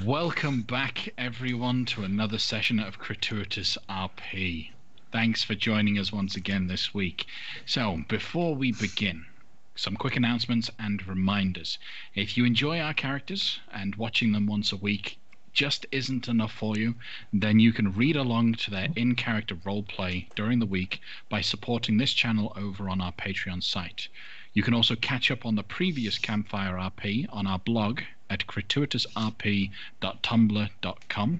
Welcome back, everyone, to another session of Crituitous RP. Thanks for joining us once again this week. So, before we begin, some quick announcements and reminders. If you enjoy our characters and watching them once a week just isn't enough for you, then you can read along to their in-character roleplay during the week by supporting this channel over on our Patreon site. You can also catch up on the previous Campfire RP on our blog at crituitousrp.tumblr.com.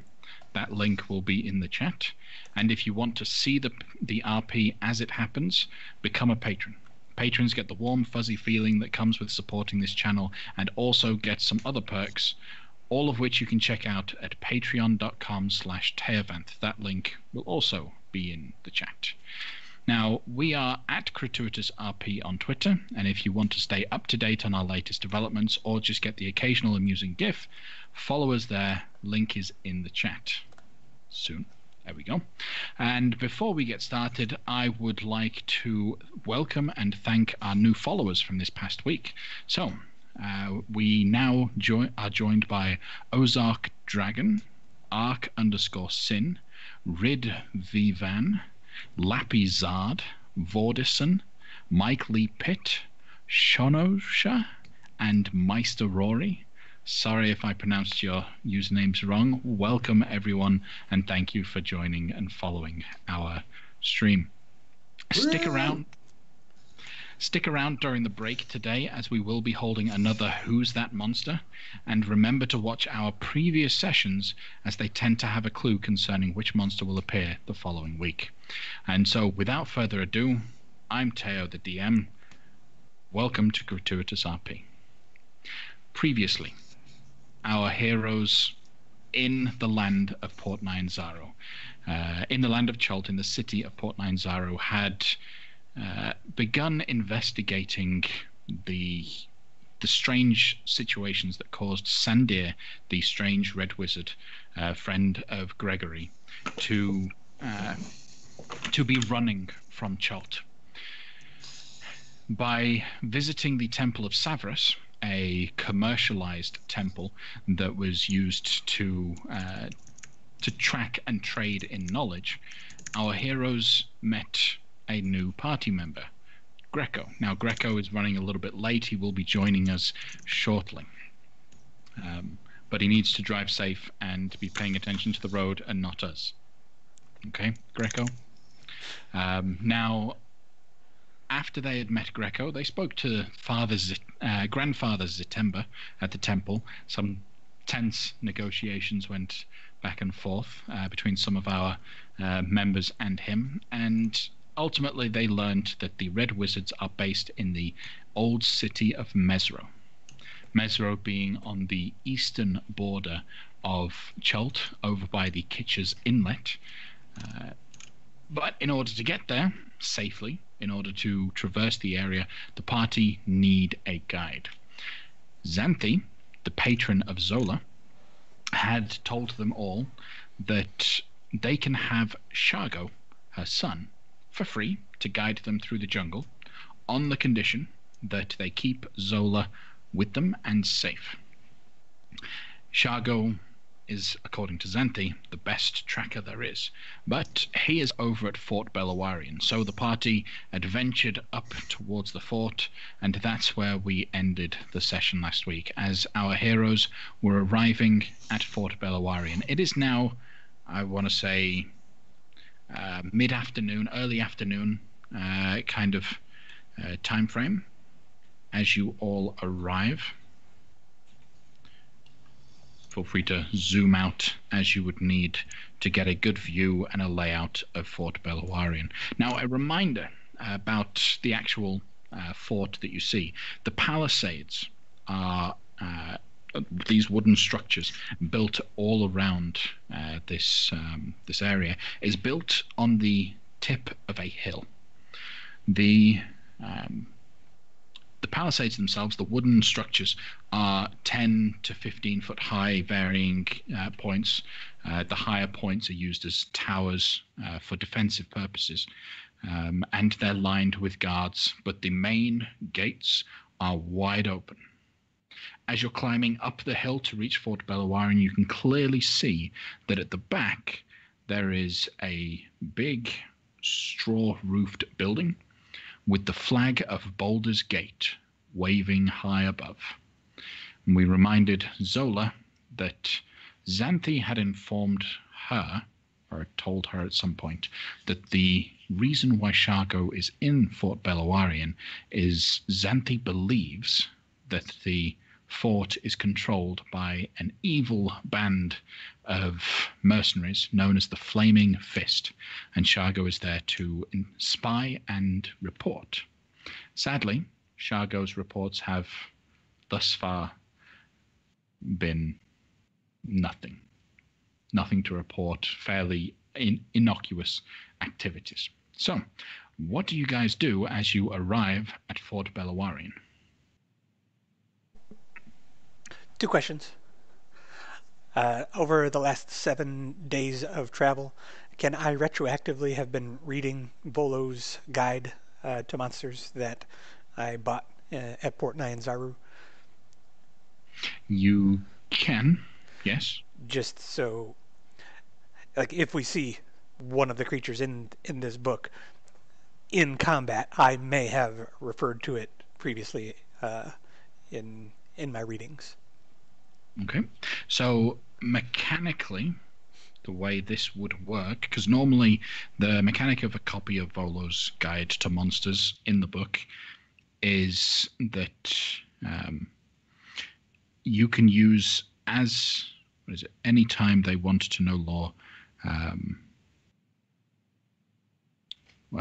That link will be in the chat. And if you want to see the RP as it happens, become a patron. Patrons get the warm, fuzzy feeling that comes with supporting this channel and also get some other perks, all of which you can check out at patreon.com/Teavanth. That link will also be in the chat. Now, we are at Crituitous RP on Twitter, and if you want to stay up to date on our latest developments or just get the occasional amusing GIF, follow us there. Link is in the chat. Soon. There we go. And before we get started, I would like to welcome and thank our new followers from this past week. So, we now are joined by Ozark Dragon, Ark_Sin, Rid Vivan, Lappy Zard, Vordison, Mike Lee Pitt, Shonosha, and Meister Rory. Sorry if I pronounced your usernames wrong. Welcome everyone, and thank you for joining and following our stream. Stick around during the break today, as we will be holding another Who's That Monster, and remember to watch our previous sessions, as they tend to have a clue concerning which monster will appear the following week. And so, without further ado, I'm Teo, the DM. Welcome to Crituitous RP. Previously, our heroes in the land of Port Nyanzaro, in the land of Chult, in the city of Port Nyanzaro, had begun investigating the strange situations that caused Sandir, the strange red wizard, friend of Gregory, to be running from Chult. By visiting the Temple of Savras, a commercialized temple that was used to track and trade in knowledge, our heroes met a new party member, Greco. Now, Greco is running a little bit late. He will be joining us shortly. But he needs to drive safe and be paying attention to the road and not us. Okay, Greco? Now, after they had met Greco, they spoke to Grandfather Zitemba at the temple. Some tense negotiations went back and forth between some of our members and him, and ultimately they learned that the Red Wizards are based in the old city of Mesro. Mesro being on the eastern border of Chult, over by the Kitchers Inlet. But in order to get there safely, in order to traverse the area, the party need a guide. Xanthi, the patron of Zola, had told them all that they can have Shargo, her son, for free to guide them through the jungle, on the condition that they keep Zola with them and safe. Shargo is, according to Xanthi, the best tracker there is, but he is over at Fort Belawarian, so the party adventured up towards the fort, and that's where we ended the session last week, as our heroes were arriving at Fort Belawarian. It is now, I want to say, mid-afternoon, early afternoon kind of time frame as you all arrive. Feel free to zoom out as you would need to get a good view and a layout of Fort Belawarian. Now, a reminder about the actual fort that you see. The palisades are these wooden structures built all around this area, is built on the tip of a hill. The palisades themselves, the wooden structures, are 10 to 15 foot high, varying points. The higher points are used as towers for defensive purposes, and they're lined with guards, but the main gates are wide open. As you're climbing up the hill to reach Fort Belawarian, you can clearly see that at the back there is a big straw-roofed building with the flag of Baldur's Gate waving high above. And we reminded Zola that Xanthi had informed her, or told her at some point, that the reason why Shargo is in Fort Belawarian is Xanthi believes that the fort is controlled by an evil band of mercenaries known as the Flaming Fist, and Shargo is there to spy and report. Sadly, Shargo's reports have thus far been nothing to report, fairly innocuous activities. So, what do you guys do as you arrive at Fort Belawarian? 2 questions. Over the last 7 days of travel, can I retroactively have been reading Volo's guide to monsters that I bought at Port Nyanzaru? You can, yes. Just so, like, if we see one of the creatures in this book in combat, I may have referred to it previously in my readings. Okay, so mechanically, the way this would work, because normally the mechanic of a copy of Volo's Guide to Monsters in the book is that you can use any time they want to know lore.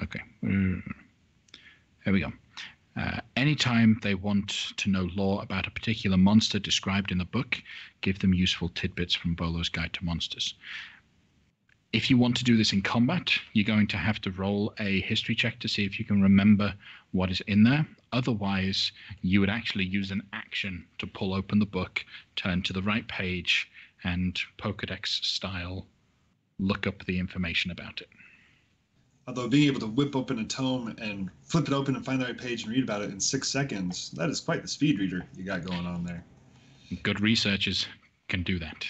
Okay, here we go. Anytime they want to know lore about a particular monster described in the book, give them useful tidbits from Volo's Guide to Monsters. If you want to do this in combat, you're going to have to roll a history check to see if you can remember what is in there. Otherwise, you would actually use an action to pull open the book, turn to the right page, and Pokedex style look up the information about it. Although being able to whip open a tome and flip it open and find the right page and read about it in 6 seconds, that is quite the speed reader you got going on there. Good researchers can do that.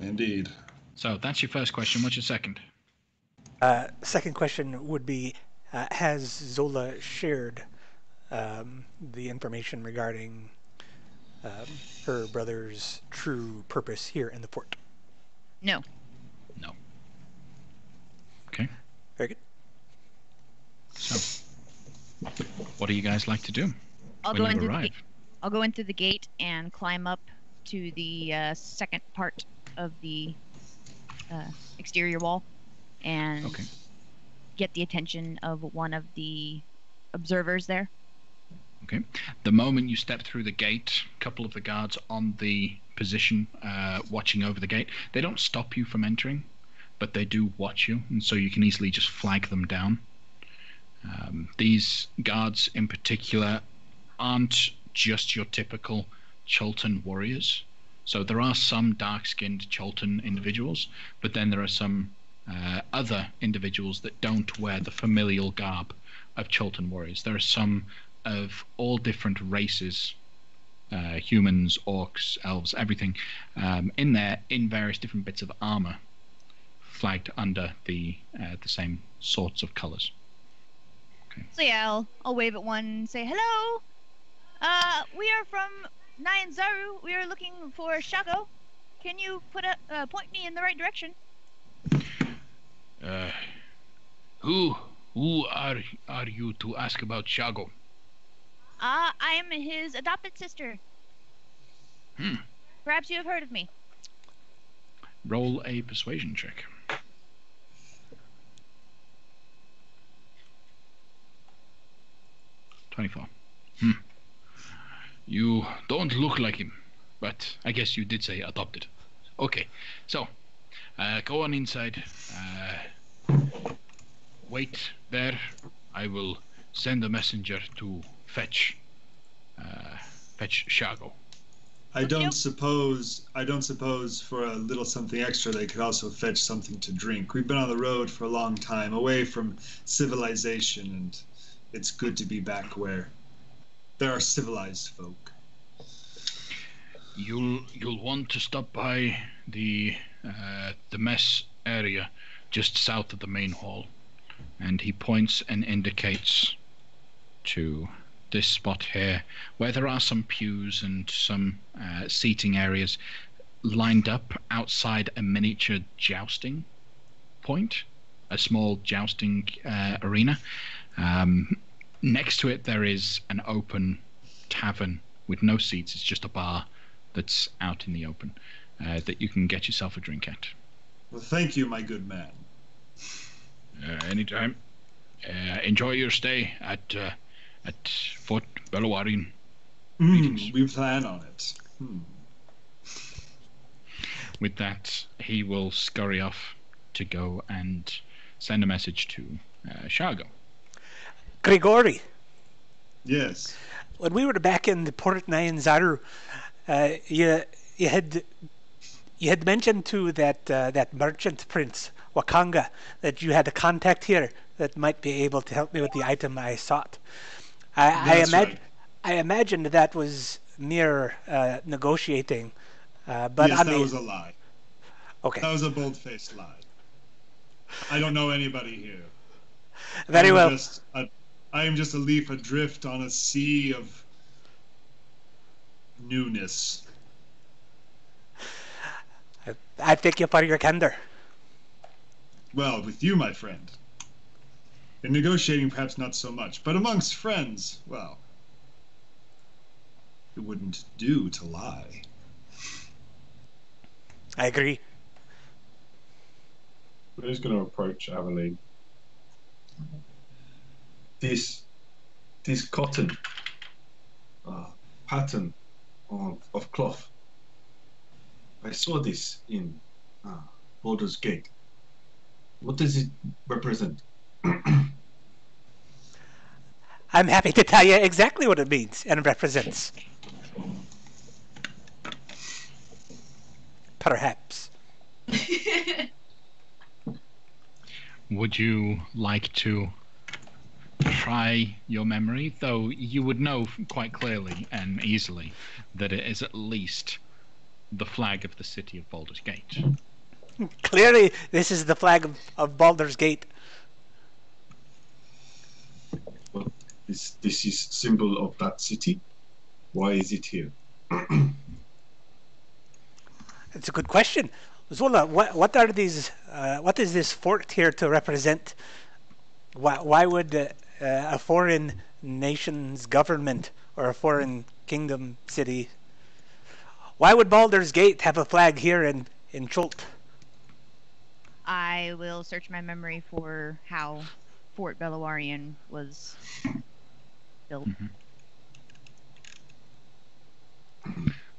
Indeed. So that's your first question. What's your second? Second question would be, has Zola shared the information regarding her brother's true purpose here in the fort? No. No. Okay. Very good. So, what do you guys like to do I'll when go you into arrive? I'll go in through the gate and climb up to the second part of the exterior wall and get the attention of one of the observers there. Okay. The moment you step through the gate, a couple of the guards on the position watching over the gate, they don't stop you from entering, but they do watch you, and so you can easily just flag them down. These guards in particular aren't just your typical Chultan warriors. So there are some dark-skinned Chultan individuals, but then there are some other individuals that don't wear the familial garb of Chultan warriors. There are some of all different races, humans, orcs, elves, everything, in there in various different bits of armor, flagged under the same sorts of colors. Okay. So yeah, I'll wave at one and say, hello! We are from Nyanzaru. We are looking for Shago. Can you point me in the right direction? Who are you to ask about Shago? I am his adopted sister. Perhaps you have heard of me. Roll a persuasion check. 24. You don't look like him, but I guess you did say adopted. Okay, so go on inside. Wait there. I will send a messenger to fetch Shago. I don't suppose for a little something extra they could also fetch something to drink. We've been on the road for a long time, away from civilization, and it's good to be back where there are civilized folk. You'll want to stop by the mess area just south of the main hall, and he points and indicates to this spot here, where there are some pews and some seating areas lined up outside a miniature jousting point, a small jousting arena. Next to it there is an open tavern with no seats. It's just a bar that's out in the open that you can get yourself a drink at. Well, thank you, my good man. Anytime. Enjoy your stay at Fort Belowarian. We plan on it. With that, he will scurry off to go and send a message to Shargo. Grigori. Yes. When we were back in the Port Nyanzaru, you had mentioned to that merchant prince Wakanga that you had a contact here that might be able to help me with the item I sought. I imagined that was mere negotiating, but yes, that was a lie. Okay. That was a bold-faced lie. I don't know anybody here. Very well. I am just a leaf adrift on a sea of newness. I thank you for your candor. Well, with you, my friend. In negotiating, perhaps not so much, but amongst friends, well, it wouldn't do to lie. I agree. Who's going to approach Aveline? This cotton pattern of cloth. I saw this in Baldur's Gate. What does it represent? I'm happy to tell you exactly what it means and represents. Perhaps. Would you like to try your memory? Though you would know quite clearly and easily that it is at least the flag of the city of Baldur's Gate. Clearly, this is the flag of Baldur's Gate. Well, this is symbol of that city. Why is it here? It's a good question. Zola, what are these? What is this fort here to represent? Why would a foreign nation's government or a foreign kingdom city? Why would Baldur's Gate have a flag here in Chult? I will search my memory for how Fort Belowarian was built.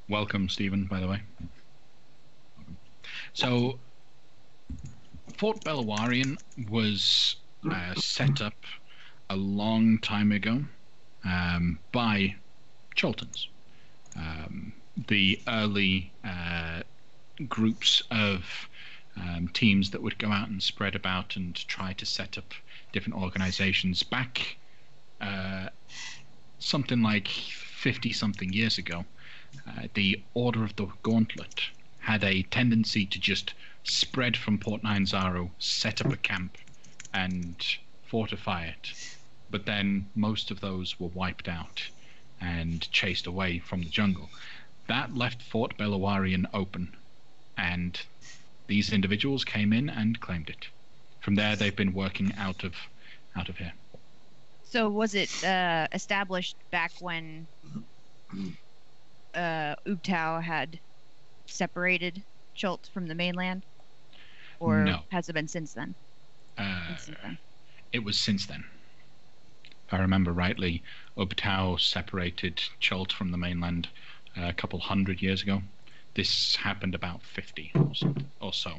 Welcome, Stephen, by the way. So, Fort Belowarian was set up a long time ago by Chultans. The early groups of teams that would go out and spread about and try to set up different organizations back something like 50-something years ago. The Order of the Gauntlet had a tendency to just spread from Port Nyanzaru, set up a camp, and fortify it. But then most of those were wiped out and chased away from the jungle. That left Fort Belowarian open, and these individuals came in and claimed it. From there, they've been working out of here. So was it established back when Ubtao had separated Chult from the mainland? Or no. Has it been since then? It was since then. If I remember rightly, Ubtao separated Chult from the mainland a couple hundred years ago. This happened about 50 or so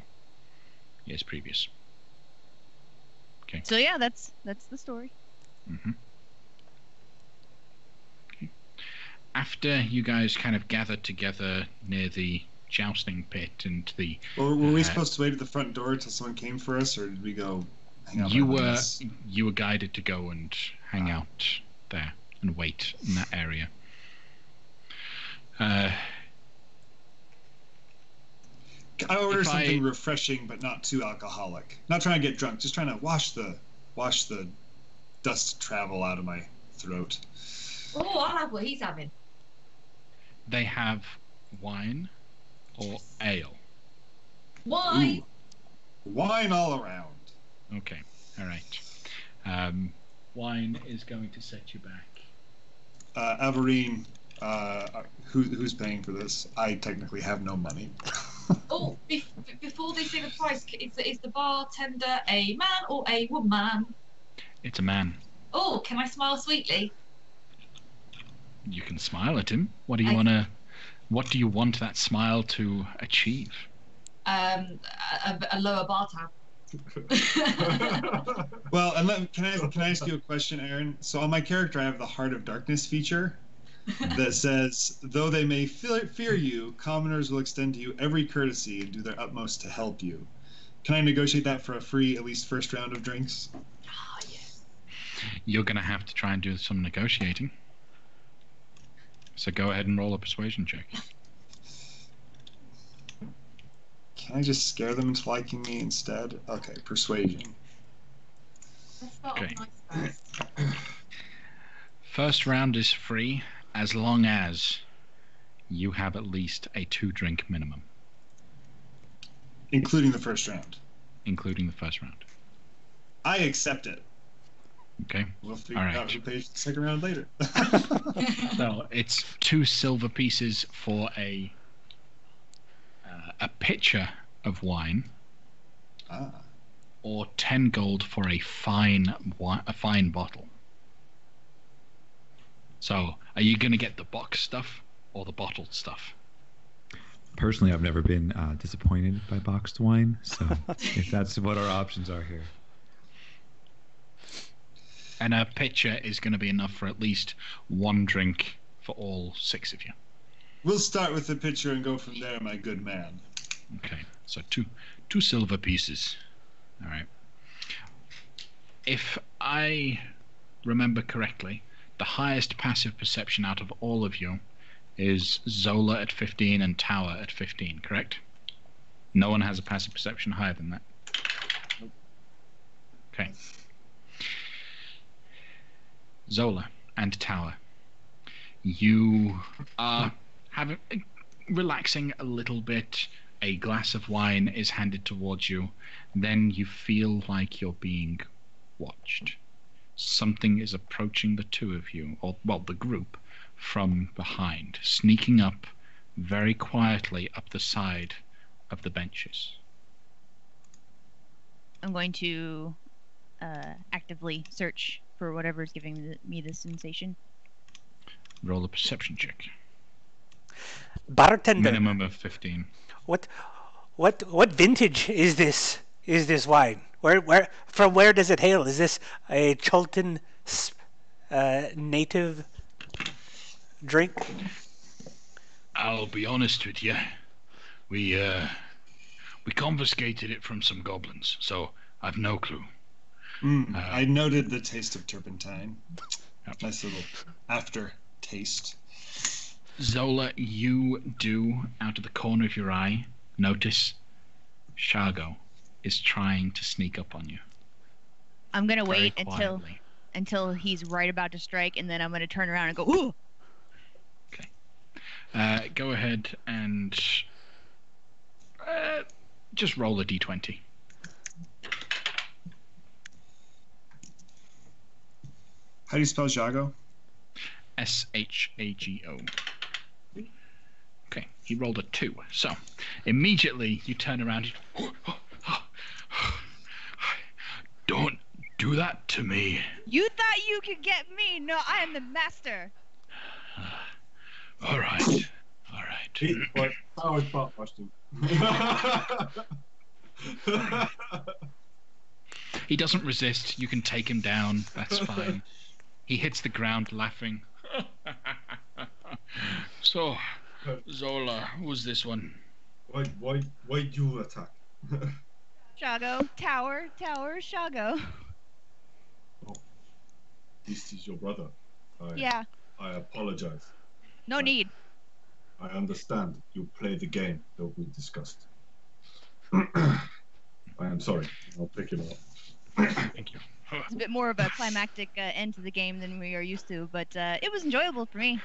years previous. Okay. So yeah, that's the story. Mm-hmm. Okay. After you guys kind of gathered together near the jousting pit and the... Were we supposed to wait at the front door until someone came for us, or did we go hang out? You were guided to go and hang out there and wait in that area. I order something refreshing but not too alcoholic. Not trying to get drunk, just trying to wash the dust travel out of my throat. Oh, I'll have what he's having. They have wine or ale. Wine. Ooh. Wine all around. Okay, all right. Wine is going to set you back. Averine, who's paying for this? I technically have no money. Oh, before they say the price, is the bartender a man or a woman? It's a man. Oh, can I smile sweetly? You can smile at him. What do you want that smile to achieve? A lower bar tab. Well, and can I ask you a question, Aaron? So on my character, I have the Heart of Darkness feature that says, though they may fear you, commoners will extend to you every courtesy and do their utmost to help you. Can I negotiate that for a free, at least first round of drinks? Ah, yes. You're going to have to try and do some negotiating. So go ahead and roll a persuasion check. Can I just scare them into liking me instead? Okay, persuasion. Let's start Okay. off nice first. First round is free as long as you have at least a 2-drink minimum. Including the first round. Including the first round. I accept it. Okay. We'll figure All right. out who pays the second round later. So it's 2 silver pieces for a pitcher of wine, or 10 gold for a fine bottle. So, are you going to get the box stuff or the bottled stuff? Personally, I've never been disappointed by boxed wine, so if that's what our options are here. And a pitcher is going to be enough for at least 1 drink for all 6 of you. We'll start with the pitcher and go from there, my good man. Okay, so two silver pieces. All right. If I remember correctly, the highest passive perception out of all of you is Zola at 15 and Tower at 15, correct? No one has a passive perception higher than that. Okay. Zola and Tower, you are relaxing a little bit. A glass of wine is handed towards you. Then you feel like you're being watched. Something is approaching the two of you, or, well, the group, from behind, sneaking up very quietly up the side of the benches. I'm going to actively search for whatever is giving me this sensation. Roll a perception check. Bartender. Minimum of 15. What vintage is this? Is this wine? From where does it hail? Is this a Chulton native drink? I'll be honest with you. We confiscated it from some goblins, so I've no clue. I noted the taste of turpentine. Yep. Nice little after taste. Zola, you do, out of the corner of your eye, notice Shargo is trying to sneak up on you. I'm gonna Very wait quietly. until he's right about to strike, and then I'm gonna turn around and go, ooh! Okay. Go ahead and just roll a d20. How do you spell Jago? Shago. Okay, he rolled a 2. So, immediately you turn around. Don't do that to me. You thought you could get me? No, I am the master. All right. All right. What? I was part watching. He doesn't resist. You can take him down. That's fine. He hits the ground laughing. So, Zola, who's this one? Why you attack? Shago, tower, Shago. Oh, this is your brother. Yeah, I apologize. no need. I understand. You play the game that we discussed. I'm sorry. I'll pick it up. Thank you. It's a bit more of a climactic end to the game than we are used to, but it was enjoyable for me.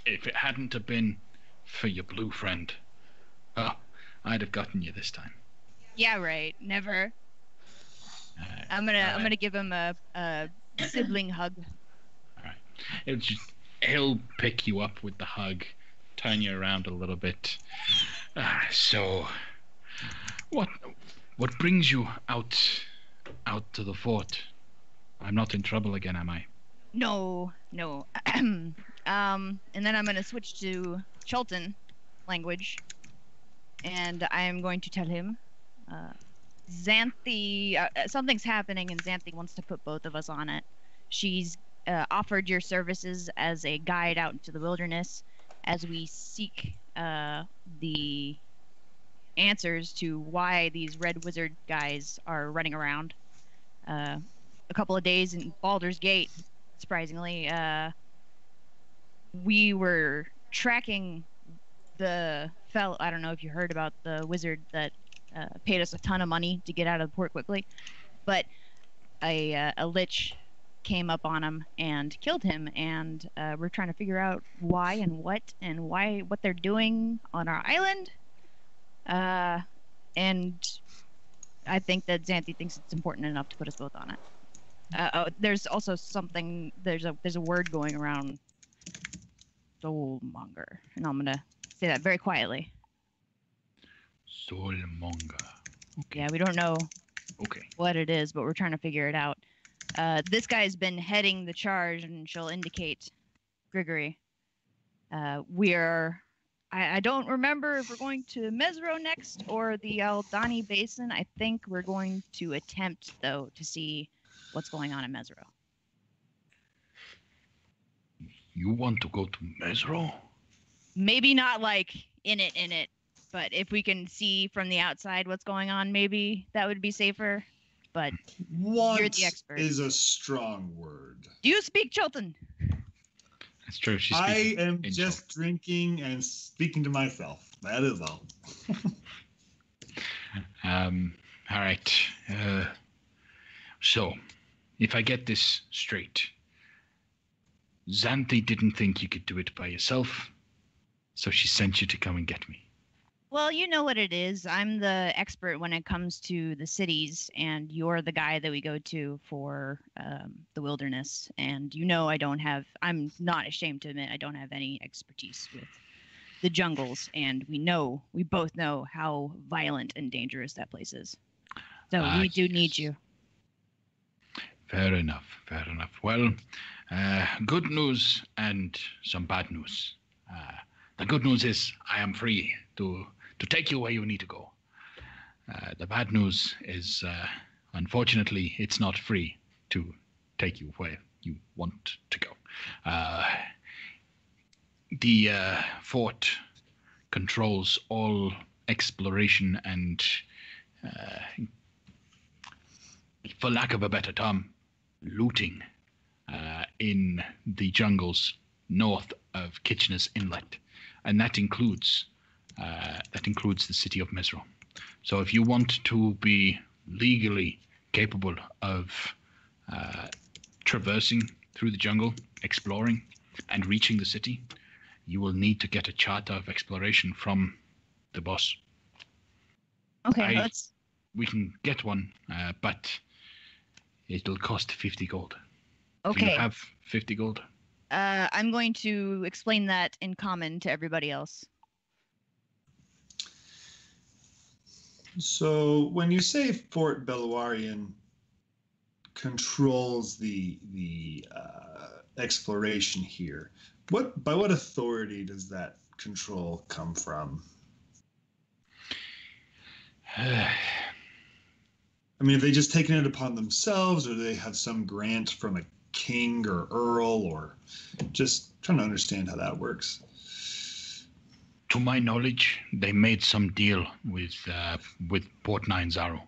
If it hadn't have been for your blue friend, I'd have gotten you this time. Yeah, right. Never. I'm gonna give him a sibling hug. All right. He'll pick you up with the hug, turn you around a little bit. So, what brings you out to the fort? I'm not in trouble again, am I? No. And then I'm gonna switch to Chultan language, and I am going to tell him, Xanthi, something's happening, and Xanthi wants to put both of us on it. She's offered your services as a guide out into the wilderness as we seek the answers to why these red wizard guys are running around. A couple of days in Baldur's Gate, surprisingly, we were tracking the fellow. I don't know if you heard about the wizard that paid us a ton of money to get out of the port quickly, but a lich came up on him and killed him, and we're trying to figure out why and what they're doing on our island. And I think that Xanthi thinks it's important enough to put us both on it. There's also something. There's a word going around. Soulmonger, and I'm gonna say that very quietly. Soulmonger. Okay. Yeah, we don't know Okay. what it is, but we're trying to figure it out. This guy's been heading the charge, and she'll indicate Grigory. I don't remember if we're going to Mesro next or the Aldani Basin. I think we're going to attempt, though, to see what's going on in Mesro. You want to go to Mesro? Maybe not like in it, but if we can see from the outside what's going on, maybe that would be safer. But Want you're the expert. is a strong word. Do you speak Chultan? That's true. I am just drinking and speaking to myself. That is all. All right. So, if I get this straight, Xanthi didn't think you could do it by yourself, so she sent you to come and get me. Well, you know what it is. I'm the expert when it comes to the cities, and you're the guy that we go to for the wilderness. And you know I'm not ashamed to admit I don't have any expertise with the jungles, and we both know how violent and dangerous that place is. So we do need you. Fair enough. Well, good news and some bad news. The good news is I am free to take you where you need to go. The bad news is, unfortunately, it's not free to take you where you want to go. The fort controls all exploration and, for lack of a better term, looting in the jungles north of Kitchener's Inlet, and that includes the city of Mesro. So if you want to be legally capable of traversing through the jungle, exploring, and reaching the city, you will need to get a charter of exploration from the boss. Okay, we can get one, but it'll cost 50 gold. Okay. Do you have 50 gold? I'm going to explain that in common to everybody else. So when you say Fort Beluarian controls the exploration here, by what authority does that control come from? I mean, have they just taken it upon themselves, or do they have some grant from a king or earl, or just trying to understand how that works? To my knowledge, they made some deal with Port Nine Zaro.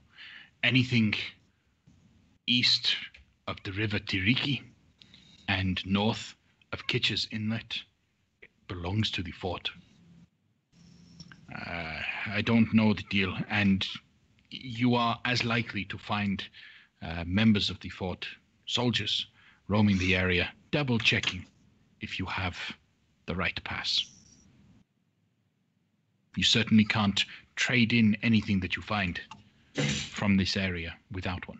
Anything east of the river Tiriki and north of Kitchener's Inlet belongs to the fort. I don't know the deal, and you are as likely to find members of the fort, soldiers, roaming the area, double-checking if you have the right pass. You certainly can't trade in anything that you find from this area without one.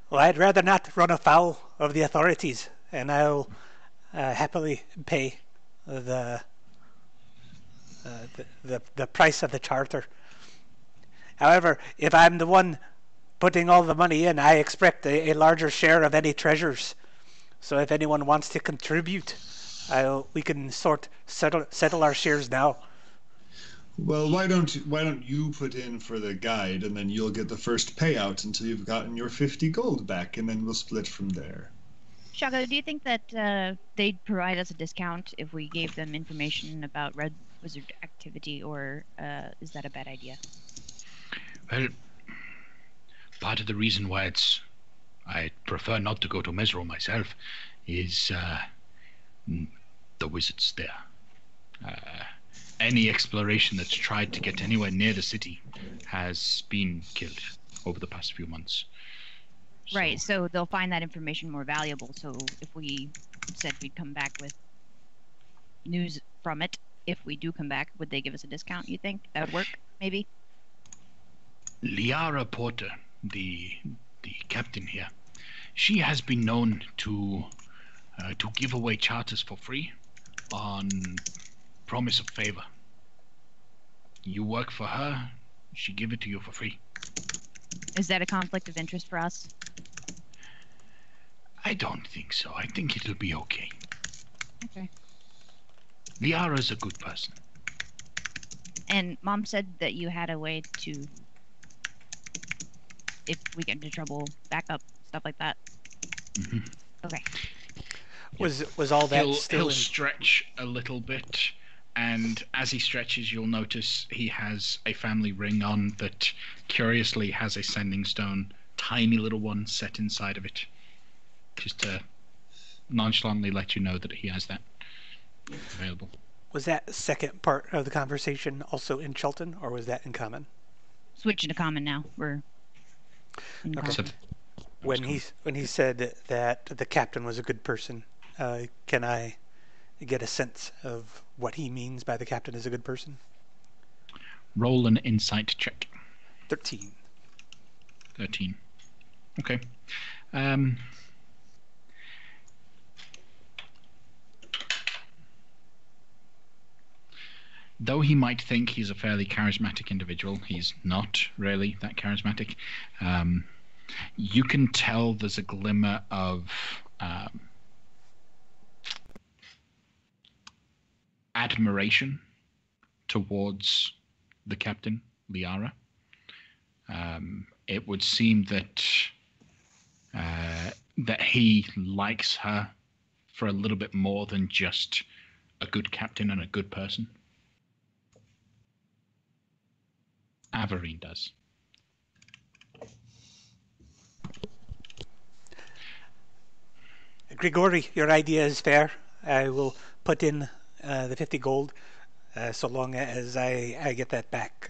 Well, I'd rather not run afoul of the authorities, and I'll happily pay the price of the charter. However, if I'm the one putting all the money in, I expect a larger share of any treasures. So if anyone wants to contribute, we can settle our shares now. Well, why don't you put in for the guide, and then you'll get the first payout until you've gotten your 50 gold back, and then we'll split from there. Shago, do you think that they'd provide us a discount if we gave them information about Red Wizard activity, or is that a bad idea? Well, part of the reason why I prefer not to go to Mesro myself is the wizards there. Any exploration that's tried to get anywhere near the city has been killed over the past few months. Right, so they'll find that information more valuable. So if we said we'd come back with news from it, if we do come back, would they give us a discount, you think? That would work, maybe? Liara Porter, the captain here, she has been known to give away charters for free on promise of favor. You work for her, she give it to you for free. Is that a conflict of interest for us? I don't think so. I think it'll be okay. Okay. Liara's a good person. And Mom said that you had a way to, if we get into trouble, back up, stuff like that. Mm-hmm. Okay. Was all that he'll stretch a little bit, and as he stretches, you'll notice he has a family ring on that curiously has a sending stone, tiny little one set inside of it, just to nonchalantly let you know that he has that available. Was that second part of the conversation also in Chilton, or was that in common? Switching to common now. We're in Okay. common. When he said that the captain was a good person, can I get a sense of what he means by the captain is a good person? Roll an insight check. 13. 13. Okay. Though he might think he's a fairly charismatic individual, he's not really that charismatic. You can tell there's a glimmer of admiration towards the captain, Liara. It would seem that he likes her for a little bit more than just a good captain and a good person. Averine does. Grigori, your idea is fair. I will put in the 50 gold so long as I get that back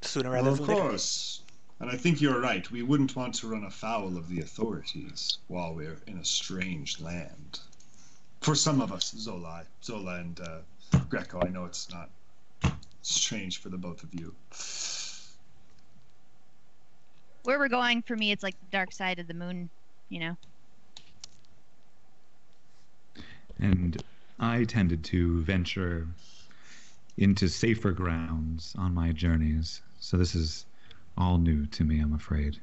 sooner rather Well, than of later. course. And I think you're right. We wouldn't want to run afoul of the authorities while we're in a strange land. For some of us, Zola and Greco, I know it's not strange for the both of you. Where we're going, for me, it's like the dark side of the moon, you know? And I tended to venture into safer grounds on my journeys, so this is all new to me, I'm afraid.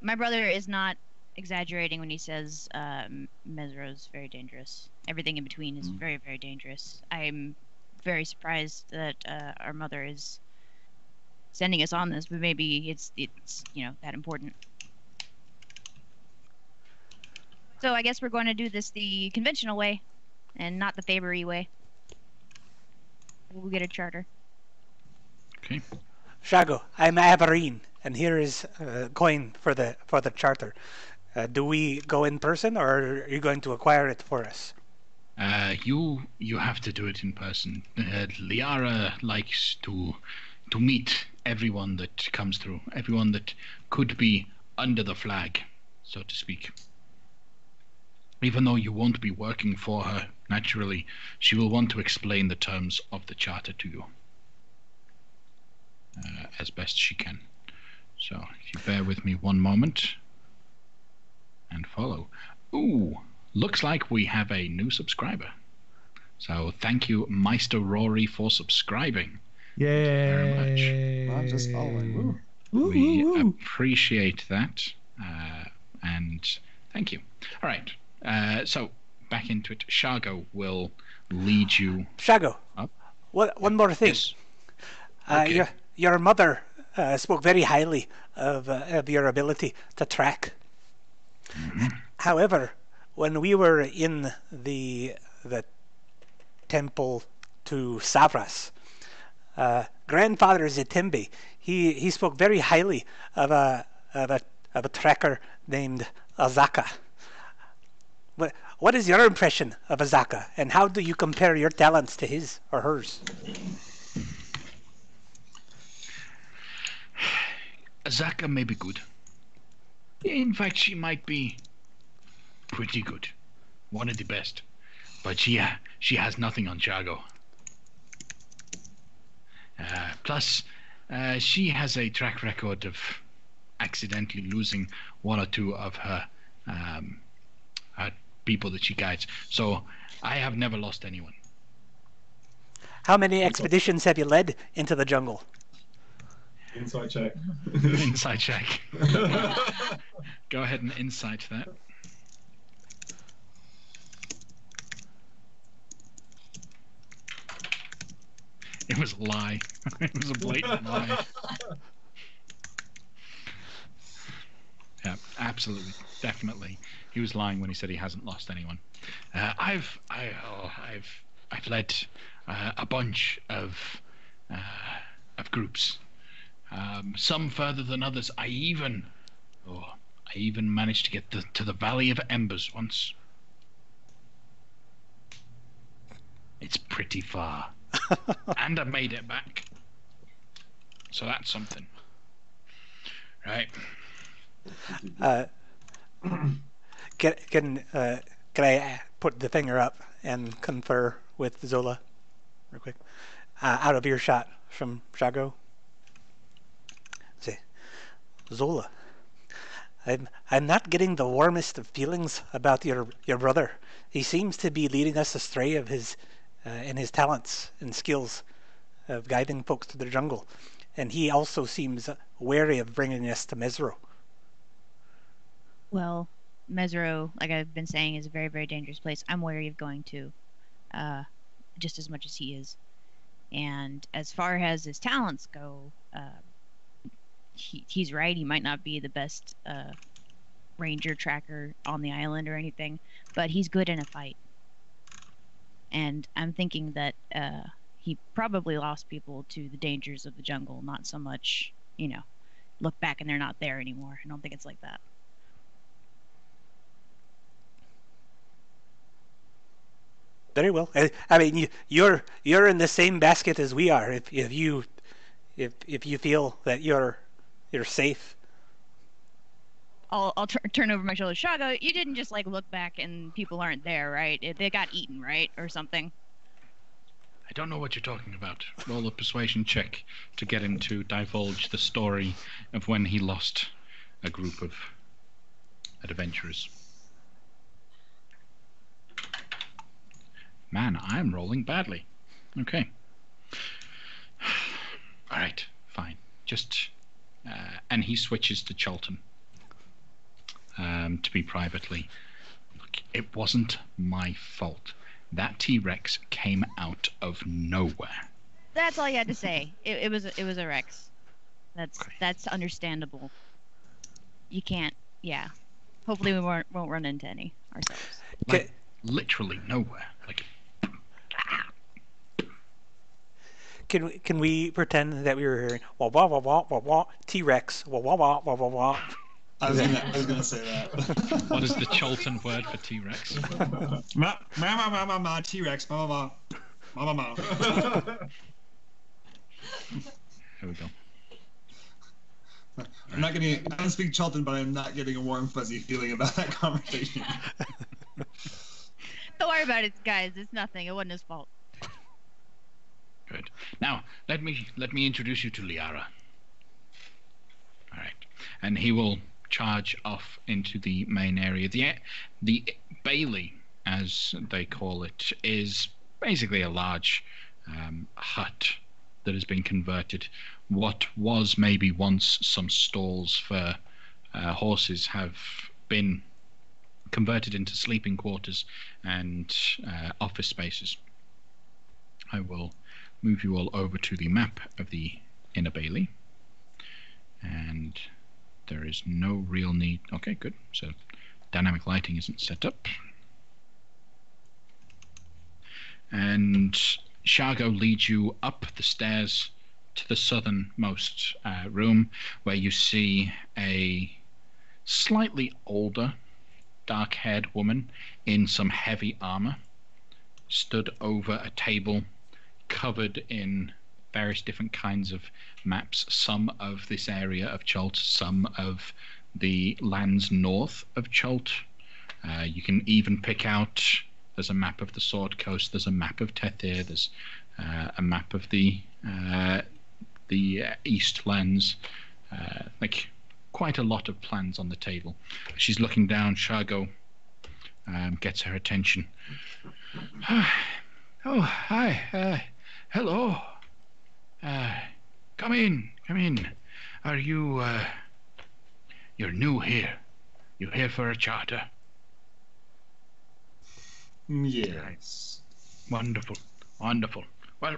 My brother is not exaggerating when he says Mesro's very dangerous. Everything in between is very, very dangerous. I'm very surprised that our mother is sending us on this, but maybe it's that important. So I guess we're going to do this the conventional way, and not the Fabery way. We'll get a charter. Okay. Shago, I'm Averine, and here is a coin for the charter. Do we go in person, or are you going to acquire it for us? You have to do it in person. Liara likes to meet everyone that comes through, everyone that could be under the flag, so to speak. Even though you won't be working for her, naturally, she will want to explain the terms of the charter to you as best she can. So, if you bear with me one moment and follow. Ooh, looks like we have a new subscriber. So, thank you, Meister Rory, for subscribing. Yay! Thank you very much. Not just following. Woo. We appreciate that, and thank you. All right, so back into it. Shargo will lead you. Shago, up. one more thing. Yes. Okay. Your mother spoke very highly of your ability to track. Mm-hmm. However, when we were in the temple to Savras, Grandfather Zitembe, he spoke very highly of a tracker named Azaka. What is your impression of Azaka, and how do you compare your talents to his or hers? Azaka may be good. In fact, she might be pretty good. One of the best. But she has nothing on Shargo. Plus, she has a track record of accidentally losing one or two of her people that she guides. So I have never lost anyone. How many expeditions have you led into the jungle? Inside check. Insight check. Go ahead and insight that. It was a lie. It was a blatant lie. Yeah, absolutely, definitely. He was lying when he said he hasn't lost anyone. I've led a bunch of groups. Some further than others. I even managed to get to the Valley of Embers once. It's pretty far. And I made it back. So that's something. Right. Can I put the finger up and confer with Zola real quick? Out of earshot from Shago. Say, Zola, I'm not getting the warmest of feelings about your brother. He seems to be leading us astray of his in his talents and skills of guiding folks to the jungle, and he also seems wary of bringing us to Mesro. Well, Mesro, like I've been saying, is a very, very dangerous place. I'm wary of going to, just as much as he is. And as far as his talents go, he's right. He might not be the best ranger tracker on the island or anything, but he's good in a fight. And I'm thinking that he probably lost people to the dangers of the jungle, not so much, look back and they're not there anymore. I don't think it's like that. Very well. I mean, you're in the same basket as we are. If you feel that you're safe. I'll turn over my shoulder. Shago, you didn't just look back and people aren't there, right? They got eaten, right, or something. I don't know what you're talking about. Roll a persuasion check to get him to divulge the story of when he lost a group of adventurers. Man, I'm rolling badly. Okay. All right, fine. Just, and he switches to Cholton. To be privately. Look, it wasn't my fault. That T-Rex came out of nowhere. That's all you had to say. It was a Rex. That's understandable. You can't. Yeah. Hopefully we won't run into any ourselves. Literally nowhere. Can we pretend that we were hearing wah wah wah wah wah wah T-Rex wah wah wah wah wah wah? I was gonna say that. What is the Cholton word for T-Rex? Ma, T-Rex, ma. Here we go. I don't speak Cholton, but I'm not getting a warm, fuzzy feeling about that conversation. Don't worry about it, guys. It's nothing. It wasn't his fault. Good. Now, let me introduce you to Liara. All right. And he will charge off into the main area. The Bailey, as they call it, is basically a large hut that has been converted. What was maybe once some stalls for horses have been converted into sleeping quarters and office spaces. I will move you all over to the map of the Inner Bailey. And there is no real need. Okay, good. So dynamic lighting isn't set up. And Shargo leads you up the stairs to the southernmost room, where you see a slightly older, dark-haired woman in some heavy armor, stood over a table covered in various different kinds of maps, some of this area of Chult, some of the lands north of Chult. You can even pick out, there's a map of the Sword Coast, there's a map of Tethir, there's a map of the East lands, like quite a lot of plans on the table. She's looking down. Shargo gets her attention. Oh, hi. Hello. Come in. Are you, you're new here? You're here for a charter? Yes. Wonderful. Well,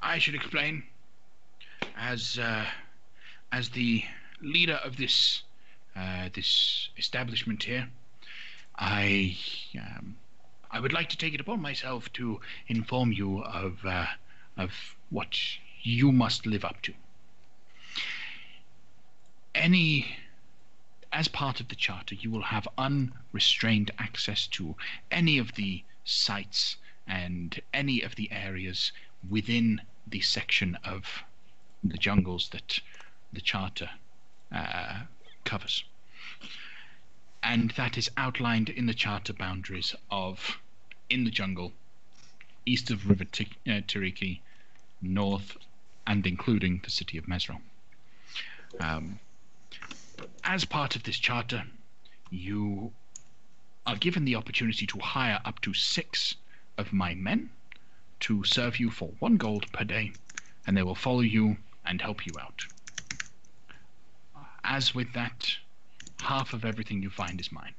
I should explain. As the leader of this establishment here, I would like to take it upon myself to inform you of what you must live up to. As part of the charter, you will have unrestrained access to any of the sites and any of the areas within the section of the jungles that the charter covers. And that is outlined in the charter boundaries of in the jungle, east of River Tiriki, north, and including the city of Mesro. As part of this charter, you are given the opportunity to hire up to 6 of my men to serve you for 1 gold per day, and they will follow you and help you out. As with that, half of everything you find is mine.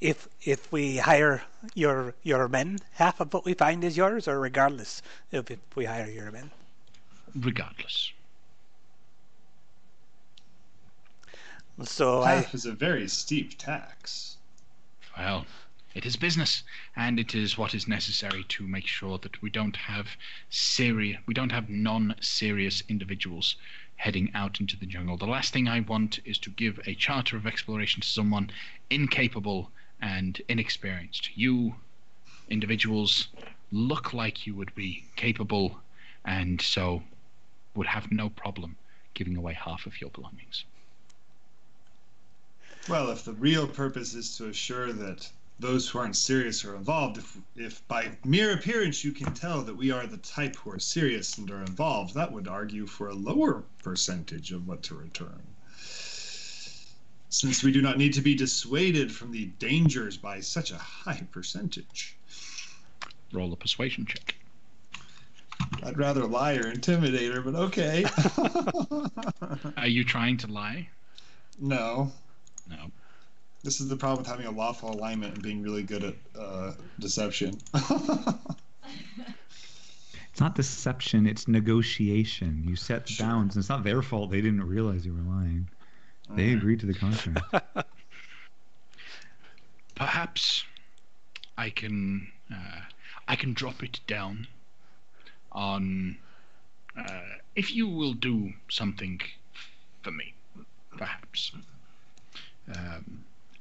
If we hire your men, half of what we find is yours, or regardless if we hire your men? Regardless. So half is a very steep tax. Well, it is business, and it is what is necessary to make sure that we don't have non-serious individuals heading out into the jungle. The last thing I want is to give a charter of exploration to someone incapable and inexperienced. You individuals look like you would be capable, and so would have no problem giving away half of your belongings. Well, if the real purpose is to assure that those who aren't serious are involved, if by mere appearance you can tell that we are the type who are serious and are involved, that would argue for a lower percentage of what to return. Since we do not need to be dissuaded from the dangers by such a high percentage. Roll a persuasion check. I'd rather lie or intimidate her, but okay. Are you trying to lie? No. No. This is the problem with having a lawful alignment and being really good at deception. It's not deception, it's negotiation. You set bounds, and it's not their fault they didn't realize you were lying. They agreed to the contract. Perhaps I can drop it down on if you will do something for me, perhaps,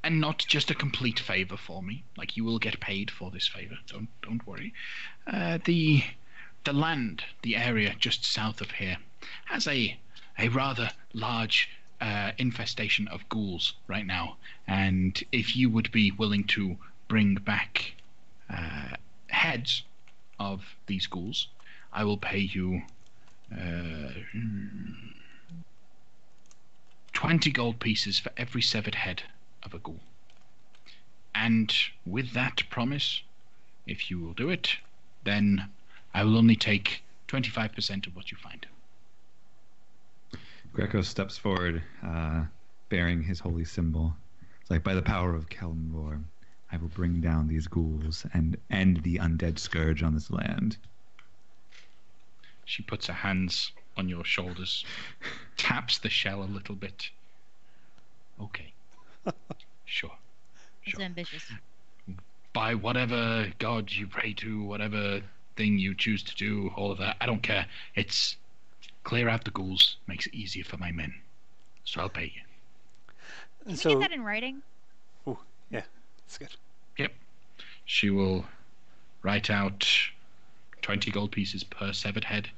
and not just a complete favor for me, like you will get paid for this favor. Don't worry. The land, the area just south of here, has a rather large infestation of ghouls right now, and if you would be willing to bring back heads of these ghouls, I will pay you 20 gold pieces for every severed head of a ghoul. And with that promise, if you will do it, then I will only take 25% of what you find. Greco steps forward, bearing his holy symbol. It's like, by the power of Kelmvor, I will bring down these ghouls and end the undead scourge on this land. She puts her hands on your shoulders, taps the shell a little bit. Okay. Sure. It's ambitious. By whatever god you pray to, whatever thing you choose to do, all of that, I don't care. It's clear out the ghouls, makes it easier for my men. So I'll pay you. Can we get that in writing? Ooh, yeah, that's good. Yep. She will write out 20 gold pieces per severed head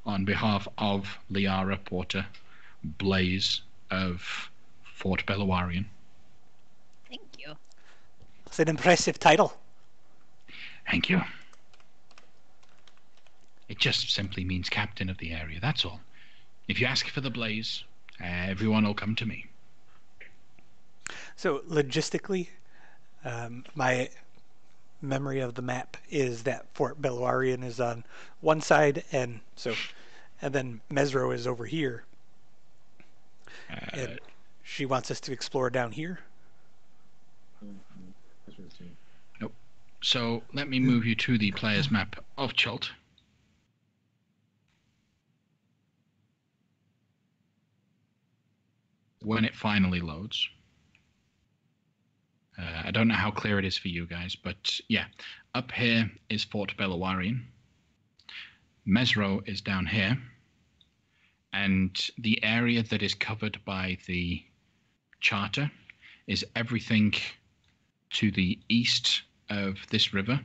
on behalf of Liara Porter, Blaze of Fort Bellawarian. Thank you. It's an impressive title. Thank you. It just simply means captain of the area, that's all. If you ask for the Blaze, everyone will come to me. So logistically, my memory of the map is that Fort Bellawarian is on one side, and then Mesro is over here. And she wants us to explore down here. Nope. So let me move you to the player's map of Chult. When it finally loads. I don't know how clear it is for you guys, but yeah, up here is Fort Bellawarian. Mesro is down here, and the area that is covered by the charter is everything to the east of this river.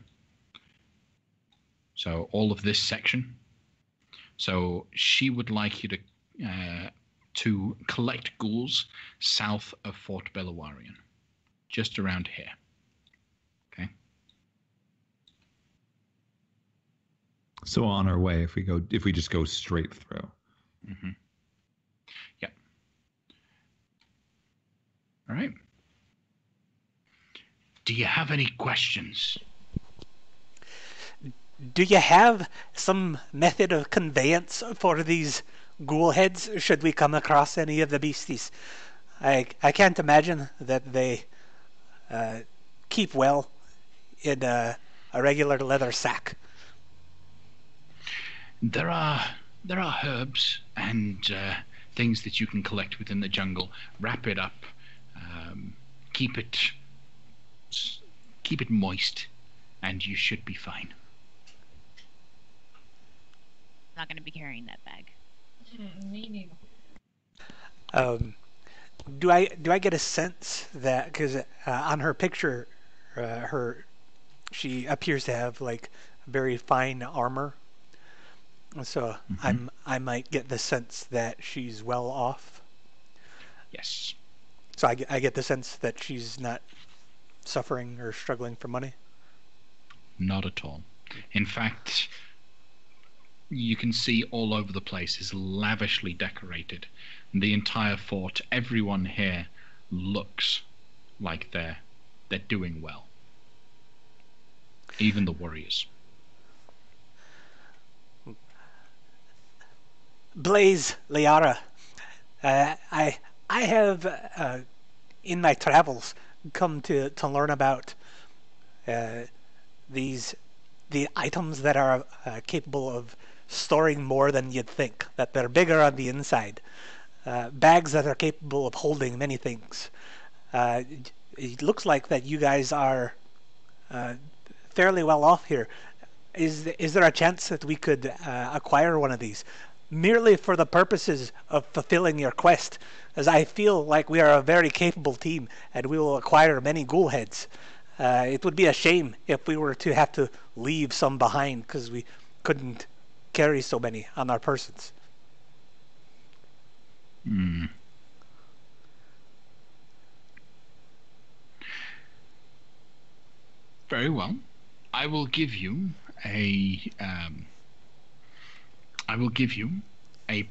So all of this section. So she would like you to collect ghouls south of Fort Bellawarian. Just around here. Okay. So on our way, if we just go straight through. Mm-hmm. Yep. All right. Do you have any questions? Do you have some method of conveyance for these ghoul heads should we come across any of the beasties? I can't imagine that they keep well in a regular leather sack. There are herbs and things that you can collect within the jungle. Wrap it up, keep it moist, and you should be fine. I'm not going to be carrying that bag. Me neither. Do I get a sense that, because on her picture, she appears to have like very fine armor, so I might get the sense that she's well off. Yes. So I get the sense that she's not suffering or struggling for money. Not at all. In fact, you can see all over the place is lavishly decorated. The entire fort, everyone here looks like they're doing well. Even the warriors. Blaze, Liara, I have in my travels come to learn about the items that are capable of storing more than you'd think, that they're bigger on the inside. Bags that are capable of holding many things. It looks like that you guys are fairly well off here. Is there a chance that we could acquire one of these? merely for the purposes of fulfilling your quest, as I feel like we are a very capable team and we will acquire many ghoul heads. It would be a shame if we were to have to leave some behind because we couldn't carry so many on our persons. Hmm. Very well. I will give you a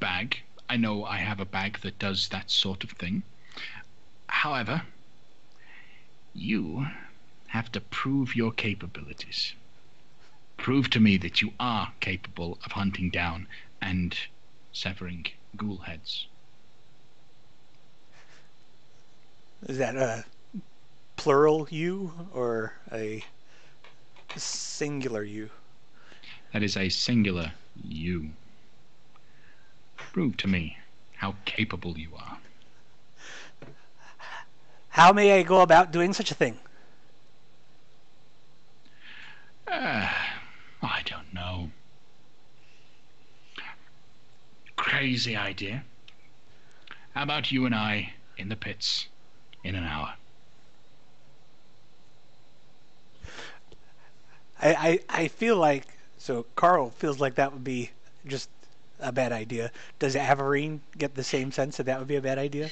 bag. I know I have a bag that does that sort of thing. However, you have to prove your capabilities. Prove to me that you are capable of hunting down and severing ghoul heads. Is that a plural you or a singular you? That is a singular you. Prove to me how capable you are. How may I go about doing such a thing? I don't know. Crazy idea. How about you and I in the pits in an hour? I feel like, so Carl feels like that would be just a bad idea. Does Averine get the same sense that would be a bad idea?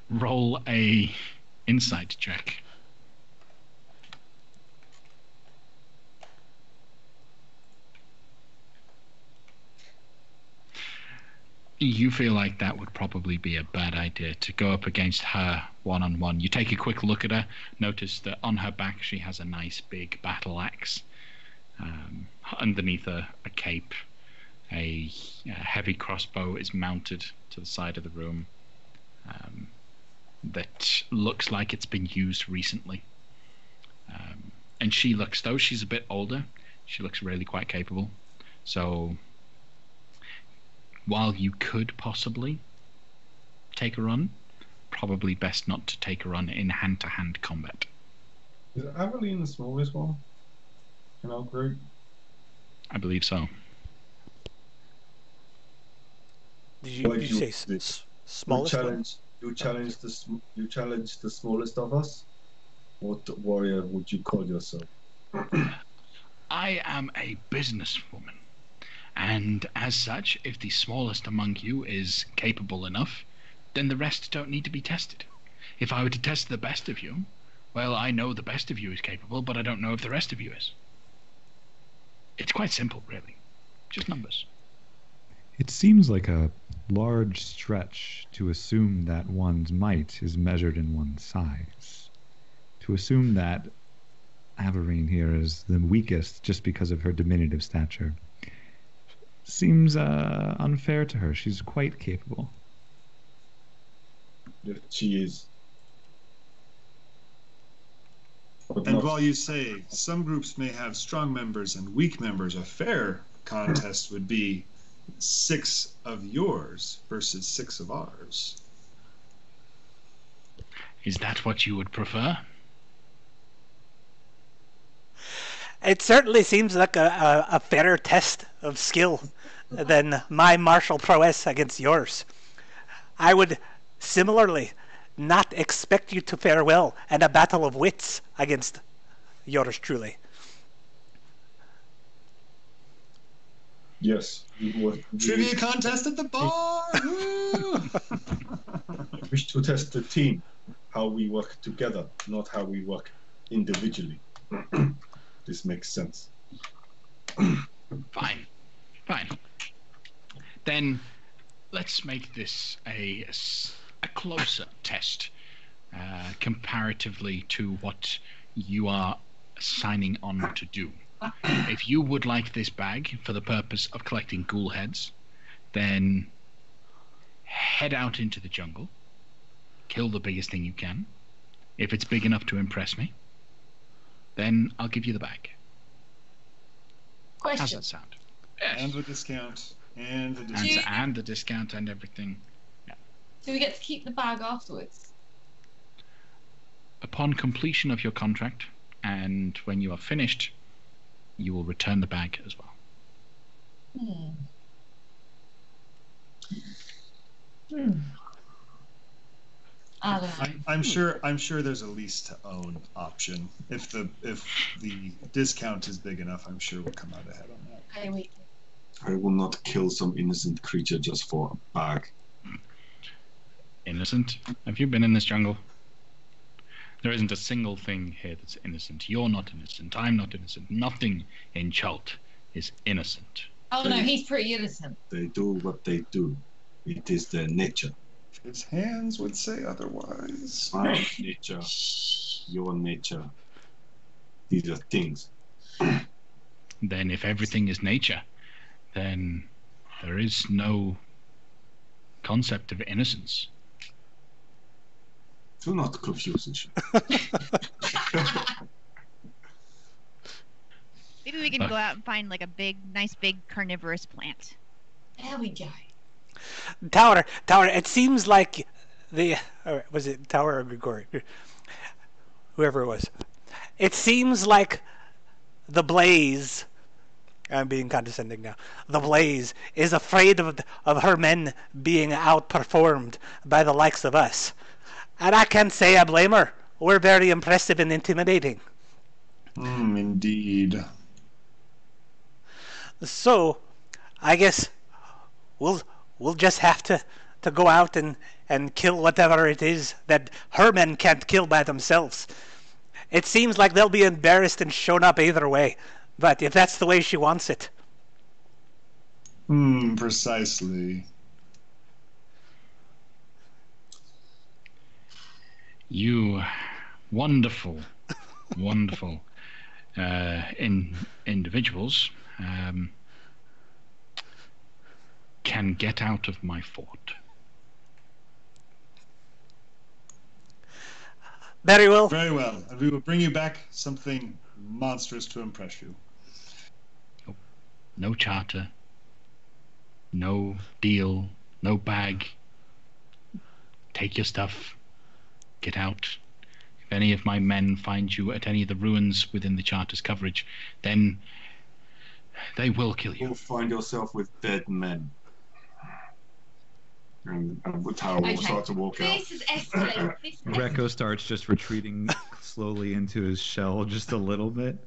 Roll a insight check. You feel like that would probably be a bad idea to go up against her one-on-one. You take a quick look at her, notice that on her back she has a nice big battle axe. Underneath a cape, a heavy crossbow is mounted to the side of the room that looks like it's been used recently. And she looks, though she's a bit older, she looks really quite capable. So while you could possibly take a run, probably best not to take a run in hand-to-hand combat. Is Aveline the smallest one in our group? I believe so. Did you say smallest one? You challenge the smallest of us? What warrior would you call yourself? I am a businesswoman, and as such, if the smallest among you is capable enough, then the rest don't need to be tested. If I were to test the best of you, well, I know the best of you is capable, but I don't know if the rest of you is. It's quite simple, really. Just numbers. It seems like a large stretch to assume that one's might is measured in one's size. To assume that Averine here is the weakest just because of her diminutive stature seems unfair to her. She's quite capable. Yes, she is. And while you say some groups may have strong members and weak members, a fair contest would be 6 of yours versus 6 of ours. Is that what you would prefer? It certainly seems like a fairer test of skill than my martial prowess against yours. I would similarly not expect you to fare well in a battle of wits against yours truly. Yes. Trivia contest at the bar! I wish to test the team, how we work together, not how we work individually. This makes sense. Fine. Then let's make this a closer test comparatively to what you are signing on to do. If you would like this bag for the purpose of collecting ghoul heads, then head out into the jungle, kill the biggest thing you can. If it's big enough to impress me, then I'll give you the bag. How's Question. that sound? Yes. And the discount. And the discount. And the discount and everything. Do we get to keep the bag afterwards? Upon completion of your contract, and when you are finished, you will return the bag as well. I don't know. I'm sure there's a lease to own option. If the discount is big enough, I'm sure we'll come out ahead on that. Okay, wait. I will not kill some innocent creature just for a bag. Innocent? Have you been in this jungle? There isn't a single thing here that's innocent. You're not innocent. I'm not innocent. Nothing in Chult is innocent. Oh no, he's pretty innocent. They do what they do. It is their nature. His hands would say otherwise. My nature, your nature. These are things. Then if everything is nature, then there is no concept of innocence. Do not confuse each Maybe we can go out and find like a nice big carnivorous plant. There we go. Tower. It seems like was it Tower or Grigori? Whoever it was. It seems like the Blaze. I'm being condescending now. The Blaze is afraid of her men being outperformed by the likes of us. And I can't say I blame her. We're very impressive and intimidating. Indeed. So, I guess we'll just have to go out and kill whatever it is that her men can't kill by themselves. It seems like they'll be embarrassed and shown up either way. But if that's the way she wants it. Precisely. You wonderful individuals can get out of my fort. Very well. Very well. And we will bring you back something monstrous to impress you. No charter, no deal, no bag. Take your stuff. Get out. If any of my men find you at any of the ruins within the charter's coverage, then they will kill you. You'll find yourself with dead men. And Tower will start to walk out. This is escalated. Greco starts just retreating slowly into his shell just a little bit.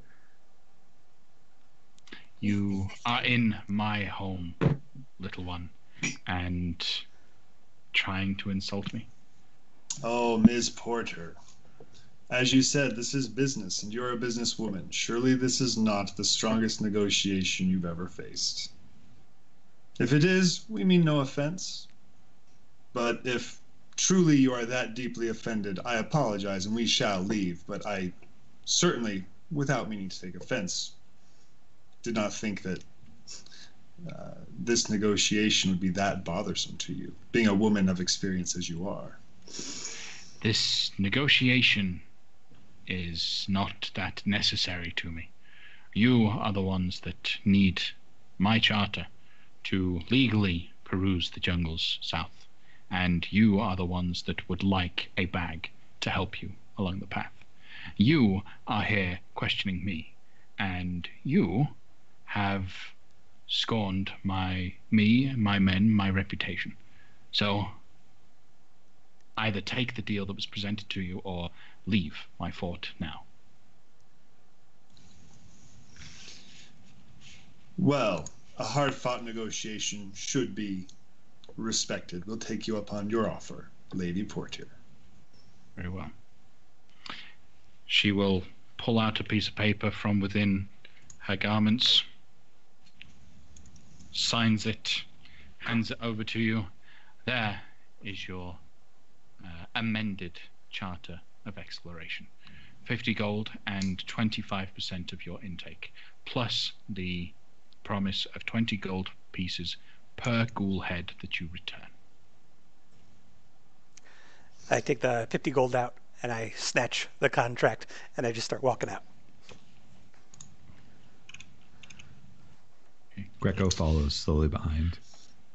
You are in my home, little one, and trying to insult me. Oh, Ms. Porter. As you said, this is business, and you're a businesswoman. Surely this is not the strongest negotiation you've ever faced. If it is, we mean no offense. But if truly you are that deeply offended, I apologize, and we shall leave. But I certainly, without meaning to take offense, did not think that this negotiation would be that bothersome to you, being a woman of experience as you are. This negotiation is not that necessary to me. You are the ones that need my charter to legally peruse the jungles south, and you are the ones that would like a bag to help you along the path. You are here questioning me, and you have scorned my men, my reputation. So either take the deal that was presented to you or leave my fort now. Well, a hard-fought negotiation should be respected. We'll take you upon your offer, Lady Portier. Very well. She will pull out a piece of paper from within her garments, signs it, hands it over to you. There is your amended Charter of Exploration. 50 gold and 25% of your intake, plus the promise of 20 gold pieces per ghoul head that you return. I take the 50 gold out and I snatch the contract and I just start walking out. Greco follows slowly behind.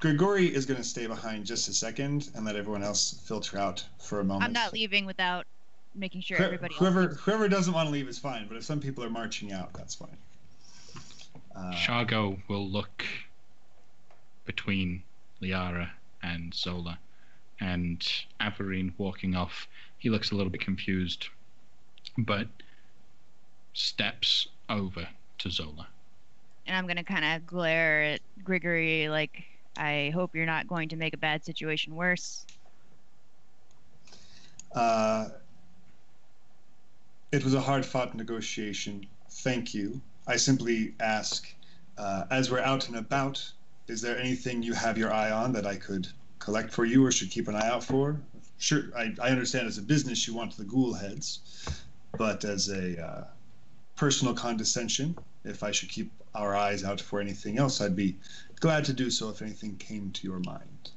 Grigori is going to stay behind just a second and let everyone else filter out for a moment. I'm not leaving without making sure everybody whoever doesn't want to leave is fine, but if some people are marching out, that's fine. Shargo will look between Liara and Zola, and Averine walking off. He looks a little bit confused, but steps over to Zola. And I'm going to kind of glare at Grigory like, I hope you're not going to make a bad situation worse. It was a hard-fought negotiation. Thank you. I simply ask, as we're out and about, is there anything you have your eye on that I could collect for you or should keep an eye out for? Sure, I understand as a business you want the ghoul heads, but as a personal condescension, if I should keep our eyes out for anything else, I'd be glad to do so if anything came to your mind.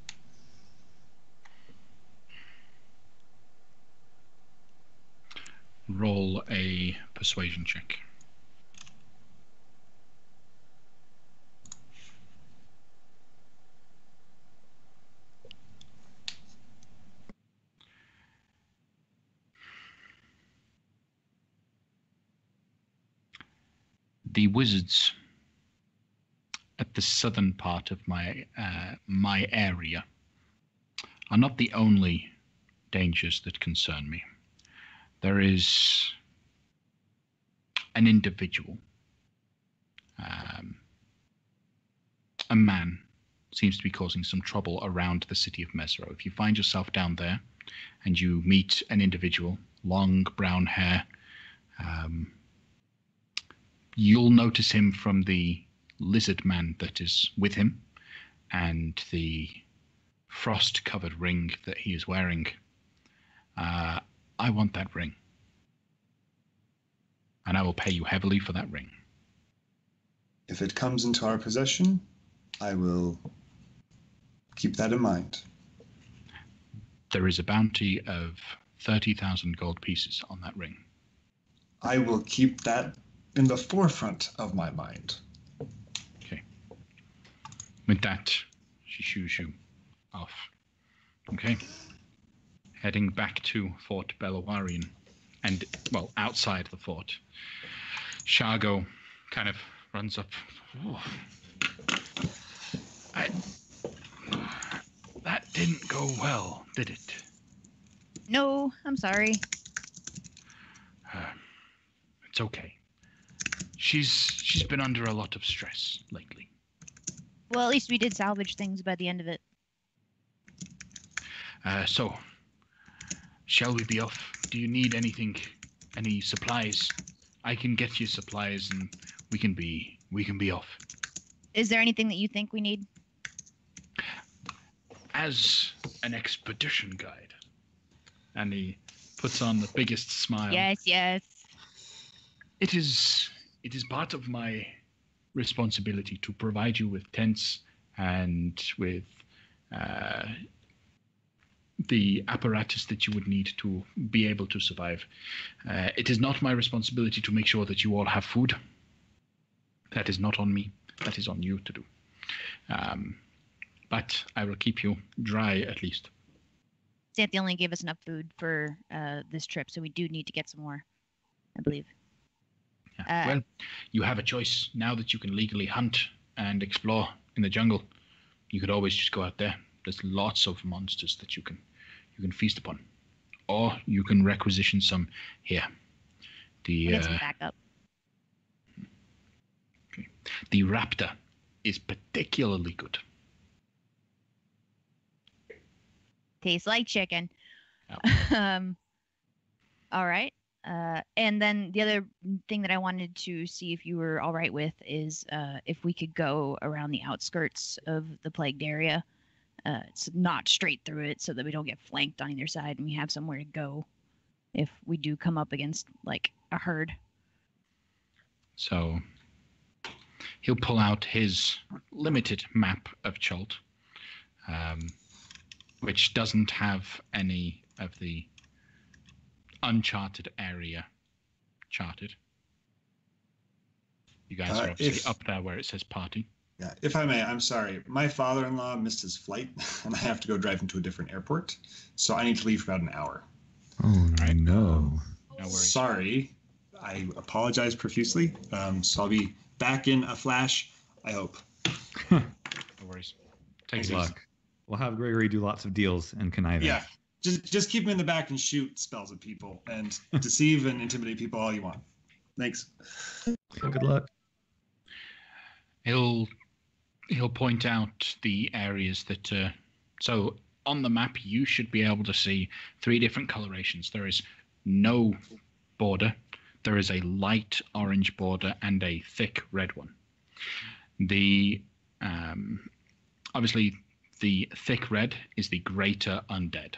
Roll a persuasion check. The wizards at the southern part of my area are not the only dangers that concern me. There is an individual, a man, seems to be causing some trouble around the city of Mesro. If you find yourself down there and you meet an individual, long brown hair, you'll notice him from the lizard man that is with him and the frost-covered ring that he is wearing. I want that ring. And I will pay you heavily for that ring. If it comes into our possession, I will keep that in mind. There is a bounty of 30,000 gold pieces on that ring. I will keep that in the forefront of my mind. Okay. With that, she shoos you off. Okay. Heading back to Fort Belawarian, and, well, outside the fort. Shargo kind of runs up. Oh. That didn't go well, did it? No, I'm sorry. It's okay. She's been under a lot of stress lately. Well, at least we did salvage things by the end of it. So, shall we be off? Do you need anything? Any supplies? I can get you supplies, and we can be off. Is there anything that you think we need? As an expedition guide, and he puts on the biggest smile. Yes. It is part of my responsibility to provide you with tents and with the apparatus that you would need to be able to survive. It is not my responsibility to make sure that you all have food. That is not on me. That is on you to do. But I will keep you dry at least. Xanthi only gave us enough food for this trip, so we do need to get some more, I believe. Yeah. Well, you have a choice now that you can legally hunt and explore in the jungle. You could always just go out there. There's lots of monsters that you can feast upon, or you can requisition some here. Get some backup. Okay. The raptor is particularly good. Tastes like chicken. Oh. All right. And then the other thing that I wanted to see if you were all right with is if we could go around the outskirts of the plagued area. It's not straight through it so that we don't get flanked on either side and we have somewhere to go if we do come up against, like, a herd. So he'll pull out his limited map of Chult, which doesn't have any of the uncharted area charted. You guys are obviously up there where it says party. Yeah, if I may, I'm sorry. My father-in-law missed his flight, and I have to go drive him to a different airport, so I need to leave for about an hour. Oh, right. no. No worries. Sorry. I apologize profusely. So I'll be back in a flash, I hope. No worries. Take Thanks, luck. We'll have Gregory do lots of deals and connive. Yeah. Just keep him in the back and shoot spells at people and deceive and intimidate people all you want. Thanks. Good luck. He'll point out the areas that. So on the map, you should be able to see 3 different colorations. There is no border. There is a light orange border and a thick red one. The obviously the thick red is the greater undead.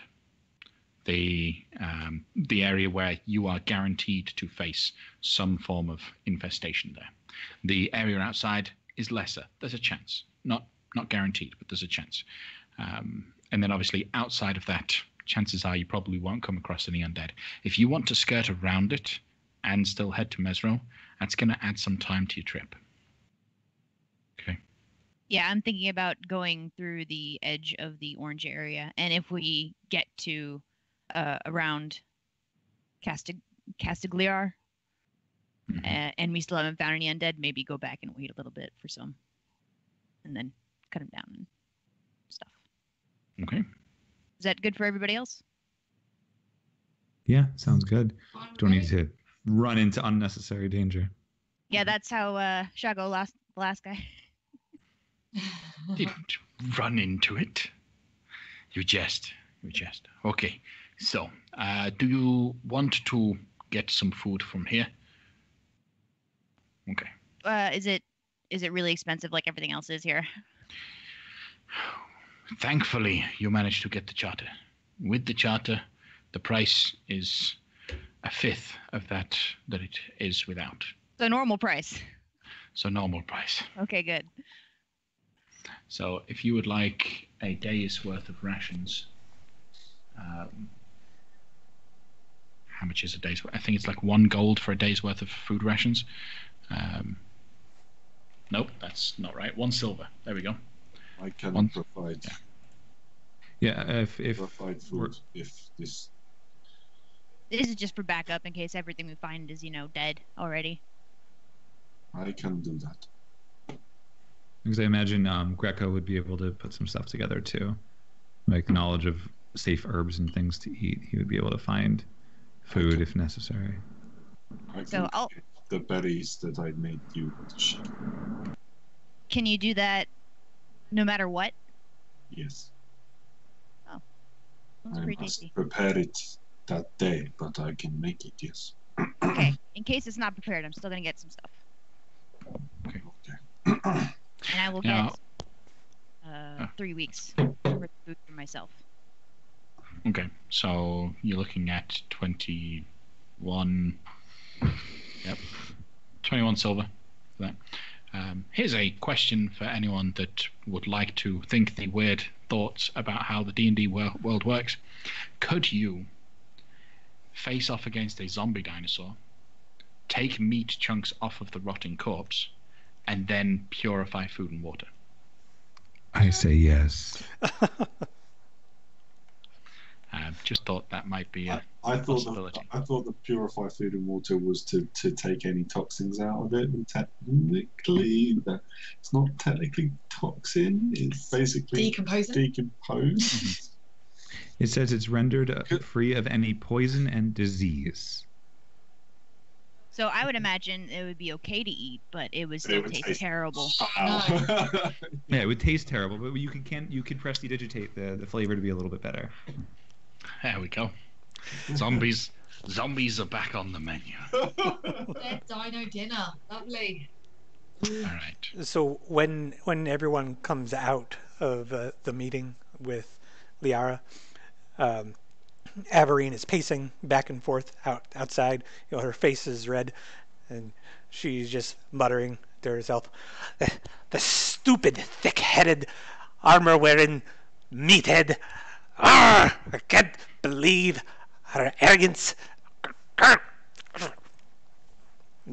The area where you are guaranteed to face some form of infestation there. The area outside is lesser. There's a chance. Not guaranteed, but there's a chance. And then obviously outside of that, chances are you probably won't come across any undead. If you want to skirt around it and still head to Mesro, that's going to add some time to your trip. Okay. Yeah, I'm thinking about going through the edge of the orange area, and if we get to around Castigliar, and we still haven't found any undead, maybe go back and wait a little bit for some, and then cut them down and stuff. Okay. Is that good for everybody else? Yeah, sounds good. Don't need to run into unnecessary danger. Yeah, that's how Shago lost the last guy. Didn't run into it. You jest. Okay. So, do you want to get some food from here? Okay. Is it really expensive like everything else is here? Thankfully, you managed to get the charter. With the charter, the price is a fifth of that it is without. So normal price. Okay, good. So if you would like a day's worth of rations, how much is a day's worth? I think it's like 1 gold for a day's worth of food rations. Nope, that's not right. 1 silver. There we go. I can provide. Yeah, if provide food if this. This is just for backup in case everything we find is, dead already. I can do that. Because I imagine Greco would be able to put some stuff together too, like knowledge of safe herbs and things to eat. He would be able to find food if necessary. I can get the berries that I made you to share. Can you do that no matter what? Yes. Oh, that's I pretty must tasty. prepare it that day, but I can make it, yes. Okay, in case it's not prepared, I'm still going to get some stuff. Okay. And I will get 3 weeks worth of food for myself. Okay, so you're looking at 21. Yep, 21 silver for that. Here's a question for anyone that would like to think the weird thoughts about how the D&D world works. Could you face off against a zombie dinosaur, take meat chunks off of the rotting corpse, and then purify food and water? I say yes. Just thought that might be a I thought possibility. I thought the purify food and water was to take any toxins out of it, and technically it's not technically toxin. It's basically decompose. It says it's rendered free of any poison and disease. So I would imagine it would be okay to eat, but it would still taste terrible. Yeah, it would taste terrible, but you could prestidigitate the flavor to be a little bit better. There we go. Zombies are back on the menu. Dead dino dinner. Lovely. All right. So when everyone comes out of the meeting with Liara, Averine is pacing back and forth outside. Her face is red, and she's just muttering to herself, "The stupid, thick-headed, armor-wearing meathead! I can't believe her arrogance!"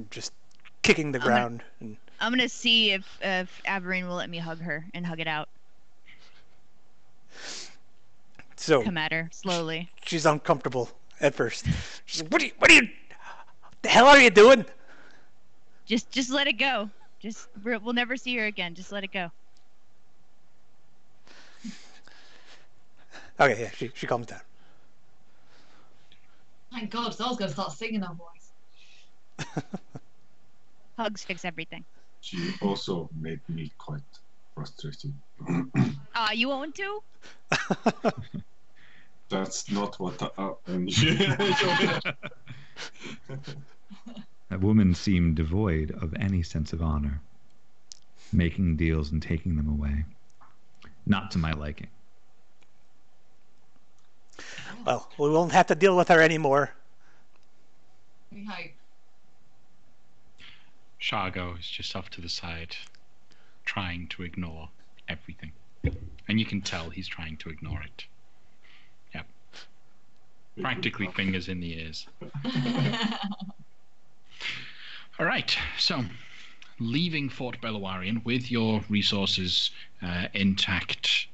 Just kicking the ground. I'm gonna see if Averine will let me hug her and hug it out. So come at her slowly. She's uncomfortable at first. She's like, what the hell are you doing? Just let it go. We'll never see her again. Just let it go. Okay, yeah, she calms down. Thank God, so I was going to start singing her voice. Hugs fix everything. She also made me quite frustrated. You want to? That's not what That woman seemed devoid of any sense of honor, making deals and taking them away. Not to my liking. Well, we won't have to deal with her anymore. We hope. Shargo is just off to the side, trying to ignore everything. And you can tell he's trying to ignore it. Yep. Practically fingers in the ears. All right, so leaving Fort Beluarian with your resources intact,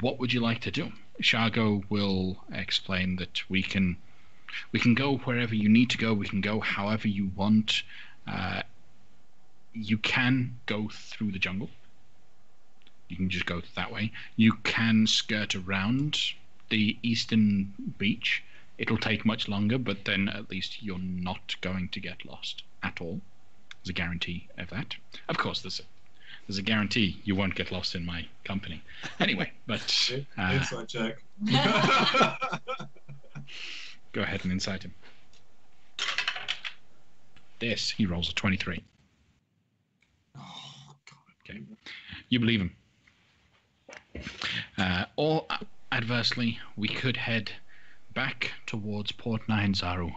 what would you like to do? Shargo will explain that we can go wherever you need to go. We can go however you want. You can go through the jungle. You can just go that way. You can skirt around the eastern beach. It'll take much longer, but then at least you're not going to get lost at all. There's a guarantee of that. Of course, there's a guarantee you won't get lost in my company. Anyway, but... Inside check. Go ahead and incite him. He rolls a 23. Oh, God. Okay. You believe him. Or adversely, we could head back towards Port Nyanzaru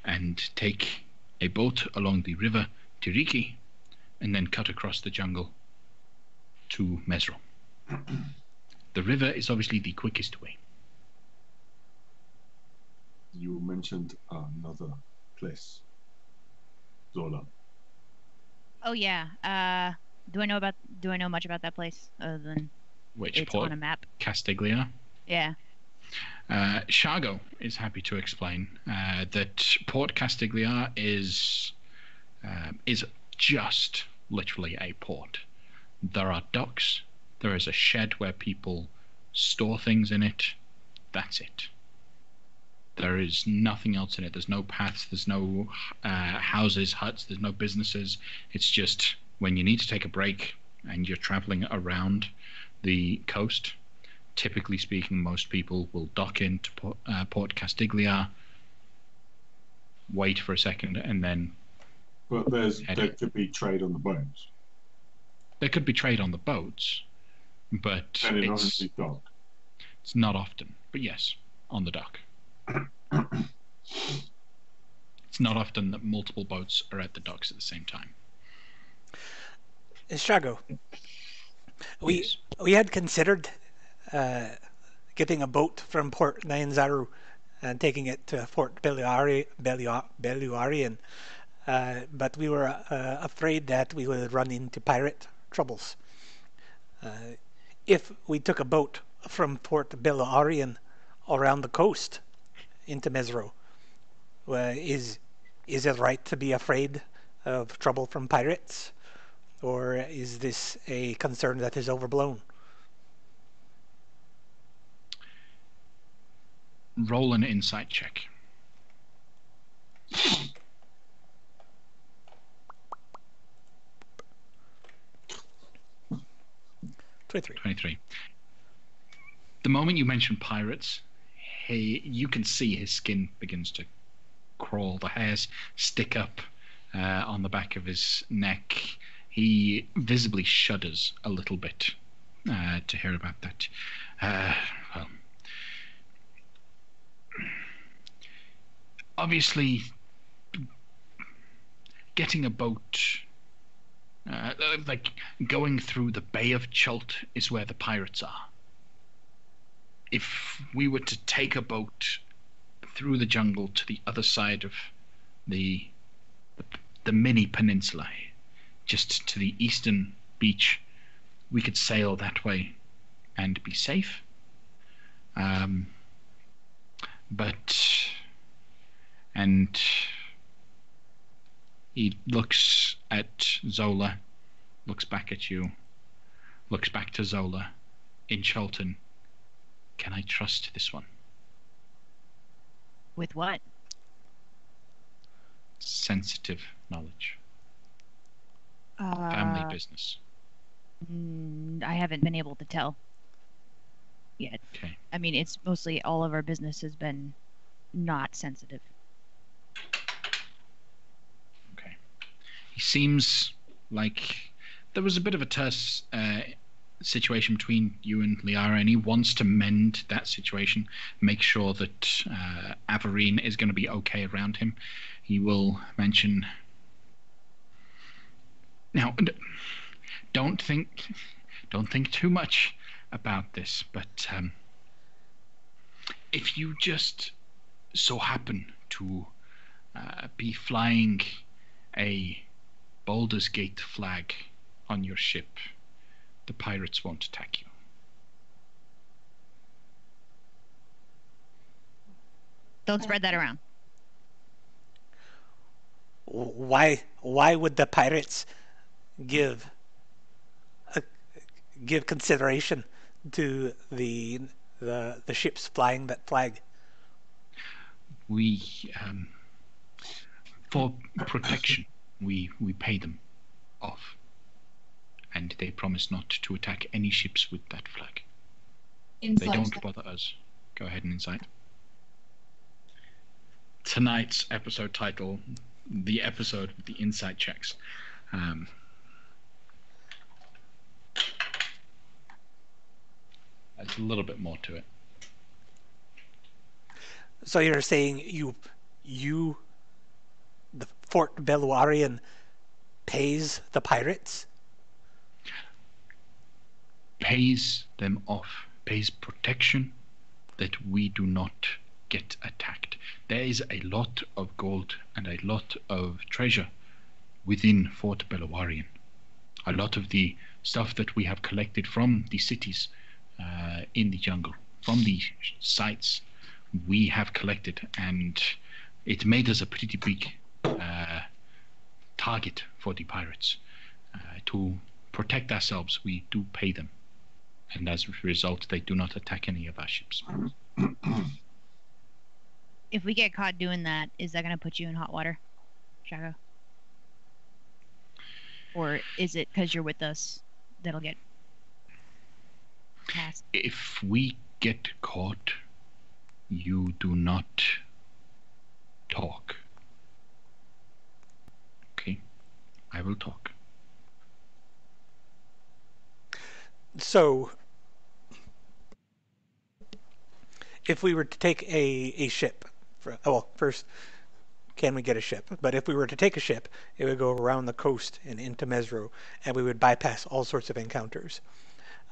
and take a boat along the river Tiriki and then cut across the jungle to Mesro. The river is obviously the quickest way. You mentioned another place. Zola. Oh yeah. Do I know much about that place other than Which it's port? on a map? Castiglia. Yeah. Shargo is happy to explain that Port Castiglia is just literally a port. There are docks. There is a shed where people store things in it. That's it. There is nothing else in it. There's no paths. There's no houses, huts. There's no businesses. It's just when you need to take a break and you're traveling around the coast. Typically speaking, most people will dock into Port Castiglia, wait for a second, and then... But there could be trade on the boats. There could be trade on the boats, but And it obviously dock. It's not often. But yes, on the dock. It's not often that multiple boats are at the docks at the same time. Shargo, we had considered getting a boat from Port Nyanzaru and taking it to Fort Beluarian, but we were afraid that we would run into pirate troubles. If we took a boat from Fort Beluarian around the coast into Mesro, is it right to be afraid of trouble from pirates, or is this a concern that is overblown? Roll an insight check. 23. The moment you mention pirates, you can see his skin begins to crawl. The hairs stick up on the back of his neck. He visibly shudders a little bit to hear about that. Well, obviously, getting a boat, like going through the Bay of Chult, is where the pirates are. If we were to take a boat through the jungle to the other side of the mini peninsula, just to the eastern beach, we could sail that way and be safe. And he looks at Zola, looks back at you, looks back to Zola in Cholton. Can I trust this one? With what? Sensitive knowledge. Family business. I haven't been able to tell yet. Okay. I mean, it's mostly all of our business has been not sensitive. Okay. He seems like there was a bit of a terse situation between you and Liara, and he wants to mend that situation, make sure that Averine is going to be okay around him. He will mention... Now, don't think too much about this, but if you just so happen to be flying a Baldur's Gate flag on your ship, the pirates won't attack you. Don't spread that around. Why would the pirates give consideration to the ships flying that flag? We for protection we pay them off, and they promise not to attack any ships with that flag. Insight. They don't bother us. Go ahead and insight. Tonight's episode title, the episode with the insight checks. There's a little bit more to it. So you're saying the Fort Beluarian pays the pirates? Pays them off, pays protection that we do not get attacked. There is a lot of gold and a lot of treasure within Fort Beluarian. A lot of the stuff that we have collected from the cities in the jungle, from the sites we have collected, and it made us a pretty big target for the pirates. To protect ourselves, we do pay them, and as a result, they do not attack any of our ships. If we get caught doing that, is that going to put you in hot water, Shago? Or is it because you're with us that'll get passed? If we get caught, you do not talk. Okay? I will talk. So, if we were to take a ship, well, first, can we get a ship? But if we were to take a ship, it would go around the coast and into Mesro, and we would bypass all sorts of encounters.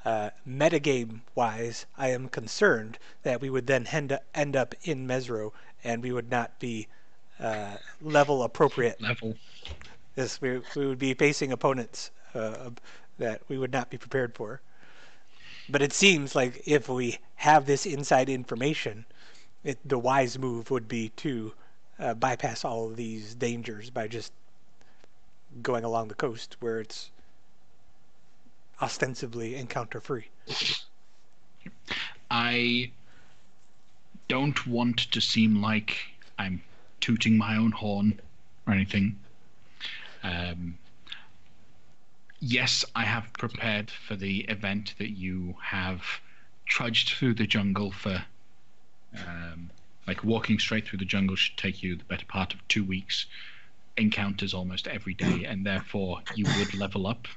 Metagame-wise, I am concerned that we would then end up in Mesro, and we would not be level appropriate. Yes, we would be facing opponents that we would not be prepared for. But it seems like if we have this inside information, the wise move would be to bypass all of these dangers by just going along the coast where it's ostensibly encounter-free. I don't want to seem like I'm tooting my own horn or anything. Yes, I have prepared for the event that you have trudged through the jungle for. Like walking straight through the jungle should take you the better part of 2 weeks. Encounters almost every day, and therefore you would level up.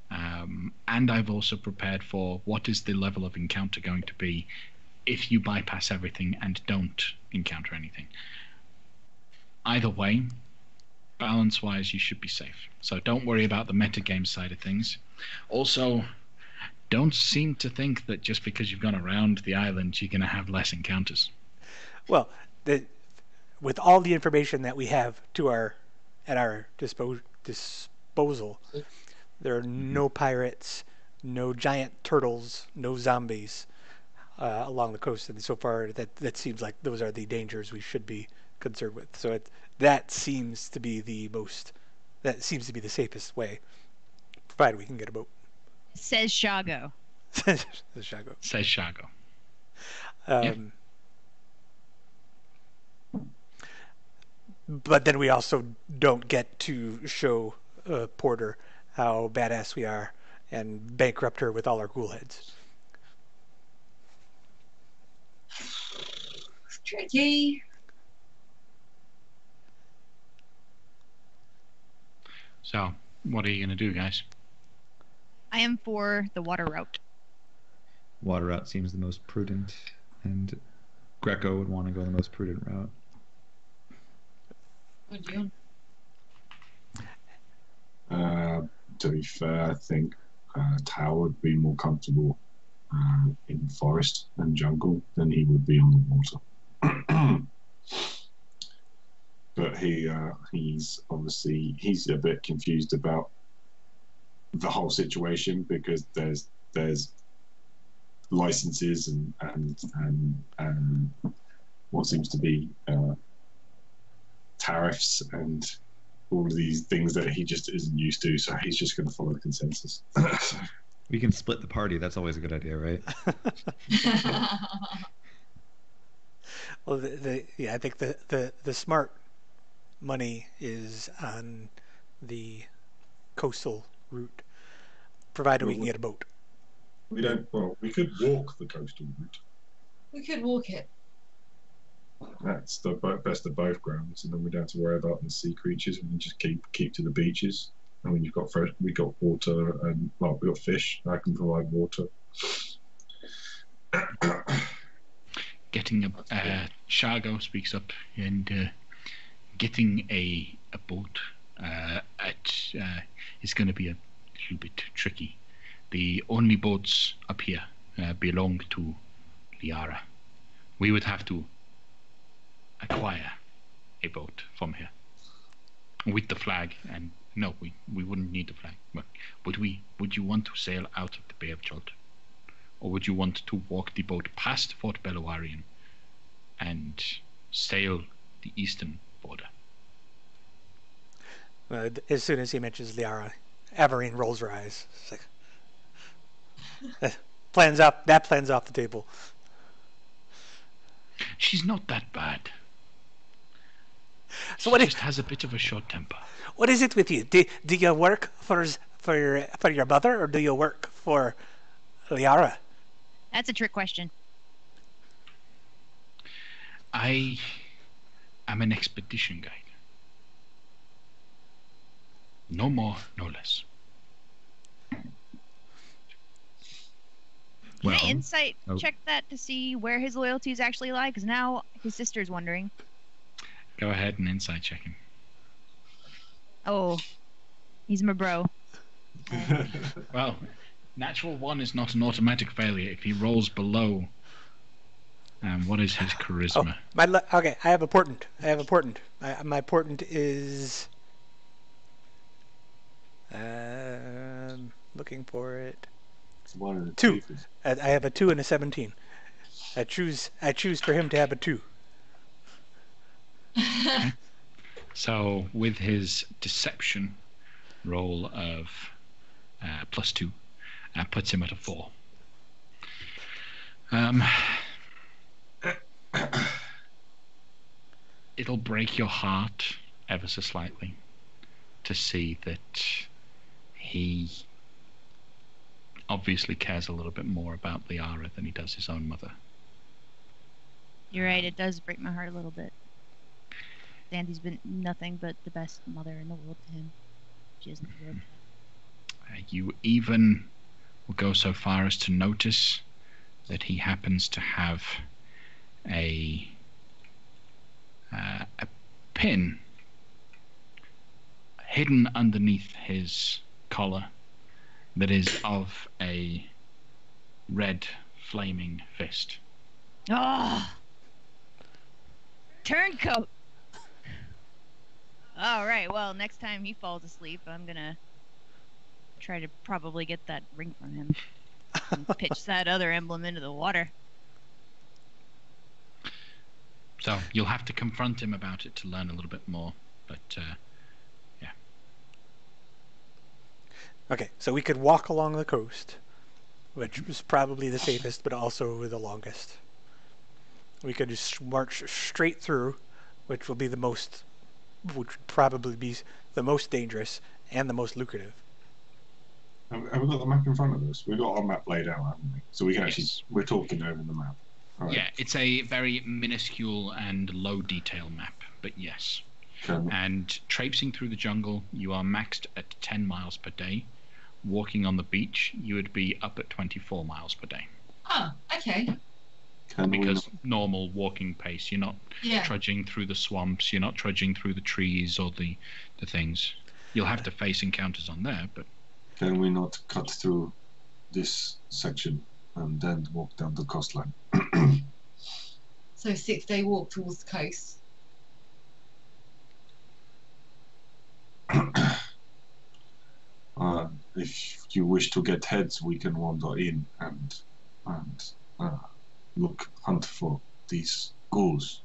And I've also prepared for what is the level of encounter going to be if you bypass everything and don't encounter anything. Either way, balance-wise, you should be safe. So don't worry about the metagame side of things. Also, don't seem to think that just because you've gone around the island, you're going to have less encounters. Well, with all the information that we have at our disposal, there are no pirates, no giant turtles, no zombies along the coast, and so far that seems like those are the dangers we should be concerned with. So that seems to be the safest way, provided we can get a boat. Says Shago. Says Shago. Says Shago. But then we also don't get to show Porter how badass we are and bankrupt her with all our ghoul heads. Tricky. So, what are you going to do, guys? I am for the water route. Water route seems the most prudent, and Greco would want to go the most prudent route. Would you? To be fair, I think Tao would be more comfortable in forest and jungle than he would be on the water. But he's a bit confused about the whole situation because there's licenses and what seems to be tariffs and all of these things that he just isn't used to, so he's just going to follow the consensus. We can split the party. That's always a good idea, right? Well, I think the smart money is on the coastal route, provided we can get a boat. We don't. Well, we could walk the coastal route. We could walk it. That's the best of both grounds, and then we don't have to worry about the sea creatures. We can just keep to the beaches. I mean, we got water, and well, we got fish. I can provide water. Getting Shargo speaks up, and getting a boat is going to be a little bit tricky. The only boats up here belong to Liara. We would have to acquire a boat from here with the flag, and no, we wouldn't need the flag. But would you want to sail out of the Bay of Chult, or would you want to walk the boat past Fort Beluarian and sail the eastern border? As soon as he mentions Liara, Averine rolls her eyes. It's like, that plan's off the table. She's not that bad. So she just has a bit of a short temper. What is it with you? Do you work for your mother, or do you work for Liara? That's a trick question. I am an expedition guide. No more, no less. Can I insight check that to see where his loyalties actually lie? Because now his sister's wondering. Go ahead and insight check him. Oh, he's my bro. Well, natural 1 is not an automatic failure if he rolls below. What is his charisma? Okay, I have a portent. My portent is... looking for it. 2. I have a 2 and a 17. I choose for him to have a 2. Okay. So with his deception roll of +2, puts him at a 4. It'll break your heart ever so slightly to see that he obviously cares a little bit more about Liara than he does his own mother. You're right, it does break my heart a little bit. Sandy's been nothing but the best mother in the world to him. She isn't the world. You even will go so far as to notice that he happens to have a pin hidden underneath his collar that is of a red flaming fist. Oh! Turncoat! Alright, well, next time he falls asleep, I'm gonna try to probably get that ring from him. And pitch that other emblem into the water. So, you'll have to confront him about it to learn a little bit more, but, yeah. Okay, so we could walk along the coast, which was probably the safest, but also the longest. We could just march straight through, which would probably be the most dangerous and the most lucrative. Have we got the map in front of us? We've got our map laid out, haven't we? So we can actually, we're talking over the map. Right. Yeah, it's a very minuscule and low detail map, but yes. And traipsing through the jungle, you are maxed at 10 miles per day. Walking on the beach, you would be up at 24 miles per day. Oh, okay. Because normal walking pace, you're not trudging through the swamps, you're not trudging through the trees or the things. You'll have to face encounters on there, but... Can we not cut through this section and then walk down the coastline? So 6-day walk towards the coast. If you wish to get heads, we can wander in and hunt for these ghouls.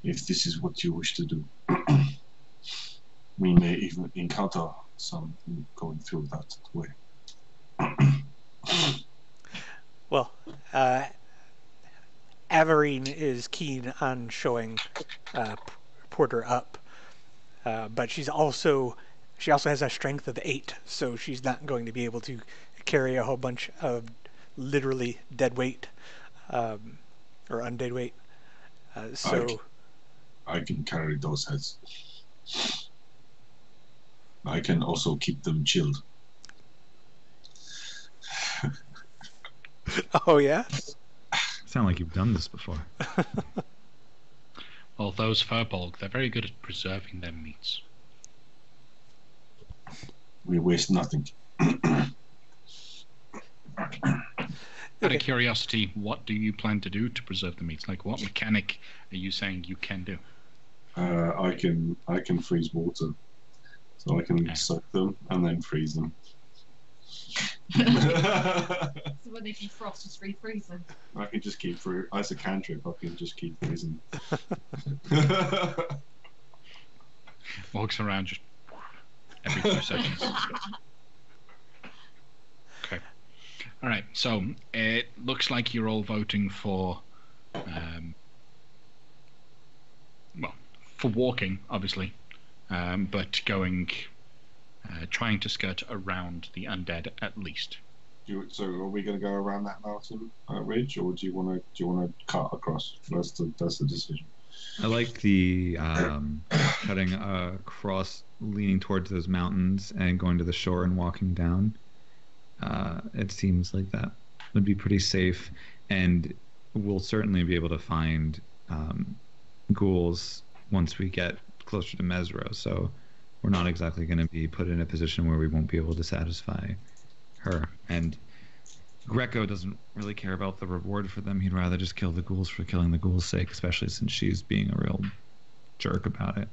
If this is what you wish to do, we may even encounter some going through that way. Well, Averine is keen on showing Porter up, but she also has a strength of 8, so she's not going to be able to carry a whole bunch of literally dead weight or undead weight. So I can carry those heads. I can also keep them chilled. Oh yeah? Sound like you've done this before. Well, those furbolg, they're very good at preserving their meats. We waste nothing. Out of curiosity, what do you plan to do to preserve the meats? Like, what mechanic are you saying you can do? I can freeze water, so I can soak them and then freeze them. So when they defrost, just refreeze them. I can just keep through. As a cantrip, I can just keep freezing. Walks around just every few seconds. Okay. All right. So it looks like you're all voting for, for walking, obviously, but going, trying to skirt around the undead at least. So are we going to go around that mountain ridge, or do you want to cut across? That's the decision. I like the cutting across, leaning towards those mountains and going to the shore and walking down. It seems like that would be pretty safe, and we'll certainly be able to find ghouls once we get closer to Mesro. So we're not exactly going to be put in a position where we won't be able to satisfy her. And Greco doesn't really care about the reward for them. He'd rather just kill the ghouls for killing the ghouls' sake, especially since she's being a real jerk about it.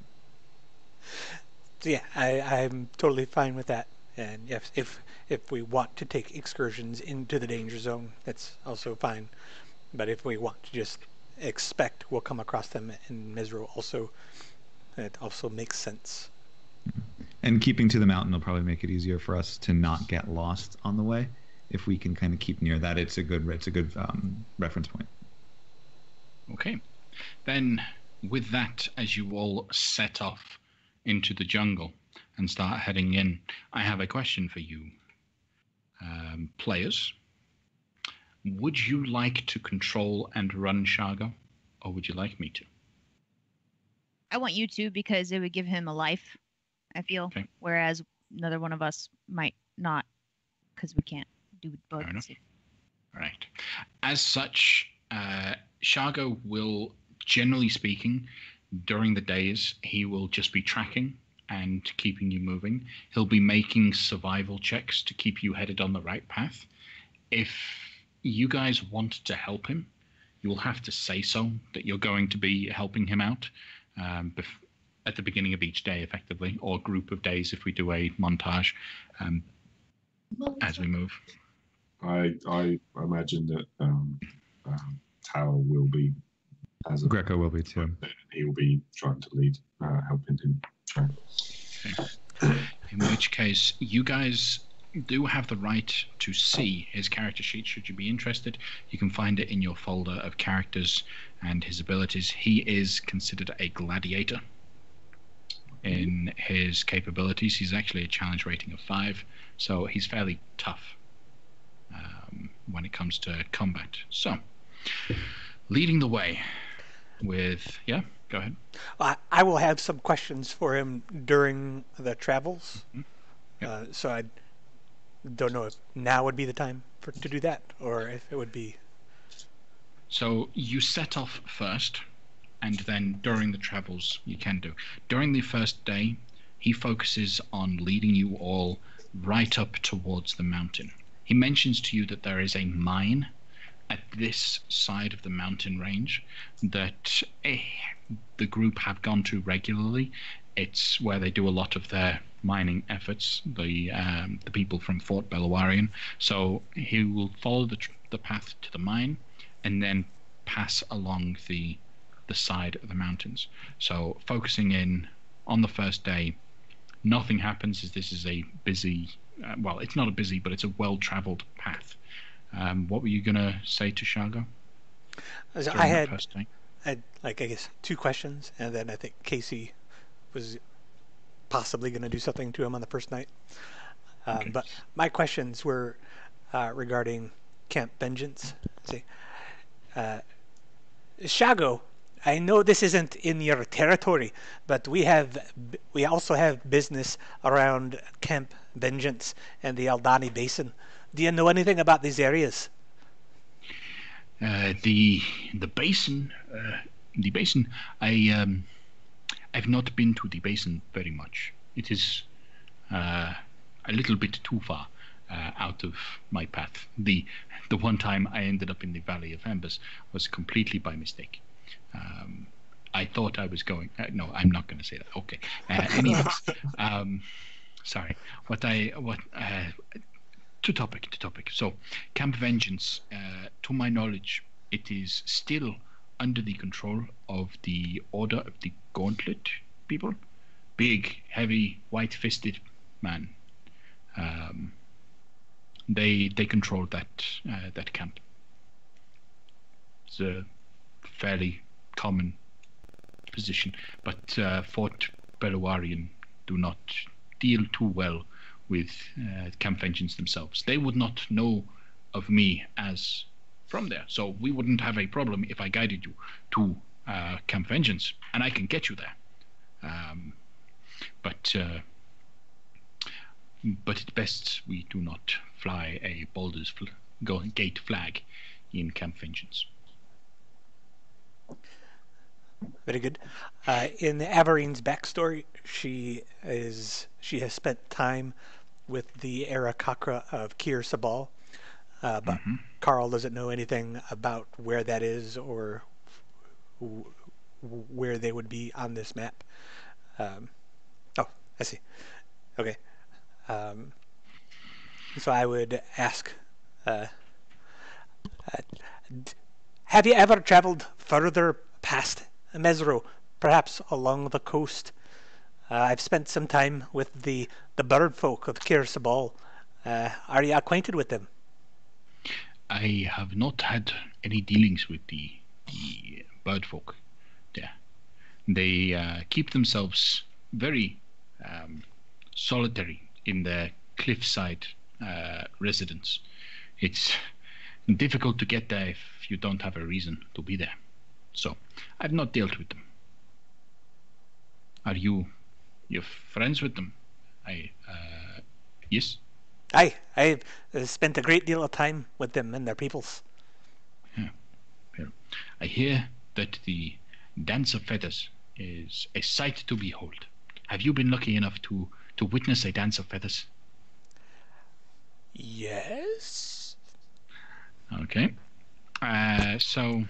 So yeah, I'm totally fine with that. And if we want to take excursions into the danger zone, that's also fine. But if we want to just expect we'll come across them in Mesro, it also makes sense. And keeping to the mountain will probably make it easier for us to not get lost on the way. If we can kind of keep near that, it's a good reference point. Okay. Then, with that, as you all set off into the jungle and start heading in, I have a question for you, players. Would you like to control and run Shargo, or would you like me to? I want you to, because it would give him a life, I feel. Okay. Whereas another one of us might not, because we can't do both. All right. As such, Shargo will, generally speaking, during the days, he will just be tracking and keeping you moving. He'll be making survival checks to keep you headed on the right path. If you guys want to help him, you will have to say so, that you're going to be helping him out at the beginning of each day, effectively, or group of days if we do a montage as we move. I imagine that Tower will be, as Greco will be too. He will be trying to lead, helping him train. Okay. In which case, you guys do have the right to see his character sheet should you be interested. You can find it in your folder of characters and his abilities. He is considered a gladiator in his capabilities. He's actually a challenge rating of 5, so he's fairly tough when it comes to combat. So, leading the way with... Yeah, go ahead. I will have some questions for him during the travels. Yep. So I don't know if now would be the time to do that, or if it would be... So you set off first, and then during the travels you can do. During the first day, he focuses on leading you all right up towards the mountain. He mentions to you that there is a mine at this side of the mountain range that the group have gone to regularly. It's where they do a lot of their mining efforts, the people from Fort Belawarian. So he will follow the path to the mine and then pass along the side of the mountains. So focusing in on the first day, nothing happens as this is a busy, well, it's not a busy, but it's a well-traveled path. What were you going to say to Shargo? I had, I guess, 2 questions, and then I think Casey was possibly going to do something to him on the first night. Okay. But my questions were regarding Camp Vengeance. Let's see. Shargo, I know this isn't in your territory, but we also have business around Camp Vengeance and the Aldani Basin. Do you know anything about these areas? The basin. I've not been to the basin very much. It is a little bit too far out of my path. The one time I ended up in the Valley of Embers was completely by mistake. I thought I was going... no, I'm not going to say that. Okay. Anyways, sorry. To topic. So, Camp Vengeance, to my knowledge, it is still under the control of the Order of the Gauntlet people. Big, heavy, white-fisted man. They control that camp. It's a fairly common position, but Fort Belawarian do not deal too well with Camp Vengeance themselves. They would not know of me as from there, so we wouldn't have a problem if I guided you to Camp Vengeance, and I can get you there. But it's best we do not fly a Baldur's Gate flag in Camp Vengeance. Very good. In Avarine's backstory, she has spent time with the Aarakocra of Kir Sabal, but Carl doesn't know anything about where that is or where they would be on this map. Oh, I see. Okay. So I would ask, have you ever traveled further past Mesro, perhaps along the coast? I've spent some time with the bird folk of Kir Sabal. Are you acquainted with them? I have not had any dealings with the bird folk there. They keep themselves very solitary in their cliffside residence. It's difficult to get there if you don't have a reason to be there. So, I've not dealt with them. Are you're friends with them? Yes? I've spent a great deal of time with them and their peoples. Yeah. Well, I hear that the Dance of Feathers is a sight to behold. Have you been lucky enough to witness a Dance of Feathers? Yes. Okay. So...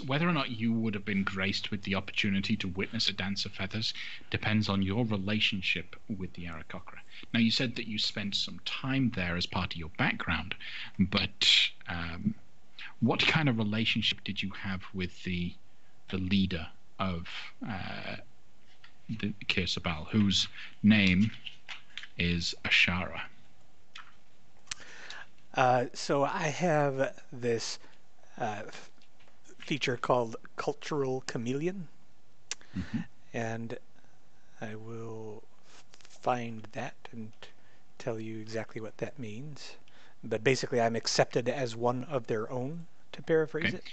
whether or not you would have been graced with the opportunity to witness a Dance of Feathers depends on your relationship with the Aarakocra. Now, you said that you spent some time there as part of your background, but what kind of relationship did you have with the leader of the Kir Sabal, whose name is Ashara. So I have this feature called Cultural Chameleon, and I will find that and tell you exactly what that means. But basically, I'm accepted as one of their own, to paraphrase it.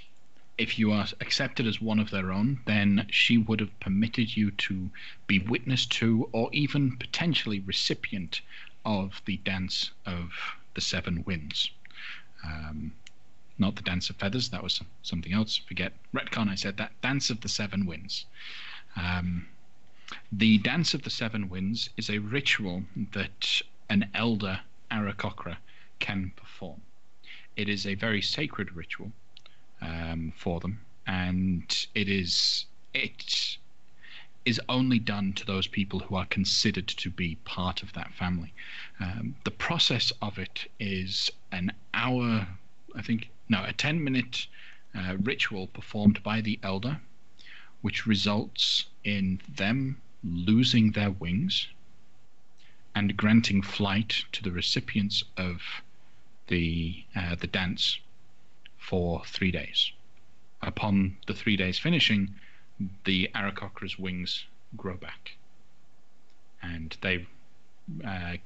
If you are accepted as one of their own, then she would have permitted you to be witness to, or even potentially recipient of, the Dance of the Seven Winds. Not the Dance of Feathers, that was something else. Forget, retcon, I said that. Dance of the Seven Winds. The Dance of the Seven Winds is a ritual that an elder Aarakocra can perform. It is a very sacred ritual for them, and it is only done to those people who are considered to be part of that family. The process of it is a 10-minute ritual performed by the elder, which results in them losing their wings and granting flight to the recipients of the dance for 3 days. Upon the 3 days finishing, the Aarakocra's wings grow back, and they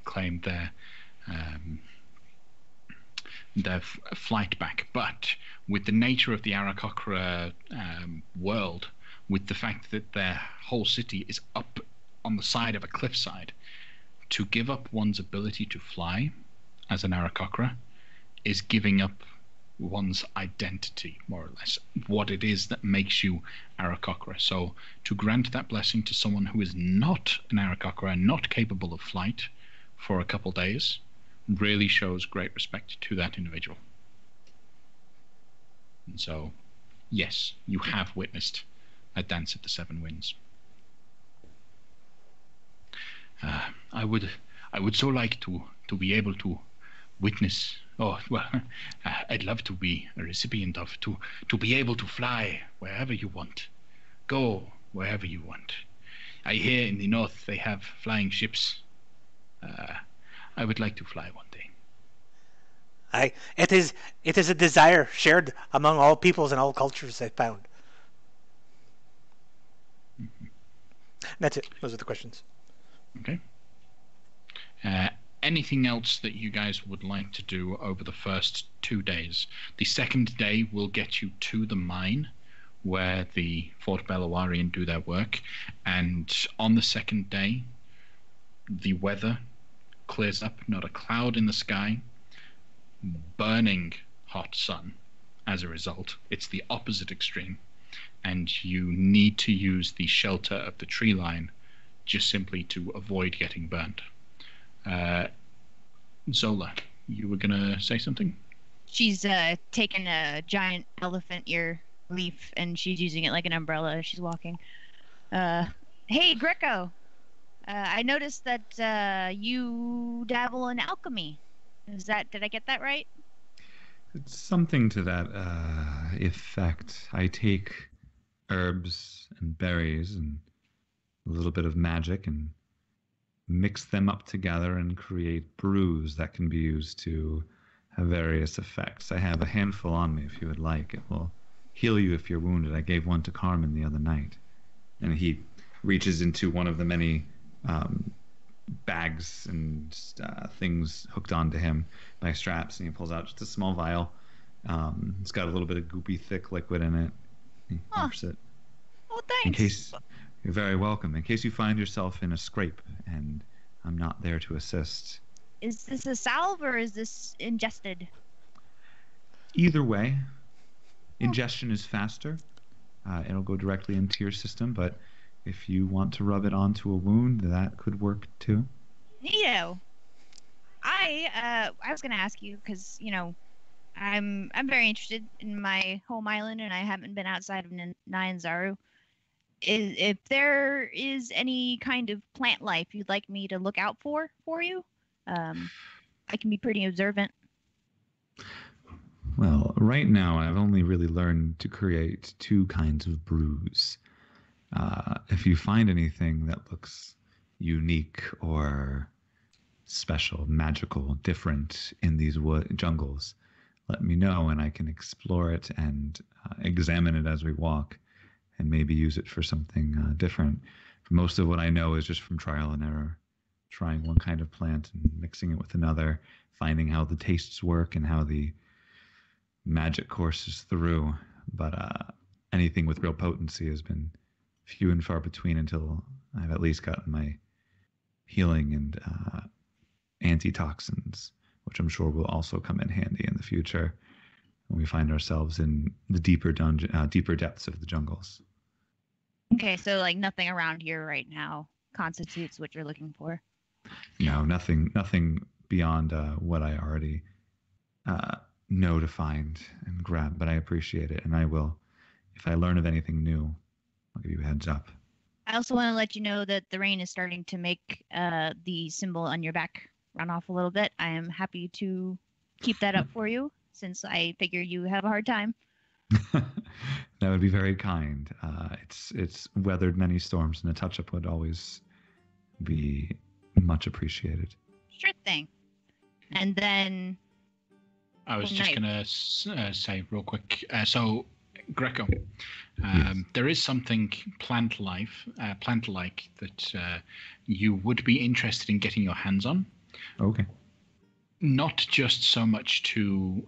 claim their flight back. But with the nature of the Aarakocra world, with the fact that their whole city is up on the side of a cliffside, to give up one's ability to fly as an Aarakocra is giving up one's identity, more or less, what it is that makes you Aarakocra. So to grant that blessing to someone who is not an Aarakocra and not capable of flight for a couple days really shows great respect to that individual. And so, yes, you have witnessed a Dance of the Seven Winds. I would so like to be able to witness. Oh well, I'd love to be a recipient of, to be able to fly wherever you want, go wherever you want. I hear in the north they have flying ships. I would like to fly one day. It is a desire shared among all peoples and all cultures, I found. That's it. Those are the questions. Okay. Anything else that you guys would like to do over the first 2 days? The second day will get you to the mine where the Fort Belawarian do their work, and on the second day the weather clears up, not a cloud in the sky, burning hot sun as a result. It's the opposite extreme, and you need to use the shelter of the tree line just simply to avoid getting burnt. Zola, you were gonna say something? She's taken a giant elephant ear leaf and she's using it like an umbrella as she's walking. Hey, Greco, I noticed that you dabble in alchemy. Did I get that right? It's something to that effect. I take herbs and berries and a little bit of magic and mix them up together and create brews that can be used to have various effects. I have a handful on me if you would like. It will heal you if you're wounded. I gave one to Carmen the other night. And he reaches into one of the many bags and things hooked onto him by straps, and he pulls out just a small vial. It's got a little bit of goopy, thick liquid in it. He pours it. Oh, thanks. In case... You're very welcome. In case you find yourself in a scrape and I'm not there to assist. Is this a salve or is this ingested? Either way, ingestion is faster. It'll go directly into your system, but if you want to rub it onto a wound, that could work too. Neato. I was going to ask you because, I'm very interested in my home island and I haven't been outside of Nyanzaru. If there is any kind of plant life you'd like me to look out for you, I can be pretty observant. Well, right now I've only really learned to create 2 kinds of brews. If you find anything that looks unique or special, magical, different in these jungles, let me know, and I can explore it and examine it as we walk, and maybe use it for something different. Most of what I know is just from trial and error, trying one kind of plant and mixing it with another, finding how the tastes work and how the magic courses through. But anything with real potency has been few and far between until I've at least gotten my healing and antitoxins, which I'm sure will also come in handy in the future when we find ourselves in the deeper depths of the jungles. Okay, so like nothing around here right now constitutes what you're looking for. No, nothing beyond what I already know to find and grab, but I appreciate it, and I will. If I learn of anything new, I'll give you a heads up. I also want to let you know that the rain is starting to make the symbol on your back run off a little bit. I am happy to keep that up for you, since I figure you have a hard time. That would be very kind. It's weathered many storms, and a touch-up would always be much appreciated. Sure thing. And then... I was just going to say real quick, so Greco, Yes. there is something plant-like that you would be interested in getting your hands on. Okay. Not just so much to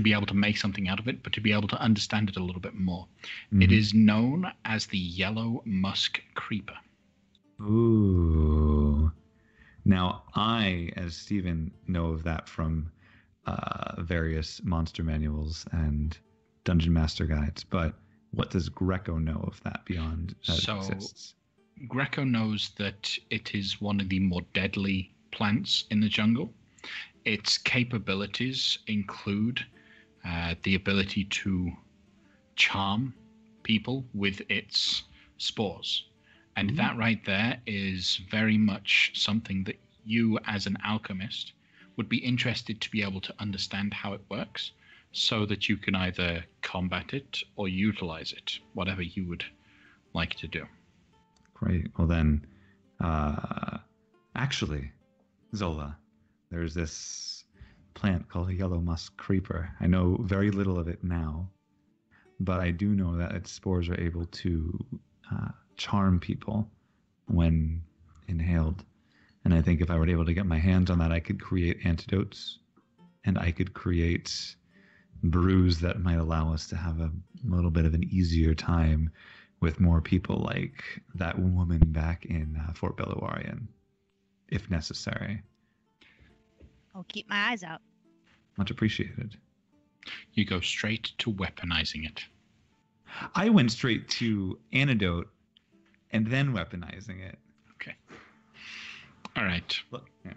be able to make something out of it, but to be able to understand it a little bit more. Mm-hmm. It is known as the yellow musk creeper. Ooh. Now, I, as Stephen, know of that from various monster manuals and dungeon master guides, but what does Greco know of that beyond that it exists? Greco knows that it is one of the more deadly plants in the jungle. Its capabilities include the ability to charm people with its spores. And that right there is very much something that you, as an alchemist, would be interested to be able to understand how it works, so that you can either combat it or utilize it, whatever you would like to do. Great. Well then, actually, Zola, there's this plant called a yellow musk creeper. I know very little of it now, but I do know that its spores are able to charm people when inhaled. And I think if I were able to get my hands on that, I could create antidotes, and I could create brews that might allow us to have a little bit of an easier time with more people like that woman back in Fort Belluarian, if necessary. I'll keep my eyes out. Much appreciated. You go straight to weaponizing it. I went straight to antidote and then weaponizing it. Okay. All right. Look, yeah.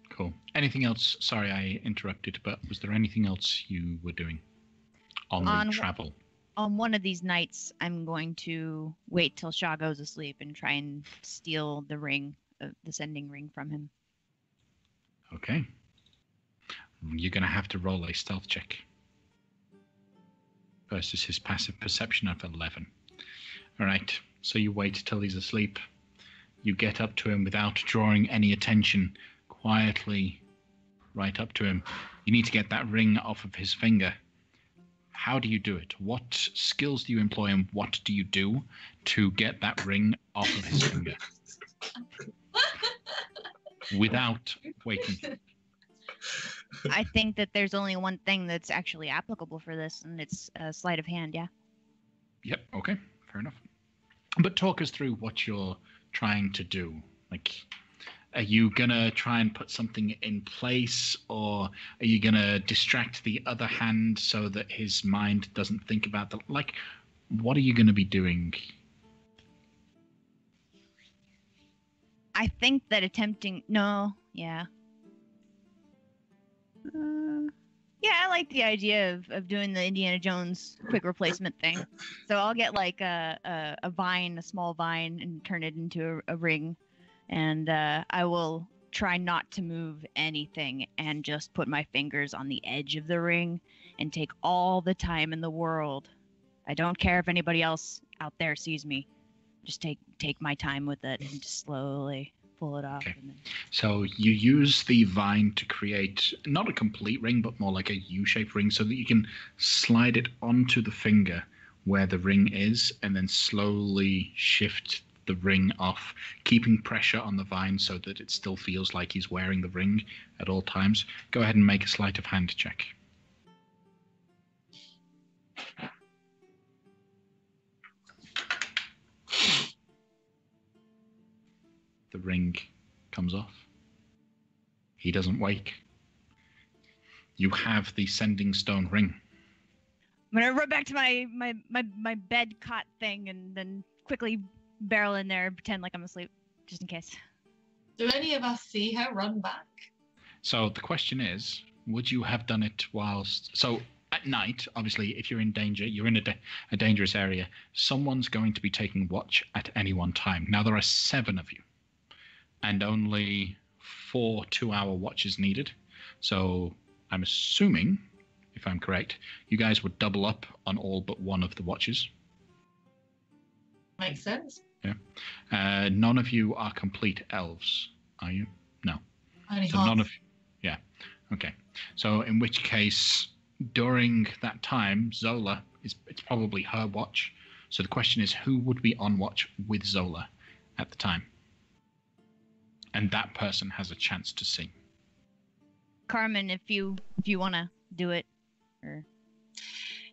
Cool. Anything else? Sorry, I interrupted, but was there anything else you were doing on the travel? On one of these nights, I'm going to wait till Shaw goes asleep and try and steal the ring, the sending ring from him. Okay. You're going to have to roll a stealth check versus his passive perception of 11. All right. So you wait till he's asleep. You get up to him without drawing any attention, quietly right up to him. You need to get that ring off of his finger. How do you do it? What skills do you employ, and what do you do to get that ring off of his finger? Without waking. I think that there's only one thing that's actually applicable for this, and it's sleight of hand, yeah? Yep, okay, fair enough. But talk us through what you're trying to do. Like, are you going to try and put something in place, or are you going to distract the other hand so that his mind doesn't think about the... Like, what are you going to be doing? I think that attempting... No, yeah. Yeah, I like the idea of doing the Indiana Jones quick replacement thing. So I'll get like a vine, a small vine, and turn it into a ring. And I will try not to move anything and just put my fingers on the edge of the ring and take all the time in the world. I don't care if anybody else out there sees me. Just take my time with it and just slowly pull it off. Okay. And then... So you use the vine to create not a complete ring, but more like a U-shaped ring, so that you can slide it onto the finger where the ring is, and then slowly shift the ring off, keeping pressure on the vine so that it still feels like he's wearing the ring at all times. Go ahead and make a sleight of hand check. The ring comes off. He doesn't wake. You have the sending stone ring. I'm gonna run back to my bed cot thing and then quickly barrel in there and pretend like I'm asleep, just in case. Do any of us see her run back? So the question is, would you have done it whilst... So at night, obviously, if you're in danger, you're in a dangerous area, someone's going to be taking watch at any one time. Now, there are 7 of you, and only 4 2-hour watches needed. So I'm assuming, if I'm correct, you guys would double up on all but one of the watches. Makes sense. Yeah. None of you are complete elves, are you? No. Only So half. none of... Yeah. Okay. So in which case, during that time, Zola, it's probably her watch. So the question is, who would be on watch with Zola at the time? And that person has a chance to see. Carmen, if you want to do it, or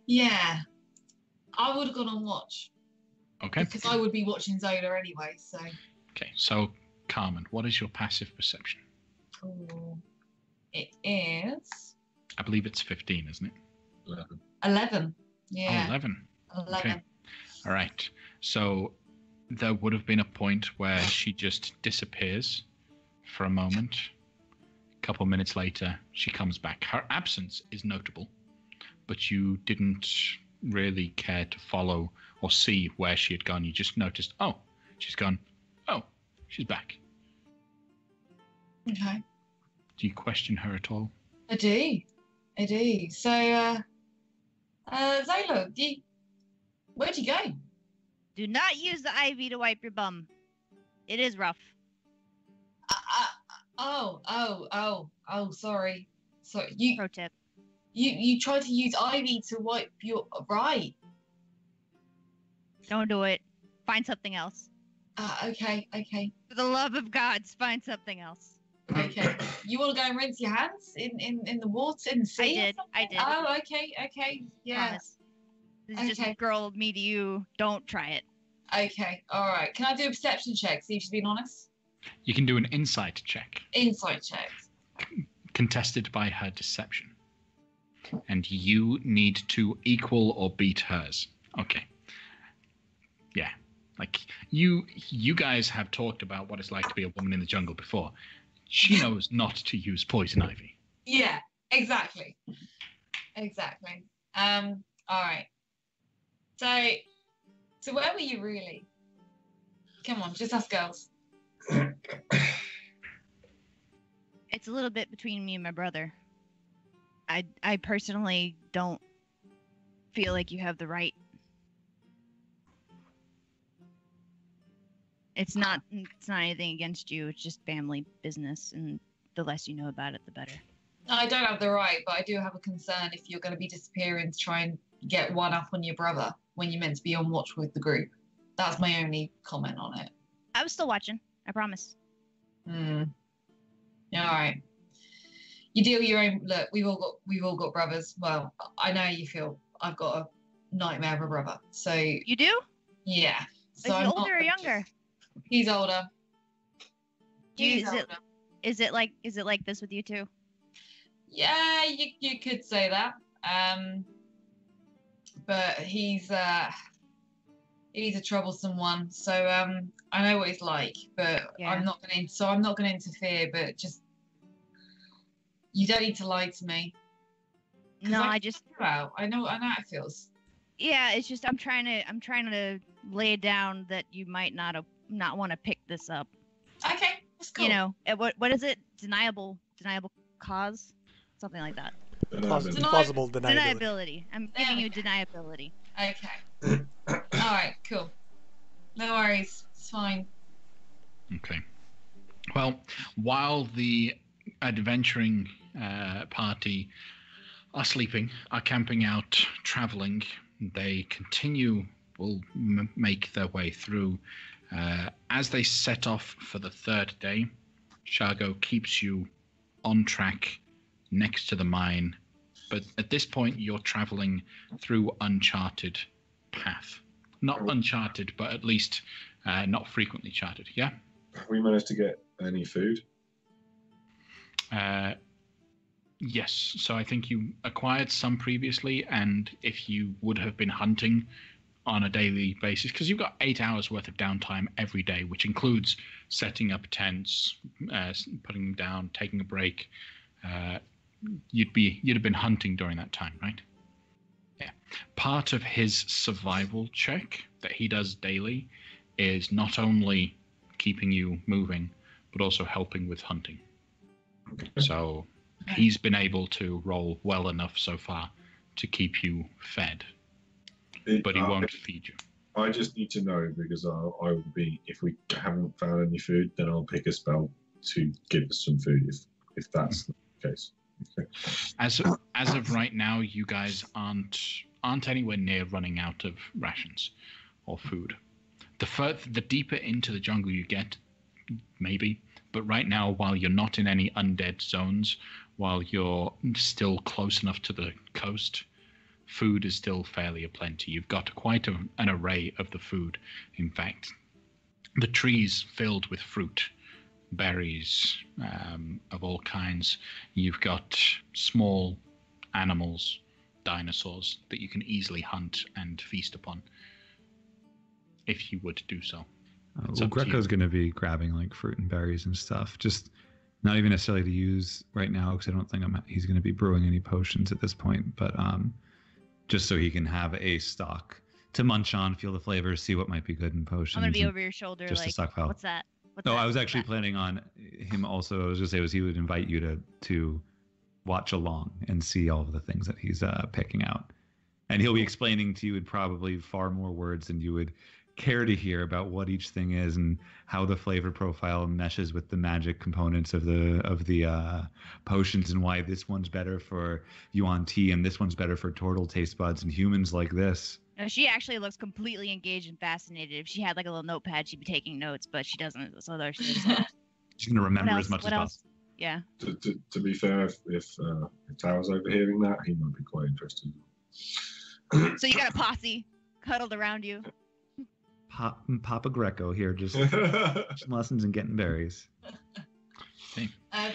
Yeah. I would have gone on watch. Okay. Because I would be watching Zola anyway, so... Okay. So, Carmen, what is your passive perception? Ooh. It is... I believe it's 15, isn't it? 11. Yeah. Oh, 11. 11. Okay. All right. So there would have been a point where she just disappears for a moment. A couple minutes later, she comes back. Her absence is notable, but you didn't really care to follow or see where she had gone. You just noticed, oh, she's gone. Oh, she's back. Okay. Do you question her at all? I do. So, Zola, where'd you go? do not use the IV to wipe your bum. It is rough. Sorry. So Pro tip. You tried to use IV to wipe your right. Don't do it. Find something else. Okay. For the love of God, find something else. Okay. You want to go and rinse your hands in the water in the sea? I did. Oh, okay. Yeah. Promise. This is just a girl, me to you. Don't try it. Okay. All right. Can I do a perception check? See if she's being honest. You can do an insight check. Insight check. Contested by her deception. And you need to equal or beat hers. Okay. Yeah. Like, you guys have talked about what it's like to be a woman in the jungle before. She knows not to use poison ivy. Yeah, exactly. All right. So where were you really? Come on, just us girls. It's a little bit between me and my brother. I personally don't feel like you have the right. It's not anything against you. It's just family business, and the less you know about it, the better. I don't have the right, but I do have a concern if you're going to be disappearing to try and get one up on your brother when you're meant to be on watch with the group. That's my only comment on it. I was still watching. I promise. Yeah, all right. You deal your own. Look, we've all got brothers. Well, I know how you feel. I've got a nightmare of a brother. So you do? Yeah. So Is he older or younger? He's older. Is it like this with you too? Yeah, you could say that. But he's a troublesome one. So I know what he's like, but yeah. I'm not gonna interfere. But just you don't need to lie to me. No, I know how it feels. Yeah, it's just I'm trying to lay down that you might not want to pick this up. Okay, that's cool. You know, what is it? Deniable cause, something like that. Plausible deniability. I'm giving you deniability. Okay. All right, cool. No worries. It's fine. Okay. Well, while the adventuring party are sleeping, are camping out, traveling, they will make their way through. As they set off for the third day, Shargo keeps you on track next to the mine. But at this point, you're traveling through uncharted path. Not uncharted, but at least not frequently charted, yeah? Have we managed to get any food? Yes, so I think you acquired some previously, and if you would have been hunting on a daily basis, because you've got 8 hours worth of downtime every day, which includes setting up tents, putting them down, taking a break, you'd have been hunting during that time, right? Yeah. Part of his survival check that he does daily is not only keeping you moving, but also helping with hunting. So he's been able to roll well enough so far to keep you fed, but he won't feed you. I just need to know, because I will be, if we haven't found any food, then I'll pick a spell to give us some food if that's the case. Okay. As of right now, you guys aren't anywhere near running out of rations or food. The deeper into the jungle you get, maybe. But right now, while you're not in any undead zones, while you're still close enough to the coast, food is still fairly aplenty. You've got quite an array of the food. In fact, the trees filled with fruit, berries of all kinds. You've got small animals, dinosaurs, that you can easily hunt and feast upon, if you would do so. Well, Greco's going to be grabbing like fruit and berries and stuff. Just not even necessarily to use right now, because I don't think he's going to be brewing any potions at this point. But just so he can have a stock to munch on, feel the flavors, see what might be good in potions. I'm going to be over your shoulder, just like, a stockpile. What's that? I was actually planning on him also. I was going to say he would invite you to watch along and see all of the things that he's picking out, and he'll be explaining to you in probably far more words than you would care to hear about what each thing is and how the flavor profile meshes with the magic components of the potions, and why this one's better for Yuan Ti and this one's better for turtle taste buds and humans like this. No, she actually looks completely engaged and fascinated. If she had like a little notepad, she'd be taking notes, but she doesn't. So there's she's going to remember as much as possible. Yeah. To be fair, if Tao's overhearing that, he might be quite interested. So you got a posse cuddled around you. Papa Greco here, just some lessons in getting berries. Okay.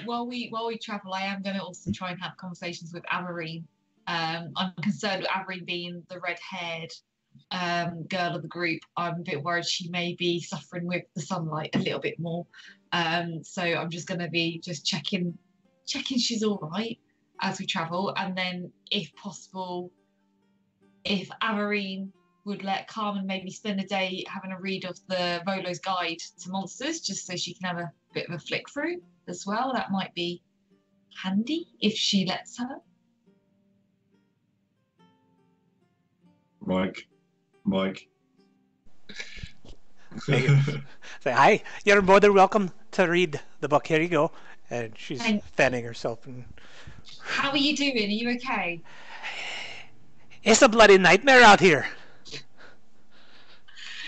While we travel, I am going to also try and have conversations with Averine. I'm concerned with Averine being the red-haired girl of the group. I'm a bit worried she may be suffering with the sunlight a little bit more. So I'm just going to be just checking she's all right as we travel, and then if possible, if Averine would let Carmen maybe spend a day having a read of the Volo's Guide to Monsters, just so she can have a bit of a flick through as well. That might be handy if she lets her. Mike. Say, hi, you're more than welcome to read the book. Here you go. And she's fanning herself. And how are you doing? Are you okay? It's a bloody nightmare out here.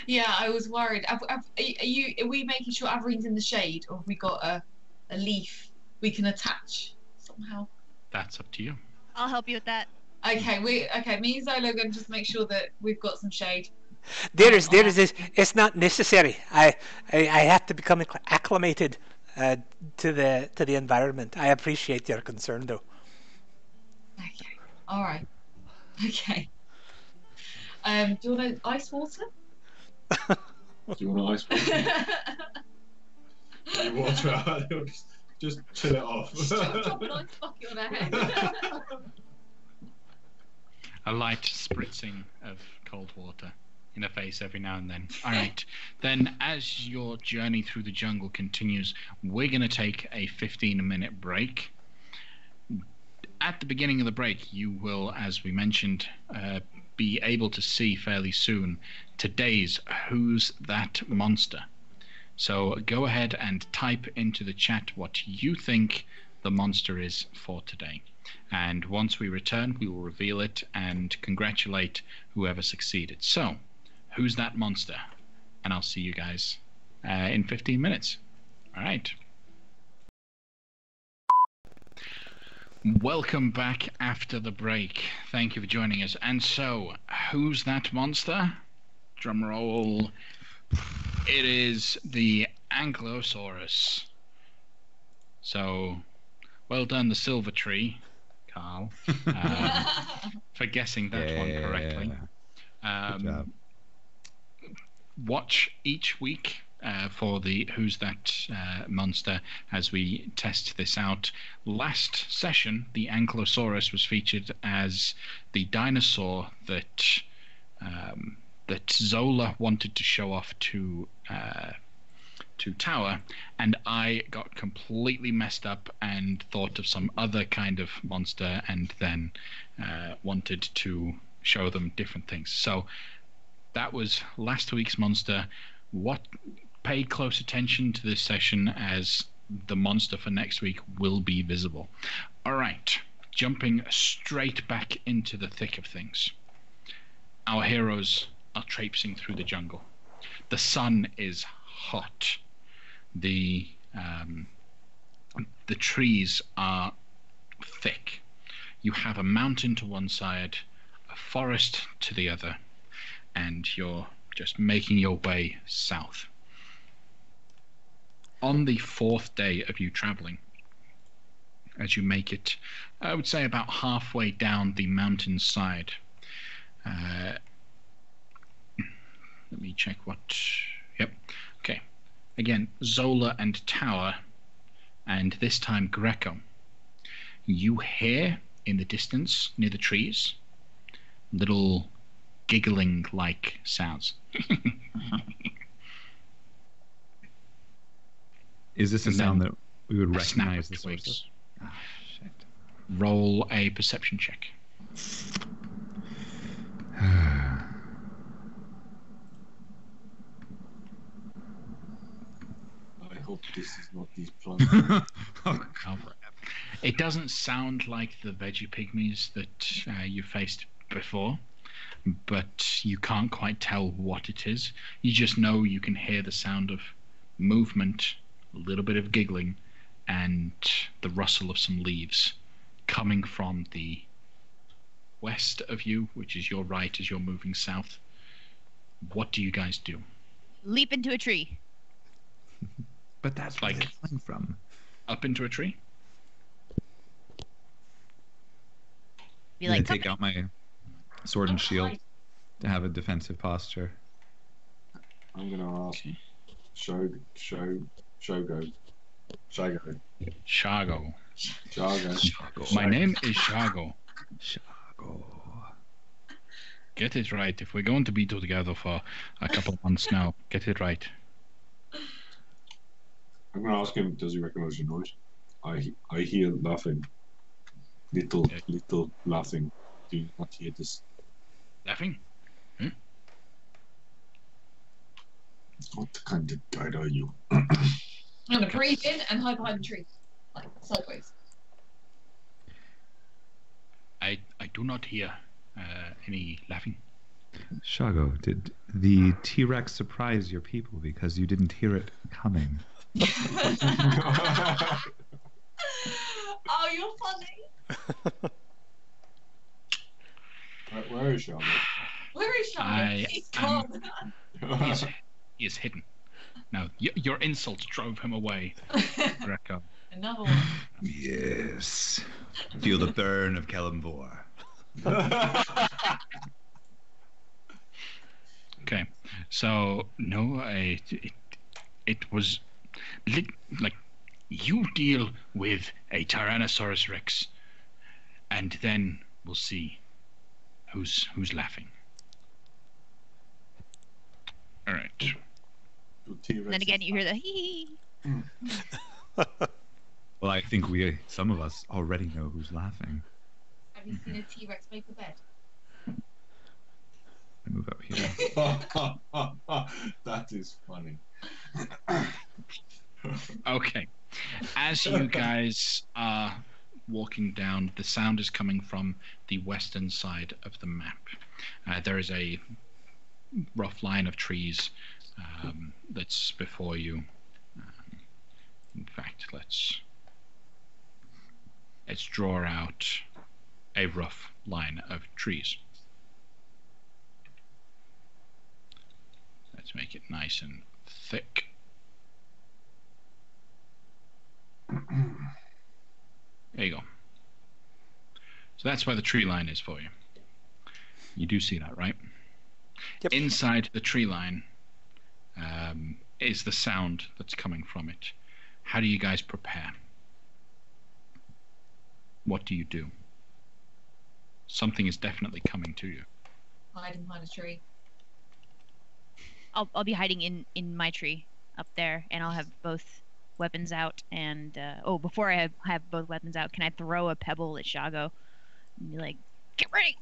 Yeah, I was worried. Are we making sure Averine's in the shade, or have we got a leaf we can attach somehow? That's up to you. I'll help you with that. Okay, me and Zolo are going to just make sure that we've got some shade. There is this. It's not necessary. I have to become acclimated to the environment. I appreciate your concern, though. Okay. All right. Okay. Do you want ice water? Do you want ice water? You water out. Just chill it off. Drop an ice bucket on her head. A light spritzing of cold water in her face every now and then. All right. Then as your journey through the jungle continues, we're going to take a 15-minute break. At the beginning of the break, you will, as we mentioned, be able to see fairly soon today's Who's That Monster? So go ahead and type into the chat what you think the monster is for today. And once we return, we will reveal it and congratulate whoever succeeded. So, who's that monster? And I'll see you guys in 15 minutes. All right. Welcome back after the break. Thank you for joining us. And so, who's that monster? Drum roll. It is the Ankylosaurus. So, well done, the silver tree, Carl, for guessing that one correctly. Good job. Watch each week for the Who's That Monster as we test this out. Last session, the Ankylosaurus was featured as the dinosaur that Zola wanted to show off to Tower, and I got completely messed up and thought of some other kind of monster, and then wanted to show them different things. So that was last week's monster. Pay close attention to this session, as the monster for next week will be visible. All right, jumping straight back into the thick of things. Our heroes are traipsing through the jungle. The sun is hot. The trees are thick. You have a mountain to one side, a forest to the other, and you're just making your way south. On the 4th day of you traveling, as you make it, I would say about halfway down the mountainside, let me check what... Yep. Okay. Again, Zola and Tower, and this time Greco. You hear in the distance, near the trees, little giggling-like sounds. Is this a sound that we would recognize the source of? Ah, shit. Roll a perception check. I hope this is not these plants. It doesn't sound like the veggie pygmies that you faced before, but you can't quite tell what it is. You just know you can hear the sound of movement, a little bit of giggling, and the rustle of some leaves coming from the west of you, which is your right as you're moving south. What do you guys do? Leap into a tree. But that's where like it's coming from. Up into a tree? Be like, take out my sword and shield to have a defensive posture. I'm gonna ask Shogo. My name is Shago. Shago. Get it right. If we're going to be together for a couple of months now, get it right. I'm gonna ask him, does he recognize your noise? I hear laughing. Little laughing. Do you not hear this? Laughing? Hmm? What kind of guide are you? I'm gonna breathe in and hide behind the tree, like sideways. I do not hear any laughing. Shago, did the T-Rex surprise your people because you didn't hear it coming? Oh, you're funny. Where is Shago? Where is Shago? He's gone. He is hidden. No, your insult drove him away, Greco. Another one. Yes. Feel the burn of Kellamvor. Okay, so no, it was like you deal with a Tyrannosaurus Rex, and then we'll see who's laughing. All right. And then again, you hear the hee hee. Well, I think some of us already know who's laughing. Have you seen a T-Rex make a bed? I move up here. That is funny. Okay. As you guys are walking down, the sound is coming from the western side of the map. There is a rough line of trees that's before you. In fact, let's draw out a rough line of trees. Let's make it nice and thick. There you go. So that's where the tree line is for you. You do see that, right? Yep. Inside the tree line is the sound that's coming from it. How do you guys prepare? What do you do? Something is definitely coming to you. Hiding behind a tree. I'll be hiding in my tree up there, and I'll have both weapons out. And before I have both weapons out, can I throw a pebble at Shago and be like, "Get ready"?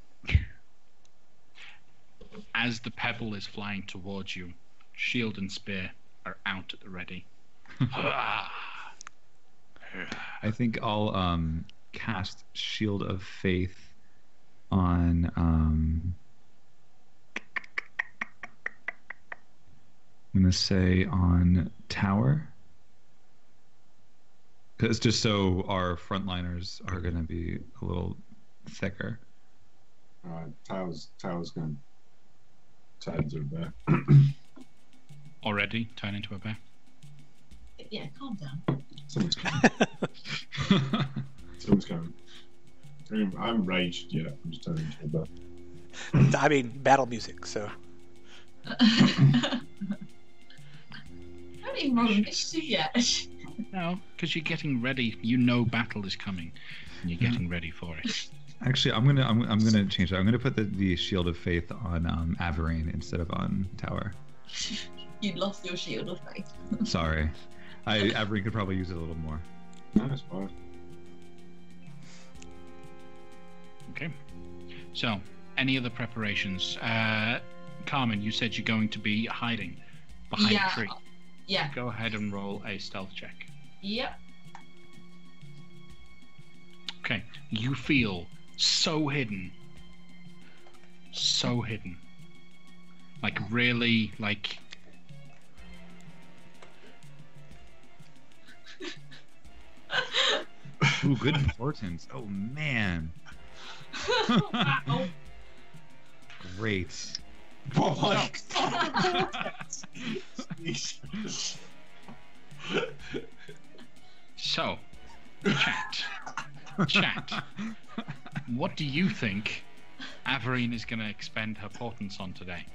As the pebble is flying towards you, shield and spear are out at the ready. I think I'll cast Shield of Faith on I'm gonna say on Tower, because just so our frontliners are gonna be a little thicker. Alright, Tao's going to turn into a bear. Already turn into a bear? Yeah, calm down. Someone's coming. Someone's coming. I haven't raged yet. I'm just turning into a bear. I mean, battle music, so. I haven't even rolled initiative yet. No, because you're getting ready. You know battle is coming, and you're getting ready for it. Actually, I'm gonna change that. I'm gonna put the Shield of Faith on Averine instead of on Tower. You lost your shield of faith. Sorry, Averine could probably use it a little more. No, that's fine. Okay. So, any other preparations? Carmen, you said you're going to be hiding behind a tree. Yeah. Go ahead and roll a stealth check. Yep. Okay. You feel so hidden. So hidden. Like, really, like... Ooh, good importance. Oh, man. Wow. Great. Oh, So, chat. What do you think Averine is going to expend her portents on today?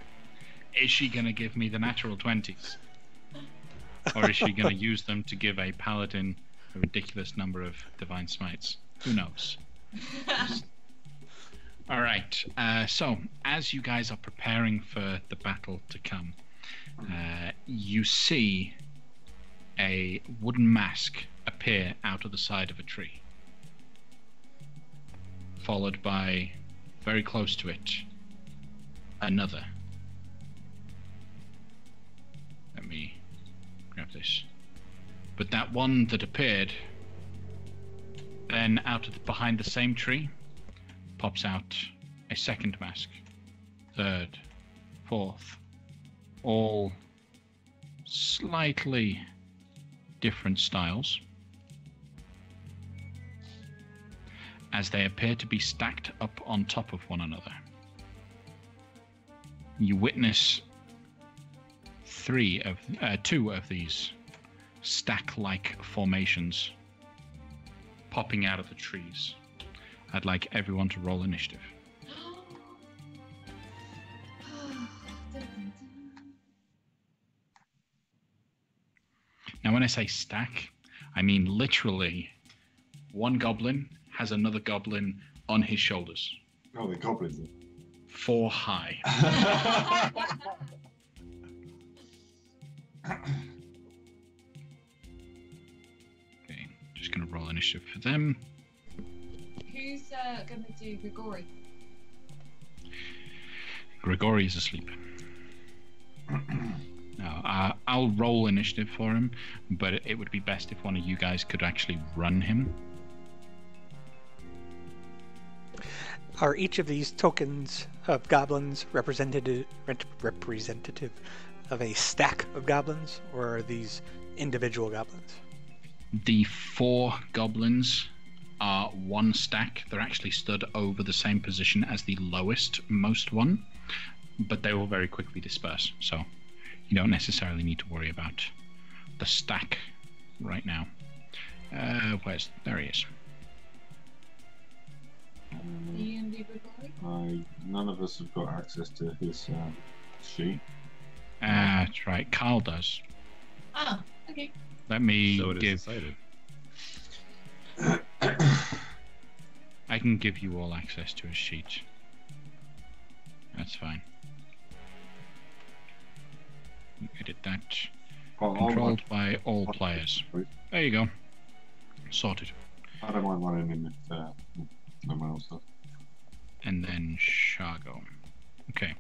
Is she going to give me the natural 20s? Or is she going to use them to give a paladin a ridiculous number of divine smites? Who knows? Alright, so as you guys are preparing for the battle to come, you see a wooden mask appear out of the side of a tree, followed by, very close to it, another. Let me grab this. But that one that appeared, then out of behind the same tree, pops out a second mask, third, fourth, all slightly different styles, as they appear to be stacked up on top of one another. You witness two of these stack-like formations popping out of the trees. I'd like everyone to roll initiative. Now, when I say stack, I mean literally one goblin has another goblin on his shoulders. Oh, the goblins. 4 high. Okay, just going to roll initiative for them. Who's going to do Grigori? Grigori is asleep. Now, I'll roll initiative for him, but it would be best if one of you guys could actually run him. Are each of these tokens of goblins representative of a stack of goblins, or are these individual goblins? The 4 goblins are one stack. They're actually stood over the same position as the lowest most one, but they will very quickly disperse, so you don't necessarily need to worry about the stack right now. There he is. None of us have got access to his sheet. That's right, Carl does. Oh, okay. Let me So it give... is decided. I can give you all access to a sheet. That's fine. Edit that. Controlled by all players. There you go. Sorted. I don't mind running in if no one else does. And then Shargo. Okay.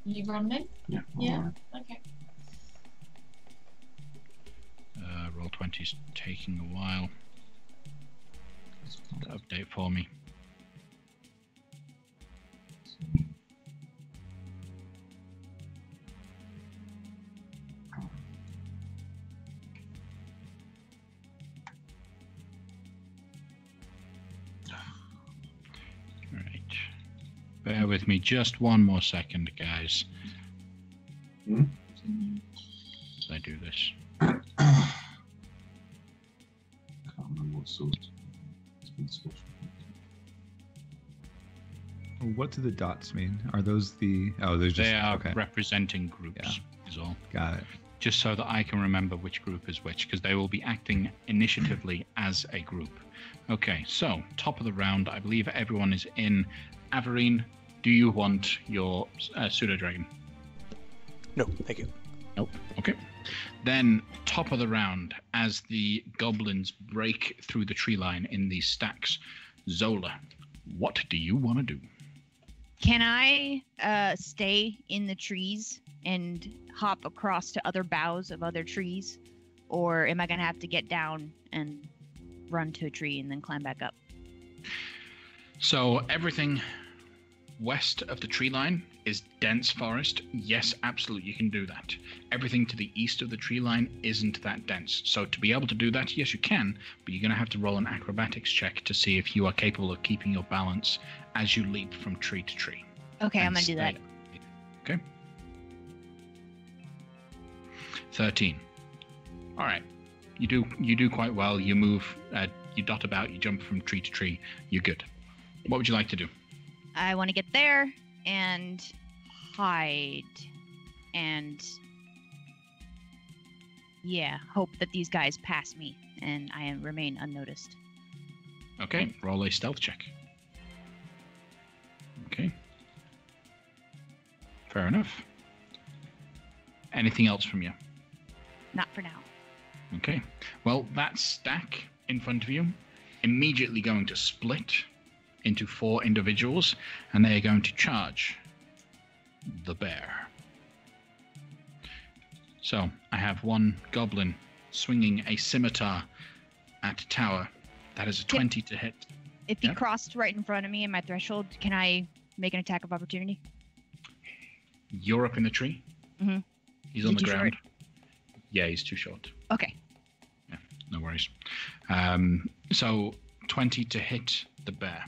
You running? Yeah. Yeah. Okay. Roll 20's taking a while to update for me. Right. Bear with me just one more second, guys. Hmm? As I do this. I can't remember what sort. It's been special. What do the dots mean? Are those the... Oh, they're just... They are okay. representing groups, is all. Got it. Just so that I can remember which group is which, because they will be acting initiatively as a group. Okay, so, top of the round, I believe everyone is in. Averine, do you want your pseudo-dragon? No, thank you. Nope. Okay. Then, top of the round, as the goblins break through the tree line in these stacks, Zola, what do you want to do? Can I stay in the trees and hop across to other boughs of other trees? Or am I going to have to get down and run to a tree and then climb back up? So everything west of the tree line is dense forest. Yes, absolutely, you can do that. Everything to the east of the tree line isn't that dense. So to be able to do that, yes, you can, but you're going to have to roll an acrobatics check to see if you are capable of keeping your balance as you leap from tree to tree. Okay, And I'm going to do that. Okay. 13. All right. You do quite well. You move, you dot about, you jump from tree to tree. You're good. What would you like to do? I want to get there and hide and hope that these guys pass me and I remain unnoticed. Okay, roll a stealth check. Okay. Fair enough. Anything else from you? Not for now. Okay. Well, that stack in front of you immediately going to split into 4 individuals, and they are going to charge the bear. So I have one goblin swinging a scimitar at Tower. That is a 20 to hit. If he crossed right in front of me in my threshold, can I make an attack of opportunity? You're up in the tree. Mm-hmm. He's on the ground. Yeah, he's too short. Okay. Yeah, no worries. So 20 to hit the bear.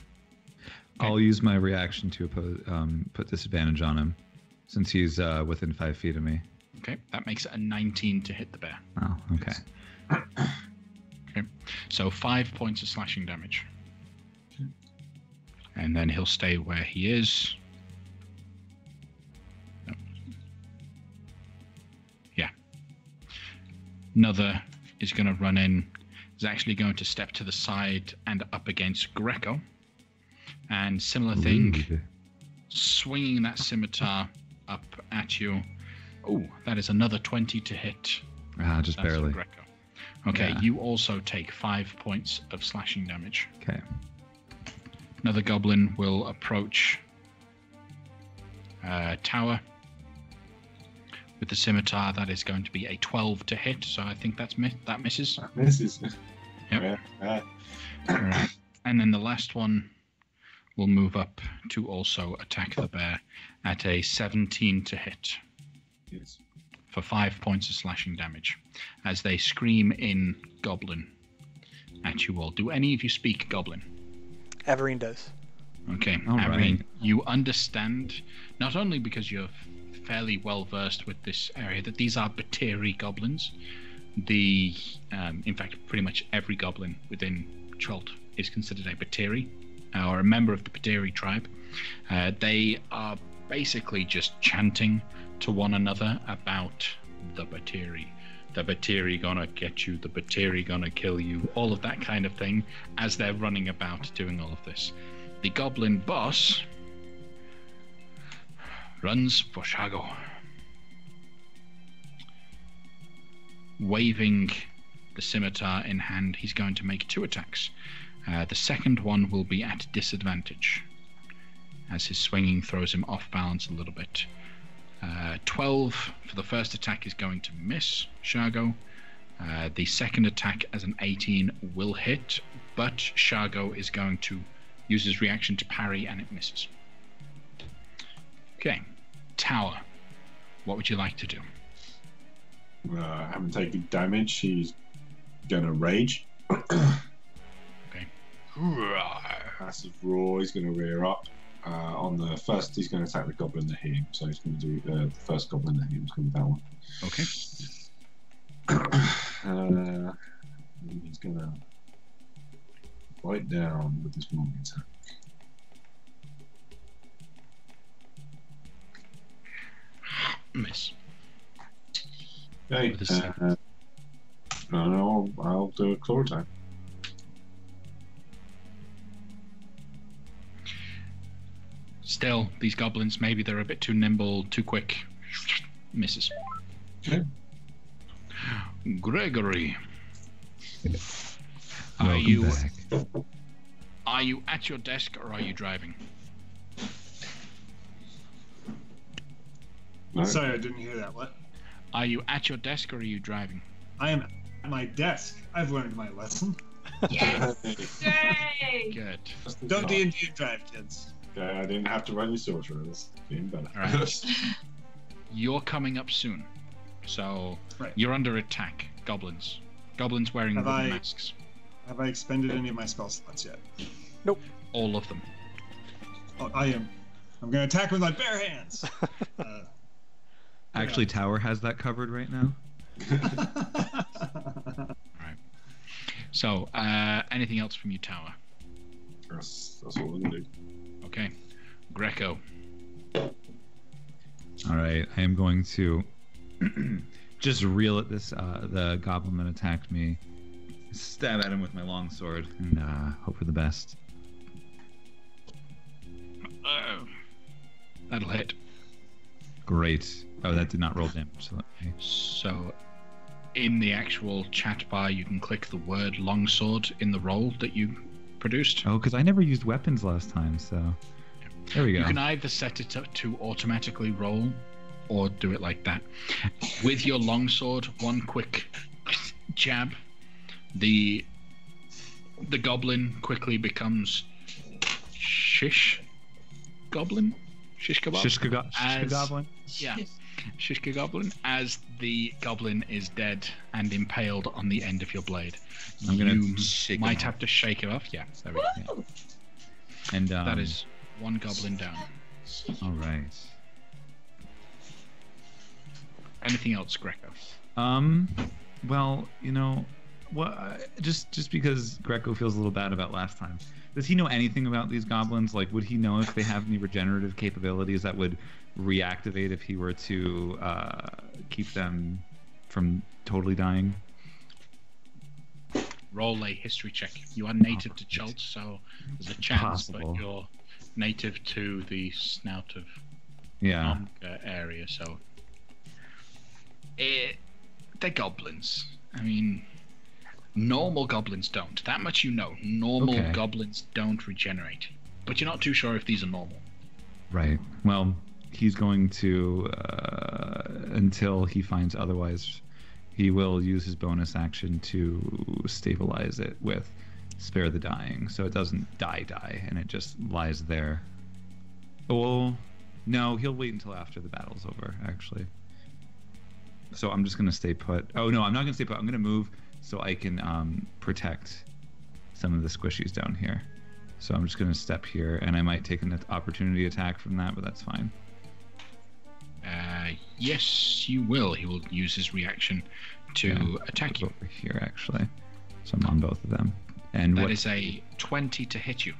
Okay. I'll use my reaction to put disadvantage on him, since he's within 5 feet of me. Okay, that makes it a 19 to hit the bear. Oh, okay. Okay, so 5 points of slashing damage. And then he'll stay where he is. No. Yeah. Another is going to run in. Is actually going to step to the side and up against Greco. And similar thing, swinging that scimitar up at you. Oh, that is another 20 to hit. Just barely. Greco. Okay, Yeah. you also take 5 points of slashing damage. Okay. Another goblin will approach Tower. With the scimitar, that is going to be a 12 to hit, so I think that misses. That misses. Yep. Right. And then the last one will move up to also attack the bear at a 17 to hit. Yes. For 5 points of slashing damage, as they scream in Goblin at you all. Do any of you speak Goblin? Averine does. Okay, All Averine, right. you understand, not only because you're fairly well versed with this area, that these are Bateri goblins. In fact, pretty much every goblin within Chult is considered a Bateri, or a member of the Bateri tribe. They are basically just chanting to one another about the Bateri. The Bateri gonna get you, the Bateri gonna kill you, all of that kind of thing, as they're running about doing all of this. The goblin boss runs for Shago, waving the scimitar in hand. He's going to make 2 attacks. The second one will be at disadvantage, as his swinging throws him off balance a little bit. 12 for the first attack is going to miss Shago. The second attack as an 18 will hit, but Shago is going to use his reaction to parry, and it misses. Okay, Tower, what would you like to do? Haven't taken damage. He's gonna rage. Okay. Massive roar. He's gonna rear up. On the first, he's going to attack the goblin that hit him. So he's going to do the first goblin that hit him is going to be that one. Okay. He's going to bite down with this morning attack. Miss. Okay. With a 7. No, I'll do a claw attack. Still, these goblins, maybe they're a bit too nimble, too quick. Misses. Okay. Gregory, Welcome back. are you at your desk or are you driving? No. Sorry, I didn't hear that. What? Are you at your desk or are you driving? I am at my desk. I've learned my lesson. Yes! Yay! Good. Don't D&D and drive, kids. Okay, I didn't have to run your sorcerer. That's being better. All right. You're coming up soon, so Right. you're under attack. Goblins wearing Have wooden I- masks. Have I expended any of my spell slots yet? All of them. Oh, I am. I'm going to attack with my bare hands. Actually, Tower has that covered right now. So, anything else from you, Tower? That's what we're going to do. Okay. Greco. All right, I am going to just reel at this. The goblin that attacked me. Stab at him with my longsword and hope for the best. That'll hit. Great. Oh, that did not roll damage. So So, in the actual chat bar, you can click the word longsword in the roll that you produced. oh, because I never used weapons last time, so there we go. You can either set it up to automatically roll or do it like that. With your longsword, one quick jab, the goblin quickly becomes shish goblin? Shish kebab? Shishka goblin. Yeah. Shishka goblin, as the goblin is dead and impaled on the end of your blade. I'm gonna You shake might him have to shake it off. Yeah, there we go. Woo! And That is one goblin down. all right. Anything else, Greco? Well, you know, just because Greco feels a little bad about last time. Does he know anything about these goblins? Like, would he know if they have any regenerative capabilities that would reactivate if he were to keep them from totally dying? Roll a history check. You are native to Chult, so there's a chance, Possible. but you're native to the snout of Yeah. area, so they're goblins. I mean, normal goblins don't. That much you know. Normal goblins don't regenerate, but you're not too sure if these are normal. Right. Well, he's going to, until he finds otherwise, he will use his bonus action to stabilize it with Spare the Dying, so it doesn't die, and it just lies there. Well, no, he'll wait until after the battle's over, actually. So I'm just going to stay put. Oh, no, I'm not going to stay put. I'm going to move so I can protect some of the squishies down here. So I'm just going to step here, and I might take an opportunity attack from that, but that's fine. Yes, you will. He will use his reaction to attack you. Over here, actually. So I'm on both of them. And that is a 20 to hit you.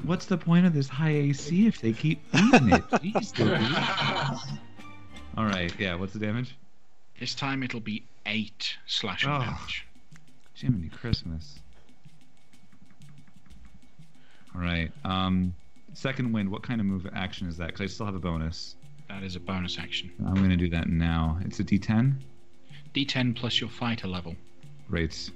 What's the point of this high AC if they keep eating it? Jeez, dude. All right, yeah, what's the damage? This time it'll be 8 slashing damage. Jiminy Christmas. All right. Second wind, what kind of move action is that? Because I still have a bonus. That is a bonus action. I'm going to do that now. It's a D10? D10 plus your fighter level. Great.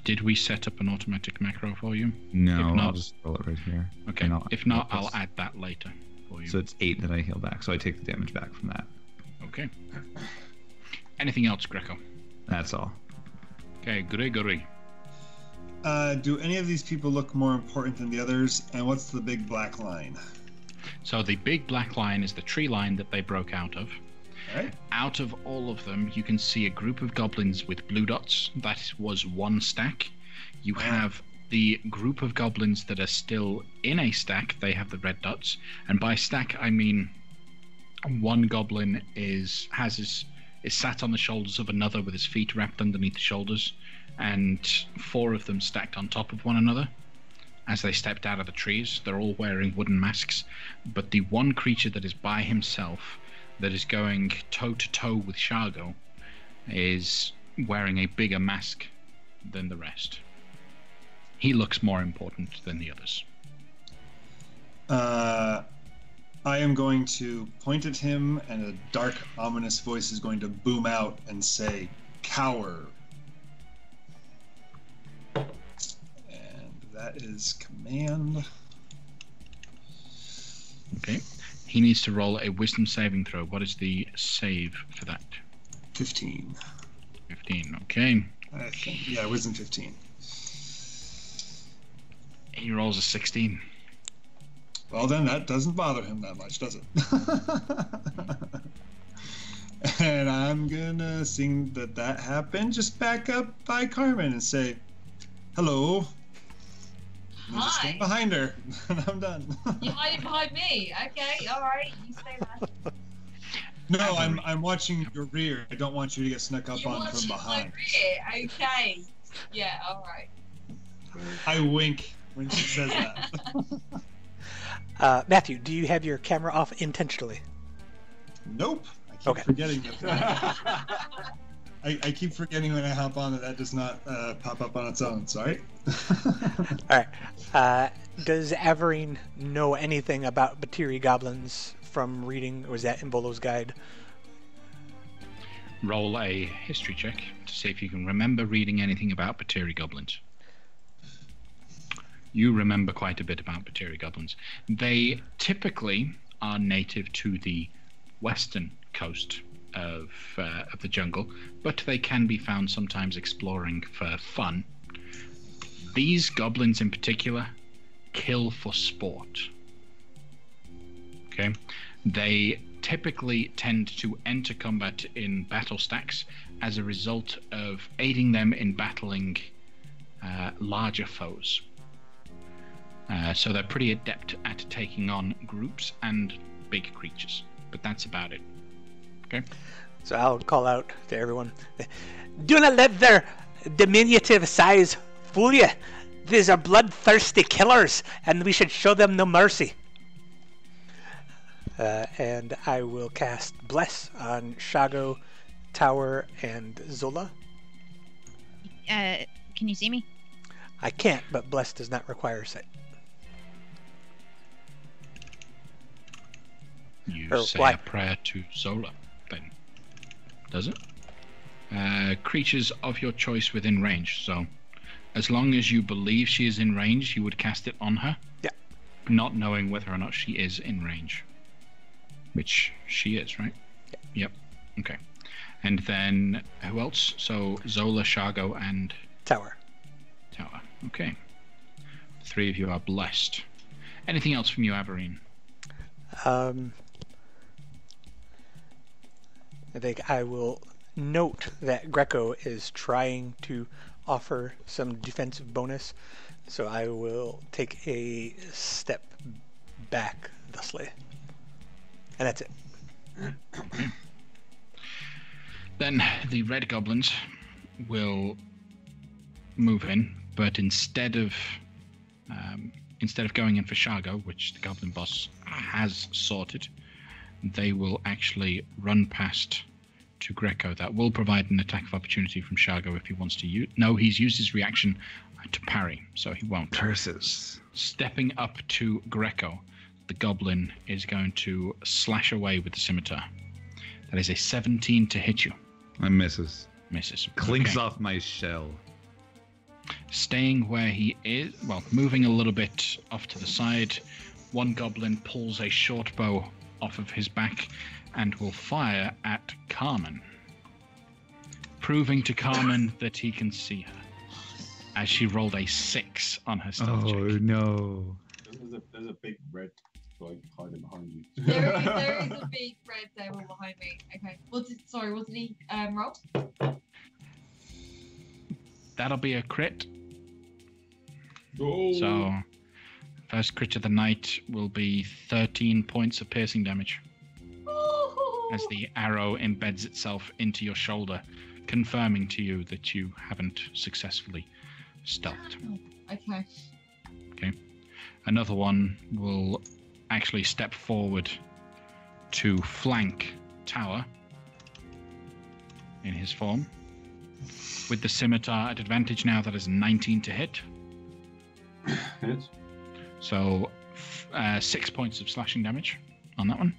Did we set up an automatic macro for you? No, I'll just roll it right here. Okay, if not, I'll add that later for you. So it's 8 that I heal back, so I take the damage back from that. Okay. Anything else, Greco? That's all. Okay, Gregory. Do any of these people look more important than the others? And what's the big black line? So the big black line is the tree line that they broke out of. Right. Out of all of them, you can see a group of goblins with blue dots. That was one stack. You have the group of goblins that are still in a stack. They have the red dots. And by stack, I mean one goblin is sat on the shoulders of another with his feet wrapped underneath the shoulders, and 4 of them stacked on top of one another. As they stepped out of the trees, they're all wearing wooden masks, but the one creature that is by himself, that is going toe-to-toe with Shargo, is wearing a bigger mask than the rest. He looks more important than the others. I am going to point at him, and a dark, ominous voice is going to boom out and say, "Cower." That is command. Okay. He needs to roll a wisdom saving throw. What is the save for that? 15. 15, okay. I think, yeah, wisdom 15. He rolls a 16. Well, then that doesn't bother him that much, does it? And I'm gonna sing that happened. Just back up by Carmen and say, "Hello." And just stand behind her, and I'm done. You're hiding behind me. Okay, all right. You stay there. No, I'm watching your rear. I don't want you to get snuck up on from behind. My rear. Okay. Yeah. All right. I wink when she says that. Matthew, do you have your camera off intentionally? Nope. I keep forgetting that. I keep forgetting when I hop on that does not pop up on its own. Sorry. All right. Does Averine know anything about Batiri goblins from reading, or was that in Bolo's guide? Roll a history check to see if you can remember reading anything about Batiri goblins. You remember quite a bit about Batiri goblins. They typically are native to the western coast of the jungle, but they can be found sometimes exploring for fun. These goblins in particular kill for sport. Okay? They typically tend to enter combat in battle stacks as a result of aiding them in battling larger foes. So they're pretty adept at taking on groups and big creatures, but that's about it. Okay. So I'll call out to everyone, "Do not let their diminutive size fool you. These are bloodthirsty killers, and we should show them no mercy." And I will cast Bless on Shago, Tower, and Zola. Can you see me? I can't, but Bless does not require sight. You say a prayer to Zola, then. Does it? Creatures of your choice within range. So, as long as you believe she is in range, you would cast it on her. Yeah. Not knowing whether or not she is in range. which she is, right? Yep. Okay. And then who else? So Zola, Shargo, and Tower. Okay. The three of you are blessed. Anything else from you, Averine? I think I will note that Greco is trying to offer some defensive bonus, so I will take a step back thusly. And that's it. Then the red goblins will move in, but instead of going in for Shargo, which the goblin boss has sorted, they will actually run past to Greco. That will provide an attack of opportunity from Shargo if he wants to use. No, he's used his reaction to parry, so he won't. Curses. Stepping up to Greco, the goblin is going to slash away with the scimitar. That is a 17 to hit you. I misses. Misses. Clinks off my shell. Staying where he is, well, moving a little bit off to the side, one goblin pulls a short bow off of his back and will fire at Carmen, proving to Carmen that he can see her, as she rolled a 6 on her stealth check. Oh, no. There's a big red guy hiding behind you. There is a big red devil behind me. Okay. What did he roll? That'll be a crit. Oh. So, first crit of the night will be 13 points of piercing damage. As the arrow embeds itself into your shoulder, confirming to you that you haven't successfully stealthed. Okay. Another one will actually step forward to flank Tower in his form. With the scimitar at advantage now, that is 19 to hit. Hit. So 6 points of slashing damage on that one.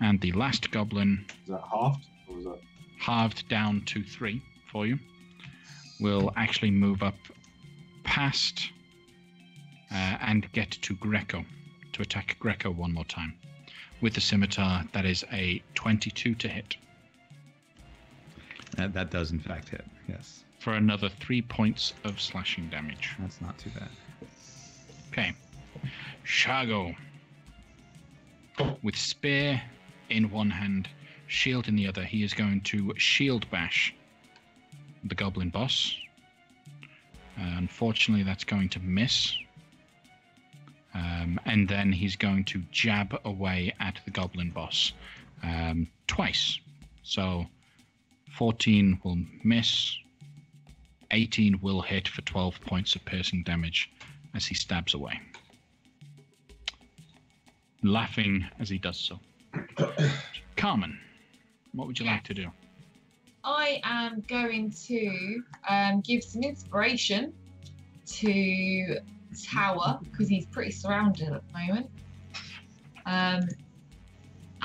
And the last goblin... Is that halved? Or is that... Halved down to 3 for you. Will actually move up past and get to Greco. To attack Greco one more time. With the scimitar, that is a 22 to hit. That does in fact hit, yes. For another 3 points of slashing damage. That's not too bad. Okay. Shargo. With spear in one hand, shield in the other, he is going to shield bash the goblin boss. Unfortunately, that's going to miss. And then he's going to jab away at the goblin boss twice. So 14 will miss. 18 will hit for 12 points of piercing damage as he stabs away. Laughing as he does so. Carmen, what would you like to do? I am going to give some inspiration to Tower, because he's pretty surrounded at the moment. And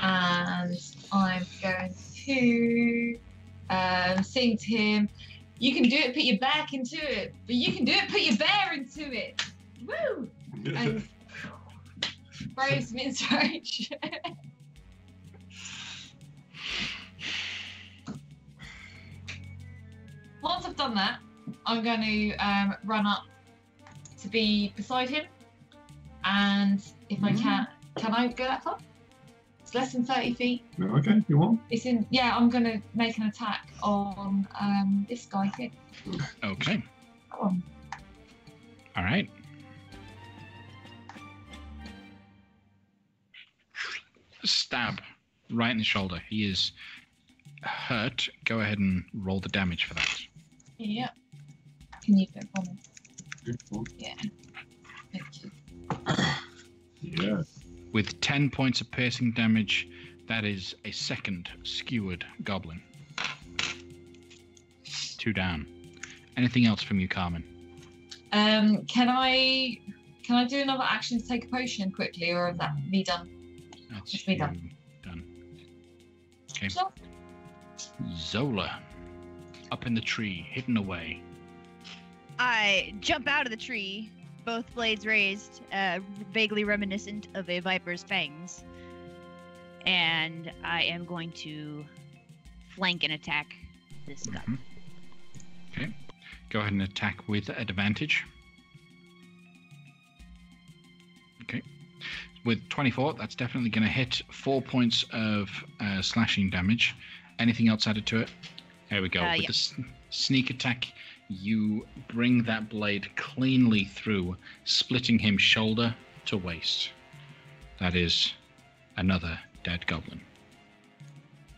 I'm going to sing to him, "You can do it, put your back into it, but you can do it, put your bear into it." Woo! And throw some inspiration. Once I've done that, I'm going to run up to be beside him, and if I can I go that far? It's less than 30 feet. Okay, you want? It's in. Yeah, I'm going to make an attack on this guy here. Okay. Come on. All right. Stab right in the shoulder. He is hurt. Go ahead and roll the damage for that. Yeah. Can you do it for me? Good one. Yeah. Thank you. Yeah. With 10 points of piercing damage, that is a second skewered goblin. 2 down. Anything else from you, Carmen? Can I do another action to take a potion quickly, or is that me done? That's me done. Done. Okay. Sure. Zola, up in the tree, hidden away. I jump out of the tree, both blades raised, vaguely reminiscent of a viper's fangs, And I am going to flank and attack this guy. Okay. Go ahead and attack with advantage. Okay. With 24, that's definitely going to hit 4 points of slashing damage. Anything else added to it? There we go. With the sneak attack, you bring that blade cleanly through, splitting him shoulder to waist. That is another dead goblin.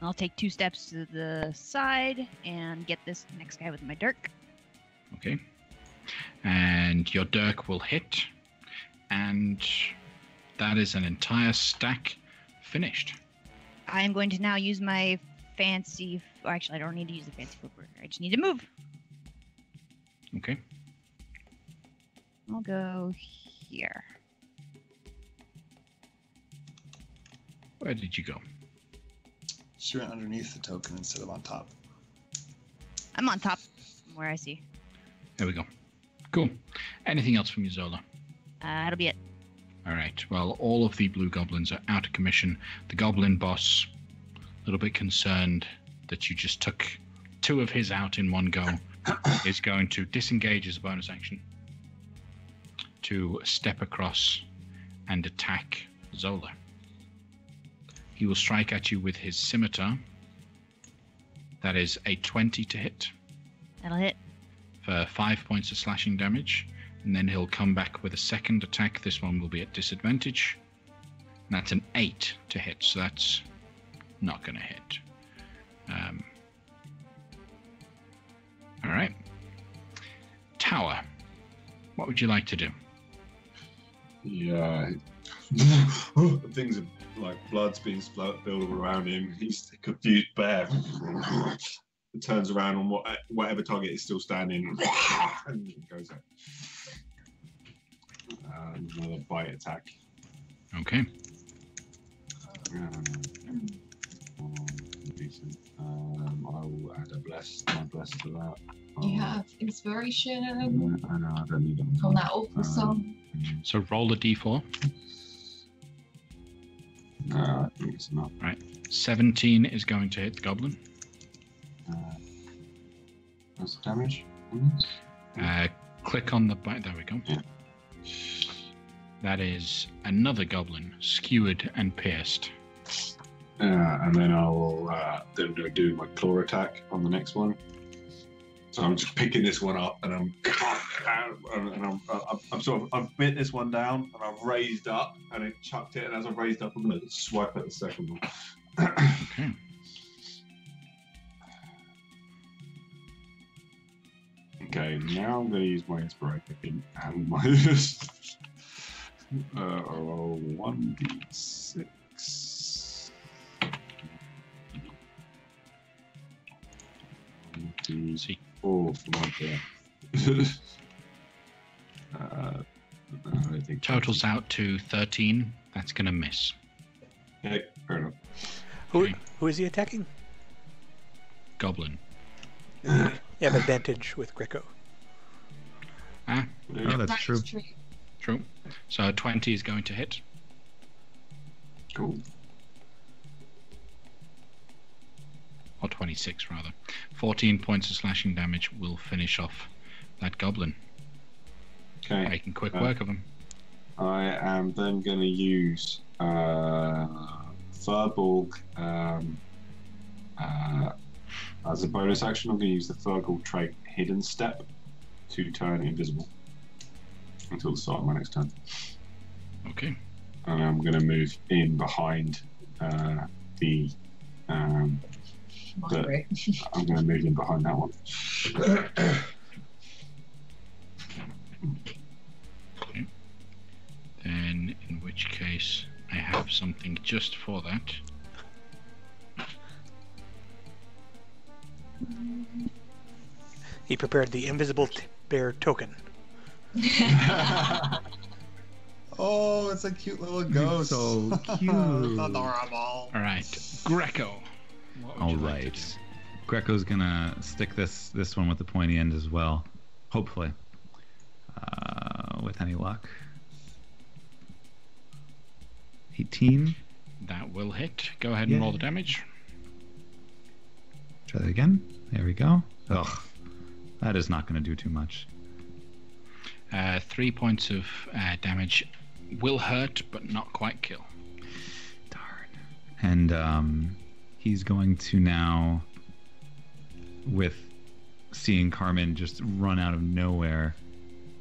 I'll take 2 steps to the side and get this next guy with my dirk. Okay. And your dirk will hit. And that is an entire stack finished. I am going to now use my fancy... Or actually, I don't need to use the fancy footwork. I just need to move. Okay. I'll go here. Where did you go? She went underneath the token instead of on top. I'm on top, from where I see. There we go. Cool. Anything else from you, Zola? That'll be it. All right. Well, all of the blue goblins are out of commission. The goblin boss, a little bit concerned that you just took 2 of his out in one go, is going to disengage as a bonus action to step across and attack Zola. He will strike at you with his scimitar. That is a 20 to hit. That'll hit. For 5 points of slashing damage. And then he'll come back with a second attack. This one will be at disadvantage. And that's an 8 to hit, so that's not going to hit. All right. Tower. What would you like to do? Yeah. Things are like blood's being spilled around him. He's a confused bear. It turns around on whatever target is still standing and goes out. Another bite attack. Okay. Decent. I will add my bless to that. You have inspiration I know, I don't need it. from that awful song. So roll a d4. I think it's enough. Right. 17 is going to hit the goblin. What's the damage? Click on the bite. There we go. Yeah. That is another goblin, skewered and pierced. And then I will do my claw attack on the next one. So I'm just picking this one up, and I'm sort of I've bit this one down, and I've raised up, and it chucked it. And as I've raised up, I'm going to swipe at the second one. Okay. Okay, now I'm going to use my inspiration and my roll 1d6. 1d4 for my turn. I think Totals out to 13. That's going to miss. Okay, fair enough. Who is he attacking? Goblin. You have advantage with Greco. Ah, Oh, that's true. true. So 20 is going to hit. Cool. Or 26, rather. 14 points of slashing damage will finish off that goblin. Okay. Making quick work of him. I am then going to use Firbolg as a bonus action. I'm going to use the Firbolg trait Hidden Step to turn invisible until the start of my next turn. Okay. And I'm going to move in behind the. I'm going to move in behind that one. Okay. Then, in which case, I have something just for that. He prepared the invisible bear token. Oh, it's a cute little ghost. So cute. Adorable. All right, Greco. What would All you like right. to do? Greco's gonna stick this one with the pointy end as well. Hopefully. With any luck. 18. That will hit. Go ahead and roll the damage. Try that again. There we go. Ugh. That is not going to do too much. 3 points of damage will hurt, but not quite kill. Darn. And he's going to now, with seeing Carmen just run out of nowhere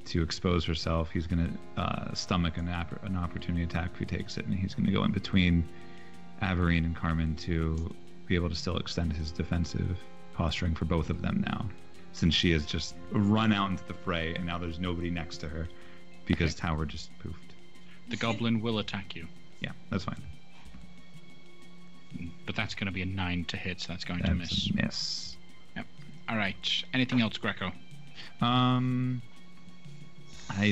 to expose herself, he's going to stomach an opportunity attack if he takes it, and he's going to go in between Averine and Carmen to be able to still extend his defensive posturing for both of them now, since she has just run out into the fray and now there's nobody next to her because Tower just poofed. The goblin will attack you. Yeah, that's fine. But that's going to be a 9 to hit, so that's going to miss. Miss. Yep. All right. Anything else, Greco? I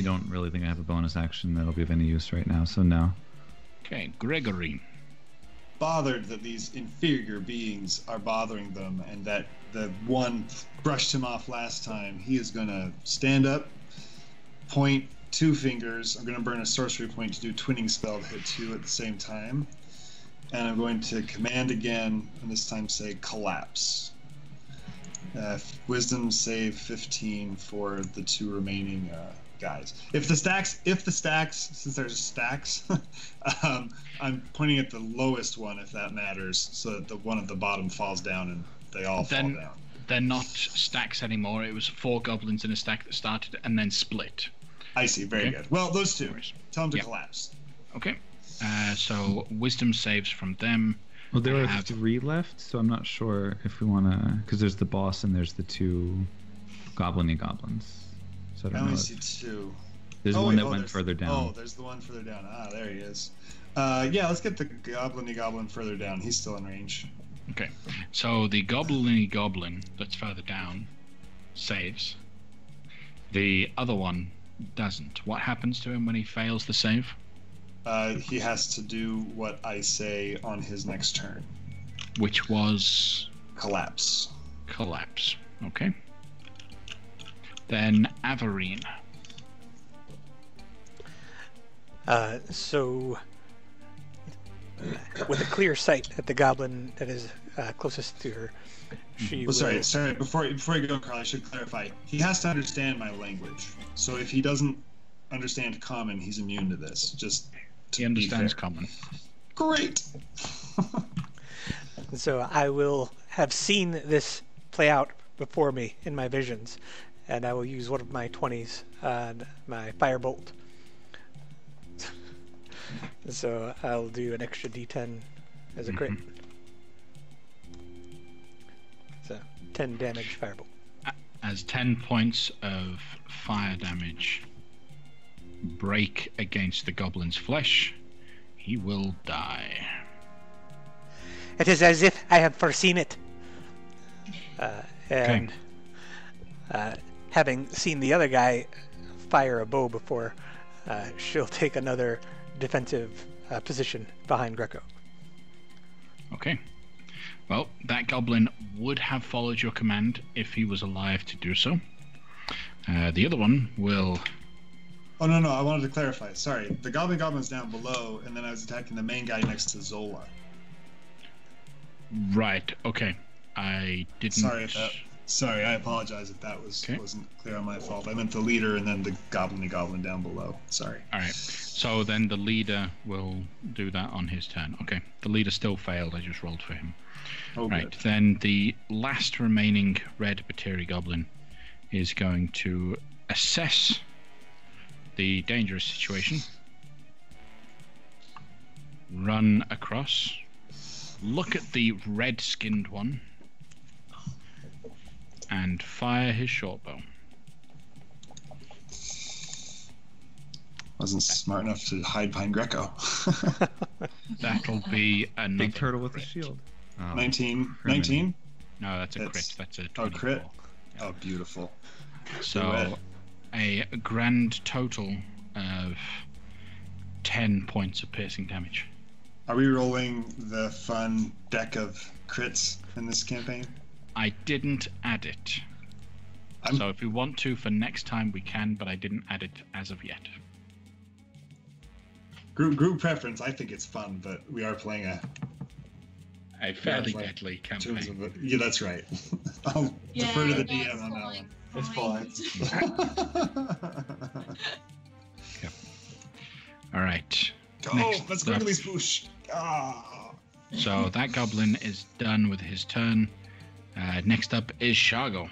don't really think I have a bonus action that'll be of any use right now, so no. Okay, Gregory. Bothered that these inferior beings are bothering them and that the one brushed him off last time, he is going to stand up, point 2 fingers. I'm going to burn a sorcery point to do twinning spell to hit 2 at the same time. And I'm going to command again, and this time say collapse. Wisdom save 15 for the 2 remaining guys. If the stacks, since there's stacks, I'm pointing at the lowest one if that matters, so that the one at the bottom falls down and they all fall down. They're not stacks anymore. It was 4 goblins in a stack that started and then split. I see. Very good. Well, those 2. Tell them to collapse. Okay. So wisdom saves from them. Well, there are 3 left, so I'm not sure if we want to, because there's the boss and there's the 2 goblin-y goblins. So I only see 2. There's one that went further down. Oh, there's the one further down. Ah, there he is. Yeah, let's get the goblin-y goblin further down. He's still in range. Okay. So the goblin-y goblin that's further down saves. The other one doesn't. What happens to him when he fails the save? He has to do what I say on his next turn. Which was? Collapse. Collapse. Okay. Then Averine. So, with a clear sight at the goblin that is closest to her, she will... Sorry. Before you go, Carl, I should clarify. He has to understand my language. So if he doesn't understand common, he's immune to this. He understands common. Great. So I will have seen this play out before me in my visions, and I will use one of my 20s on my firebolt. So I'll do an extra d10 as a crit. So 10 damage firebolt. As 10 points of fire damage break against the goblin's flesh, he will die. It is as if I have foreseen it. And having seen the other guy fire a bow before, she'll take another defensive position behind Greco. Okay. Well, that goblin would have followed your command if he was alive to do so. The other one will... Oh, no, I wanted to clarify. Sorry. The goblin's down below, and then I was attacking the main guy next to Zola. Right, okay. I didn't... Sorry, I apologize if that wasn't clear on my fault. I meant the leader and then the goblin down below. Sorry. Alright. So then the leader will do that on his turn. Okay. The leader still failed. I just rolled for him. Oh, right. Good. Then the last remaining red Bateri goblin is going to assess the dangerous situation, run across, look at the red-skinned one, and fire his shortbow. Wasn't smart enough to hide behind Greco. That'll be another big turtle with crit. a shield. 19? 19? No, that's a crit. That's a 24. Oh, crit? Oh, beautiful. So a grand total of 10 points of piercing damage. Are we rolling the fun deck of crits in this campaign? I didn't add it. So if we want to for next time we can, but I didn't add it as of yet. Group preference. I think it's fun, but we are playing a fairly deadly campaign. Yeah, that's right. I'll defer to the DM on that one. It's fine. Yep. All right. Let's go to these push. So that goblin is done with his turn. Next up is Shargo,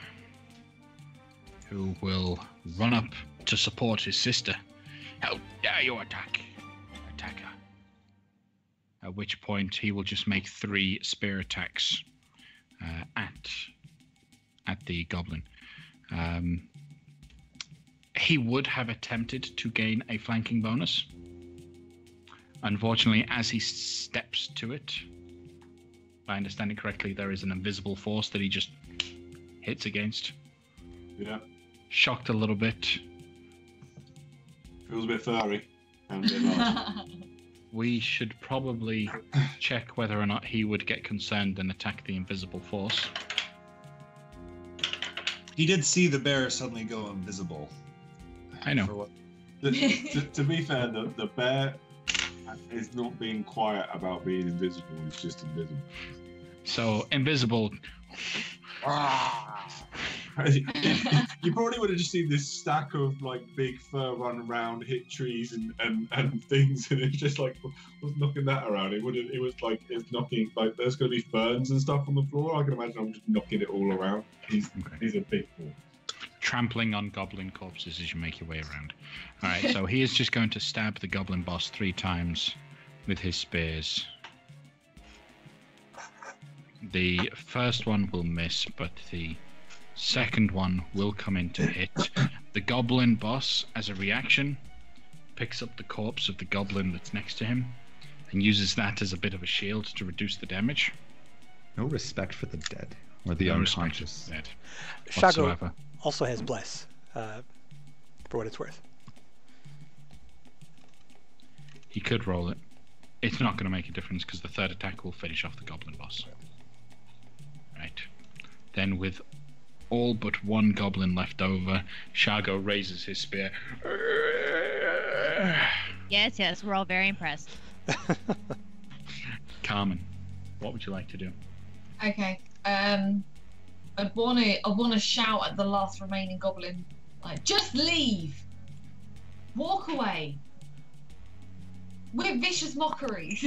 who will run up to support his sister. How dare you attack her? At which point he will just make 3 spear attacks at the goblin. He would have attempted to gain a flanking bonus. Unfortunately, as he steps to it, if I understand it correctly, there is an invisible force that he just hits against. Yeah. Shocked a little bit. Feels a bit furry. And a bit large. We should probably check whether or not he would get concerned and attack the invisible force. He did see the bear suddenly go invisible. I know. To be fair, the bear is not being quiet about being invisible. It's just invisible. So invisible. You probably would have just seen this stack of like big fur run around, hit trees and things, and it just like was knocking that around. It was like it's knocking like there's going to be ferns and stuff on the floor. I can imagine I'm just knocking it all around. He's a big boy. Trampling on goblin corpses as you make your way around. All right, so he is just going to stab the goblin boss 3 times with his spears. The first one will miss, but the second one will come in to hit. The goblin boss, as a reaction, picks up the corpse of the goblin that's next to him and uses that as a bit of a shield to reduce the damage. No respect for the dead or the unconscious. Dead Shargo whatsoever. also has bless, for what it's worth. He could roll it. It's not going to make a difference because the third attack will finish off the goblin boss. Right. Then with all but 1 goblin left over, Shargo raises his spear. Yes, we're all very impressed. Carmen, what would you like to do? Okay. I want to shout at the last remaining goblin, like, just leave, walk away. We're vicious mockery.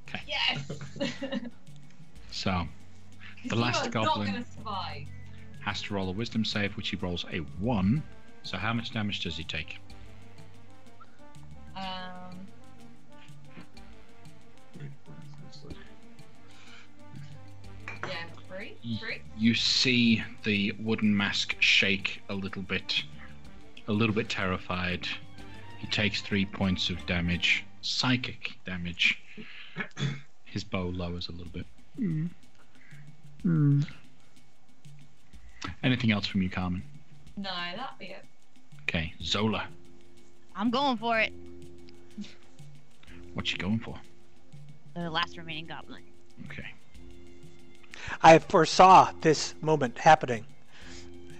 Okay. Yes. So, the last goblin not gonna survive. has to roll a wisdom save, which he rolls a 1. So how much damage does he take? Yeah, 3. You see the wooden mask shake a little bit terrified. He takes 3 points of damage, psychic damage. His bow lowers a little bit. Anything else from you, Carmen? No, that'd be it. Okay, Zola. I'm going for it. What's she going for? The last remaining goblin. Okay. I foresaw this moment happening,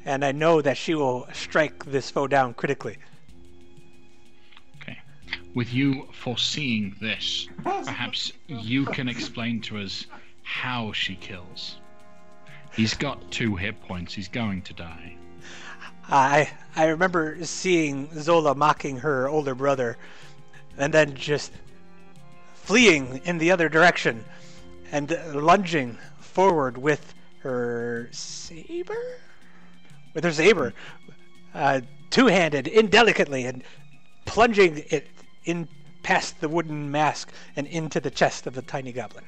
and I know that she will strike this foe down critically. Okay. With you foreseeing this, perhaps you can explain to us how she kills. He's got 2 hit points. He's going to die. I remember seeing Zola mocking her older brother, and then just fleeing in the other direction, and lunging forward with her saber? With her saber, two-handed, indelicately, and plunging it in past the wooden mask and into the chest of the tiny goblin.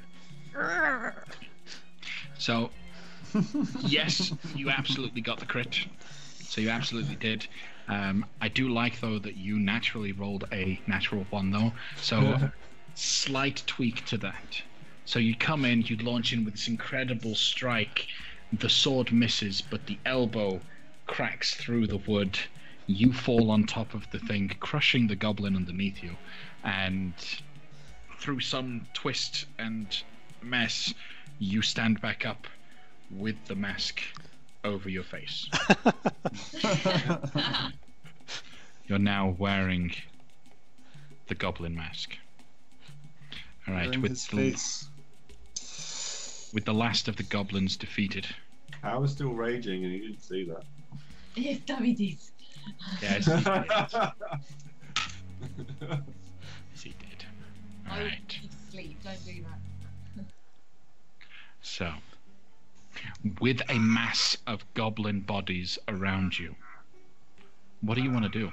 So, yes, you absolutely got the crit. So you absolutely did. I do like, though, that you naturally rolled a natural 1, though. So, slight tweak to that. So you come in, you launch in with this incredible strike. The sword misses, but the elbow cracks through the wood. You fall on top of the thing, crushing the goblin underneath you. And through some twist and mess, you stand back up with the mask over your face. You're now wearing the goblin mask. All right, with the last of the goblins defeated. I was still raging, and you didn't see that. Yes, Davides. Yes, he did. Yes, he did. All right. Need to sleep. Don't do that. So, with a mass of goblin bodies around you, what do you want to do?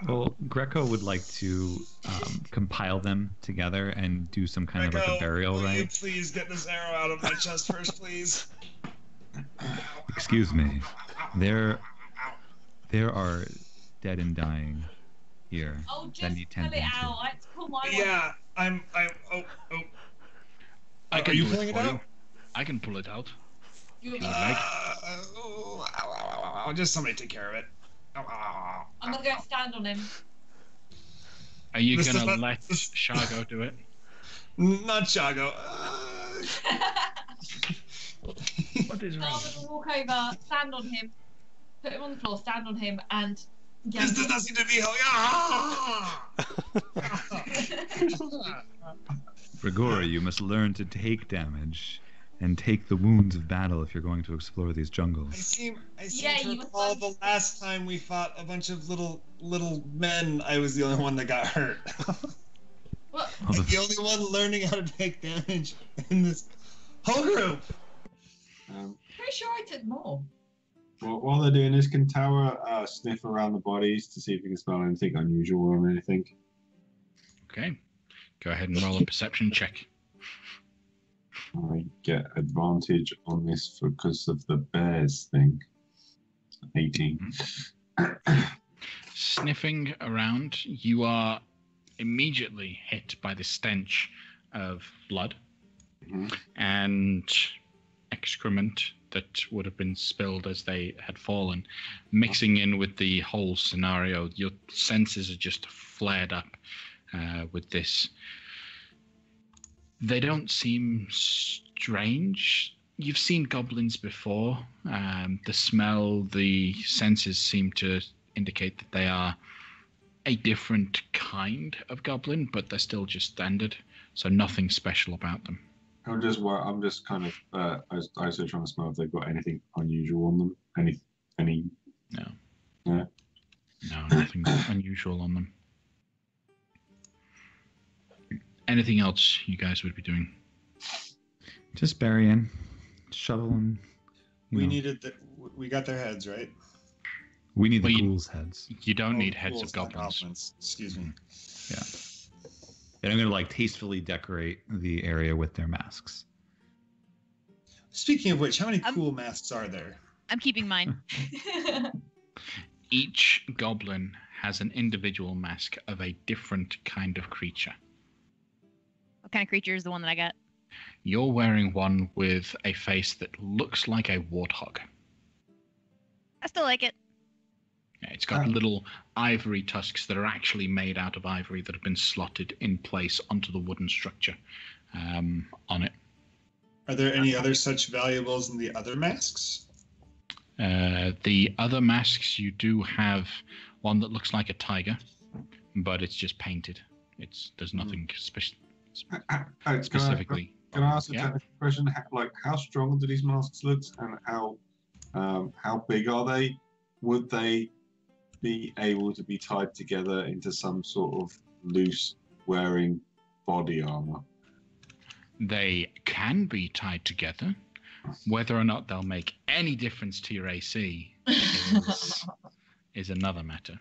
Well, Greco would like to compile them together and do some kind of like a burial rite. Will you please get this arrow out of my chest first, please? Excuse me. There are dead and dying here that need pull it tending out. to. I had to pull my Yeah, one. I can Are you pull pulling it for out? you. I can pull it out. You If you would like. Just somebody take care of it. I'm gonna go stand on him. Are you This gonna is not- let Shargo do it? Not Shago. What is I'm wrong? gonna walk over, stand on him, put him on the floor, stand on him, and This does not seem to be Rigora, you must learn to take damage and take the wounds of battle if you're going to explore these I jungles. seem Yeah, to you recall must- the last time we fought a bunch of little men, I was the only one that got hurt. What? Like the only one learning how to take damage in this whole group. Pretty sure I did more. Well, while they're doing this, can Tower sniff around the bodies to see if he can smell anything unusual or anything? Okay. Go ahead and roll a perception check. I get advantage on this because of the bears thing. 18. Sniffing around, you are immediately hit by the stench of blood and excrement that would have been spilled as they had fallen. Mixing in with the whole scenario, your senses are just flared up with this. They don't seem strange. You've seen goblins before. The smell, the senses seem to indicate that they are a different kind of goblin, but they're still just standard, so nothing special about them. I'm just kind of I was also trying to smell if they've got anything unusual on them. Any No. Yeah. No, nothing unusual on them. Anything else you guys would be doing? Just burying, shoveling. We got their heads, right? We need the Well, ghouls' heads. You don't need heads Ghouls, of not goblins. Excuse me. Yeah. And I'm gonna like tastefully decorate the area with their masks. Speaking of which, how many cool masks are there? I'm keeping mine. Each goblin has an individual mask of a different kind of creature. What kind of creature is the one that I got? You're wearing one with a face that looks like a warthog. I still like it. Yeah, it's got little ivory tusks that are actually made out of ivory that have been slotted in place onto the wooden structure on it. Are there any other such valuables in the other masks? The other masks, you do have one that looks like a tiger, but it's just painted. There's nothing specifically. Can I ask a Yeah. technical question? How strong do these masks look, and how big are they? Would they be able to be tied together into some sort of loose wearing body armor? They can be tied together. Whether or not they'll make any difference to your AC is another matter.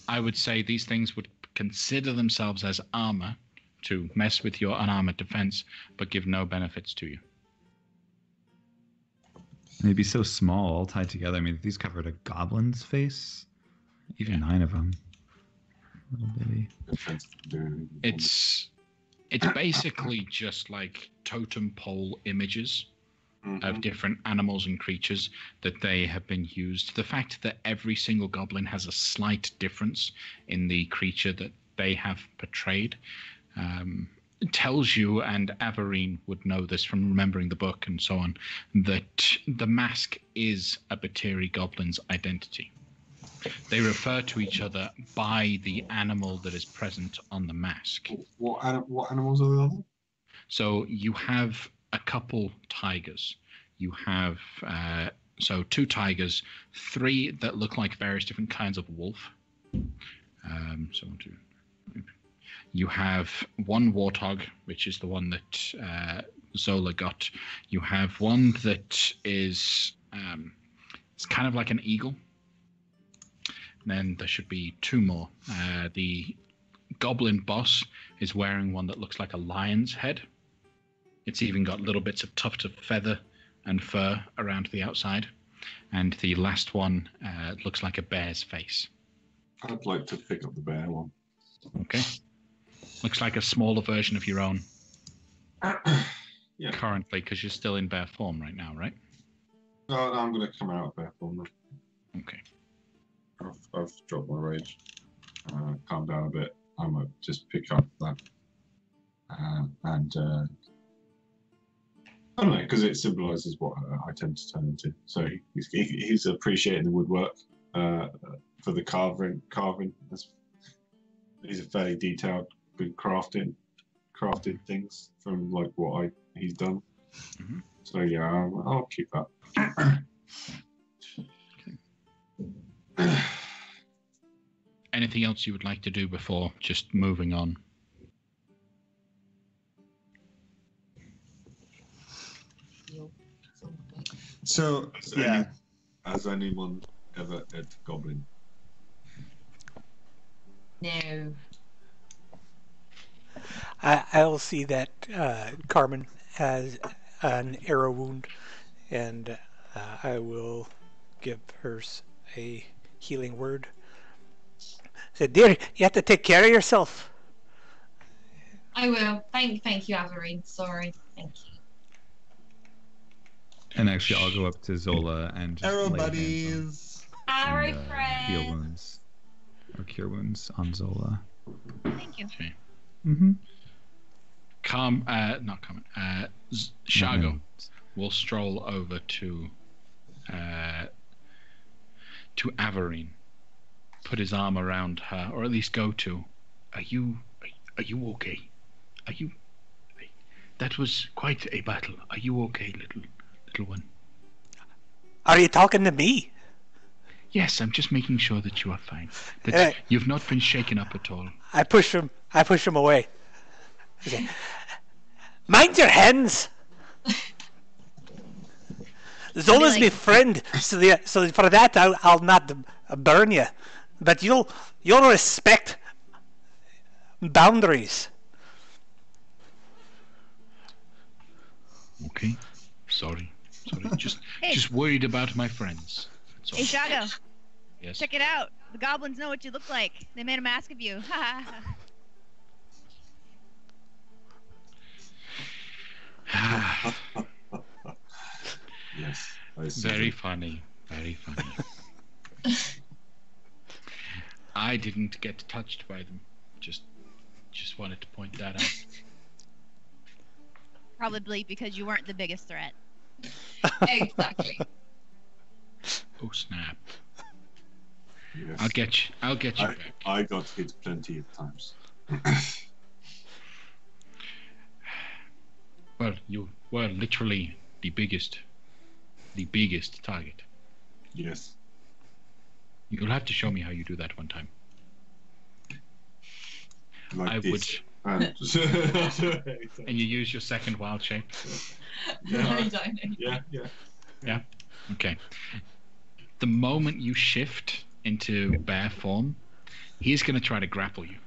I would say these things would consider themselves as armor to mess with your unarmored defense, but give no benefits to you. They'd be so small, all tied together. I mean, if these covered a goblin's face, even 9 of them. Little bitty. It's basically just like totem pole images of different animals and creatures that they have been used. The fact that every single goblin has a slight difference in the creature that they have portrayed tells you, and Averine would know this from remembering the book and so on, that the mask is a Batiri goblin's identity. They refer to each other by the animal that is present on the mask. What animals are there? So you have a couple tigers. You have so 2 tigers, 3 that look like various different kinds of wolf. You have 1 warthog, which is the one that Zola got. You have one that is it's kind of like an eagle. Then there should be 2 more. The goblin boss is wearing one that looks like a lion's head. It's even got little bits of tuft of feather and fur around the outside. And the last one looks like a bear's face. I'd like to pick up the bear one. Okay. Looks like a smaller version of your own. Yeah. Currently, because you're still in bear form right now, right? No, I'm going to come out of bear form now. Okay. I've dropped my rage. Calm down a bit. I might just pick up that. And I don't know, because it symbolises what I tend to turn into. So he's appreciating the woodwork for the carving. He's a fairly detailed, good crafted things from like what he's done. Mm-hmm. So yeah, I'll keep that. Anything else you would like to do before just moving on? So yeah. Has anyone ever ate goblin? No. I'll see that Carmen has an arrow wound, and I will give her a healing word. Say, dear, you have to take care of yourself. I will. Thank you, Averine. Sorry. Thank you. And actually, I'll go up to Zola and just arrow lay buddies. hands on, heal wounds or cure wounds on Zola. Thank you. Okay. Mm-hmm. Not Carmen. Shago will stroll over to Averine, put his arm around her, or at least go to. Are you okay? Are you? That was quite a battle. Are you okay, little one? Are you talking to me? Yes, I'm just making sure that you are fine. That you've not been shaken up at all. I push him away. Okay. Mind your hands. Zola's my friend, so for that I'll not burn you, but you'll respect boundaries. Okay, sorry. Just worried about my friends. Hey, Shago. Yes. Check it out. The goblins know what you look like. They made a mask of you. Yes. Very funny. Very funny. I didn't get touched by them. Just wanted to point that out. Probably because you weren't the biggest threat. Exactly. Oh snap! Yes. I'll get you back. I got hit plenty of times. Well, you were literally the biggest target. Yes. You'll have to show me how you do that one time. Like I this. would. And you use your second wild shape. No, you don't. Yeah. Okay. The moment you shift into bear form, he's going to try to grapple you.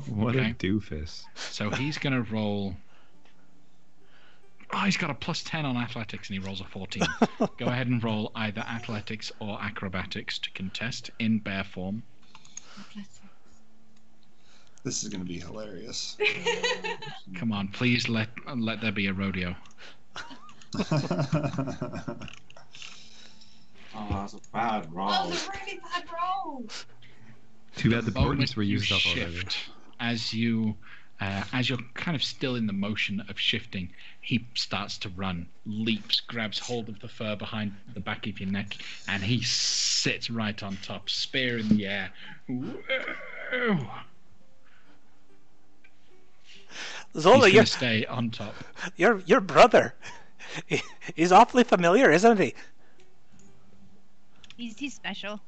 What Okay. a doofus. So he's going to roll. Oh, he's got a +10 on athletics and he rolls a 14. Go ahead and roll either athletics or acrobatics to contest in bear form. This is going to be hilarious. Come on, please let there be a rodeo. Oh, that's a bad roll. That was a really bad roll. Too bad the moment portents were you used up already. shift as you're kind of still in the motion of shifting, he starts to run, leaps, grabs hold of the fur behind the back of your neck, and he sits right on top, spear in the air. Whoa. Zola, he's going to stay on top. Your brother, he's awfully familiar, isn't he? He's special.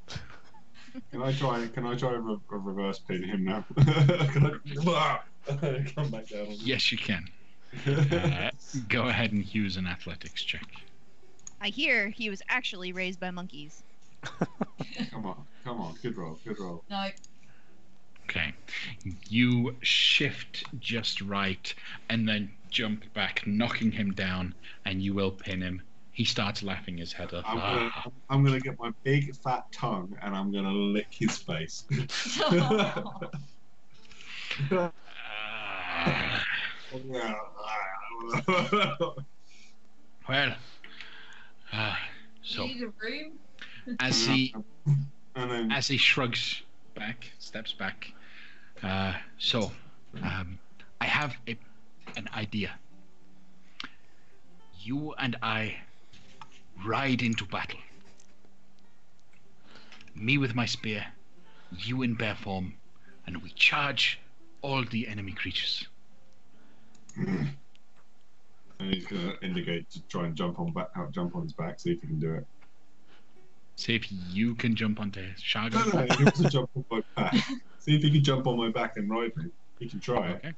Can I try a reverse pin him now? Can I come back down? Yes, you can. Go ahead and use an athletics check. I hear he was actually raised by monkeys. Come on. Good roll. No. Okay. You shift just right and then jump back, knocking him down, and you will pin him. He starts laughing his head off. I'm gonna get my big fat tongue and I'm gonna lick his face. Well, so You need a room? as he shrugs back, steps back. I have an idea. You and I ride into battle. Me with my spear, you in bear form, and we charge all the enemy creatures. And he's gonna indicate to try and jump on his back, see if he can do it. See if you can jump onto Shargo. No, he wants to jump on my back. See if he can jump on my back and ride me. He can try it.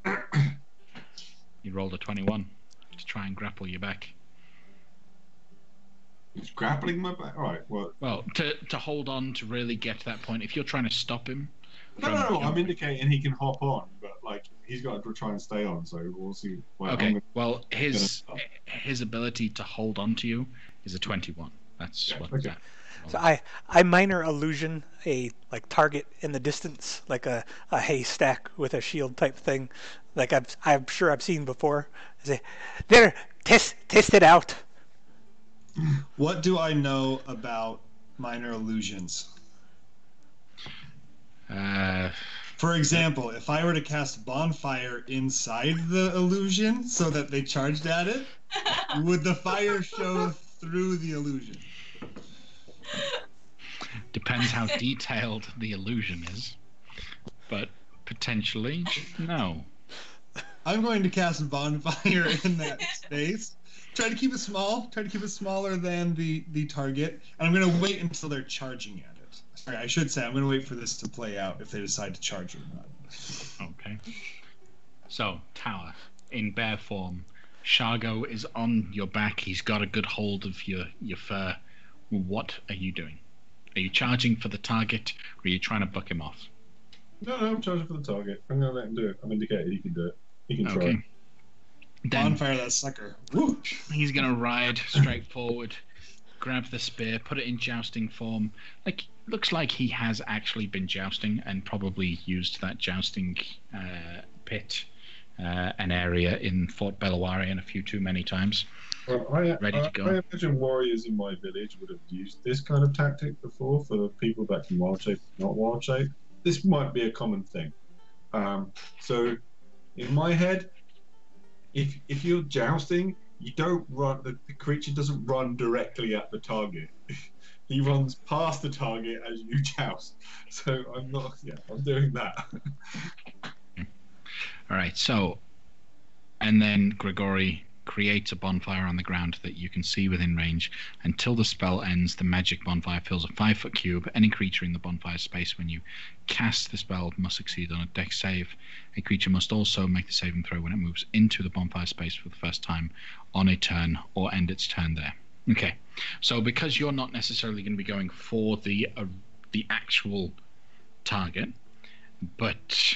Okay. You rolled a 21 to try and grapple you back. He's grappling my back. All right. Well, to hold on to really get to that point. If you're trying to stop him. No. I'm indicating he can hop on, but like he's got to try and stay on. So we'll see. Okay. Well, his ability to hold on to you is a 21. That's what that. So I minor illusion a target in the distance, like a haystack with a shield type thing, like I'm sure I've seen before. I say, there, test it out. What do I know about minor illusions? For example, if I were to cast bonfire inside the illusion so that they charged at it, would the fire show through the illusion? Depends how detailed the illusion is, but potentially no. I'm going to cast bonfire in that space. Try to keep it small. Try to keep it smaller than the target, and I'm going to wait until they're charging at it. Sorry, I should say I'm going to wait for this to play out if they decide to charge or not. Okay. So, Tower, in bear form, Shargo is on your back. He's got a good hold of your fur. What are you doing? Are you charging for the target, or are you trying to buck him off? No, I'm charging for the target. I'm going to let him do it. I'm indicating he can do it. He can try. Then bonfire that sucker. Woo! He's going to ride straight forward, grab the spear, put it in jousting form. Looks like he has actually been jousting and probably used that jousting pit, an area in Fort Belawarian a few too many times. Well, ready to go. I imagine warriors in my village would have used this kind of tactic before for the people that can wild shape, not wild shape. This might be a common thing. So, in my head, if you're jousting, you don't run. The creature doesn't run directly at the target. He runs past the target as you joust. So I'm not. Yeah, I'm doing that. All right. So, and then Grigori creates a bonfire on the ground that you can see within range. Until the spell ends, the magic bonfire fills a 5-foot cube. Any creature in the bonfire space when you cast the spell must succeed on a dex save. A creature must also make the saving throw when it moves into the bonfire space for the first time on a turn or end its turn there. Okay, so because you're not necessarily going to be going for the actual target, but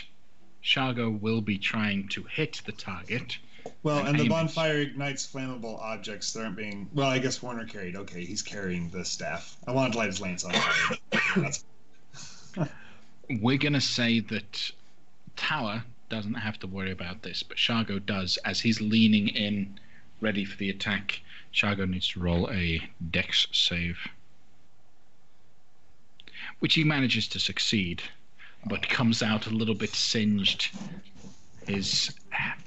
Shargo will be trying to hit the target. Well, and the bonfire ignites flammable objects that aren't being... Well, I guess Warner carried. Okay, he's carrying the staff. I wanted to light his lance on fire. We're going to say that Tower doesn't have to worry about this, but Shargo does. As he's leaning in, ready for the attack, Shargo needs to roll a dex save, which he manages to succeed. but comes out a little bit singed.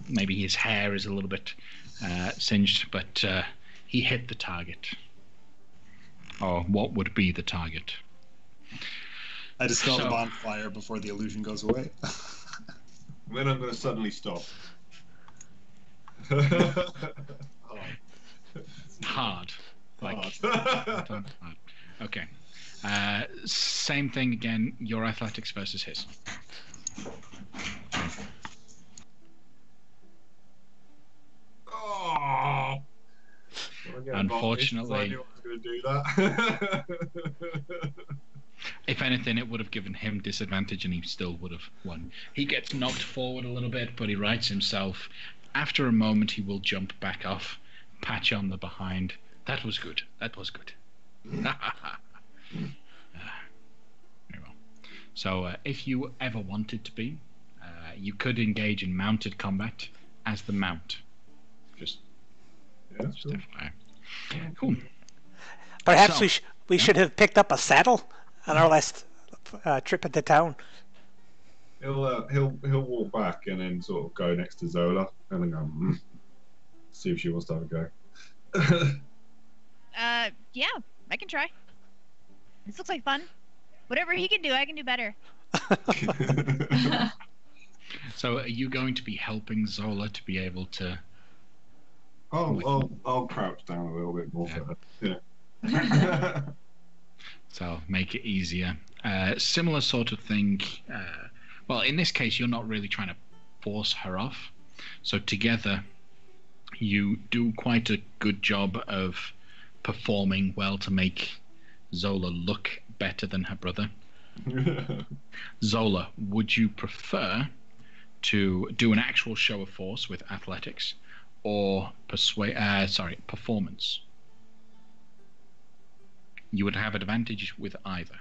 Maybe his hair is a little bit singed, but he hit the target. Or what would be the target? I dispel the bonfire before the illusion goes away. Then I'm going to suddenly stop. Hard. Like, hard. Okay. Same thing again. Your athletics versus his. Oh. Unfortunately, I knew I was going to do that. if anything, it would have given him disadvantage, and he still would have won. He gets knocked forward a little bit, but he rights himself. After a moment, he will jump back off, patch on the behind. That was good. That was good. Very well. So, if you ever wanted to be, you could engage in mounted combat as the mount. Just FYI. Cool. Perhaps we should have picked up a saddle on our last trip into town. He'll walk back and then sort of go next to Zola and then go, see if she wants to have a go. Yeah, I can try. This looks like fun. Whatever he can do, I can do better. So, are you going to be helping Zola to be able to? I'll crouch down a little bit more for her. Yeah. So make it easier. Similar sort of thing. Well, in this case, you're not really trying to force her off. So together, you do quite a good job of performing well to make Zola look better than her brother. Zola, would you prefer to do an actual show of force with athletics or performance? You would have advantage with either,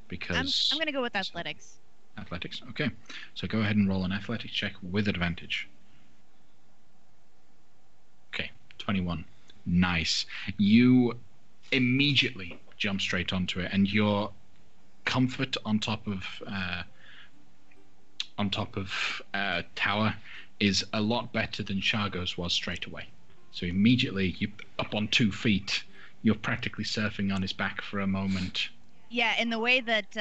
because I'm going to go with athletics. Athletics, okay. So go ahead and roll an athletics check with advantage. Okay, 21. Nice. You immediately jump straight onto it, and your comfort on top of Tower is a lot better than Shargo's was straight away. So immediately you're up on 2 feet. You're practically surfing on his back for a moment. Yeah, in the way that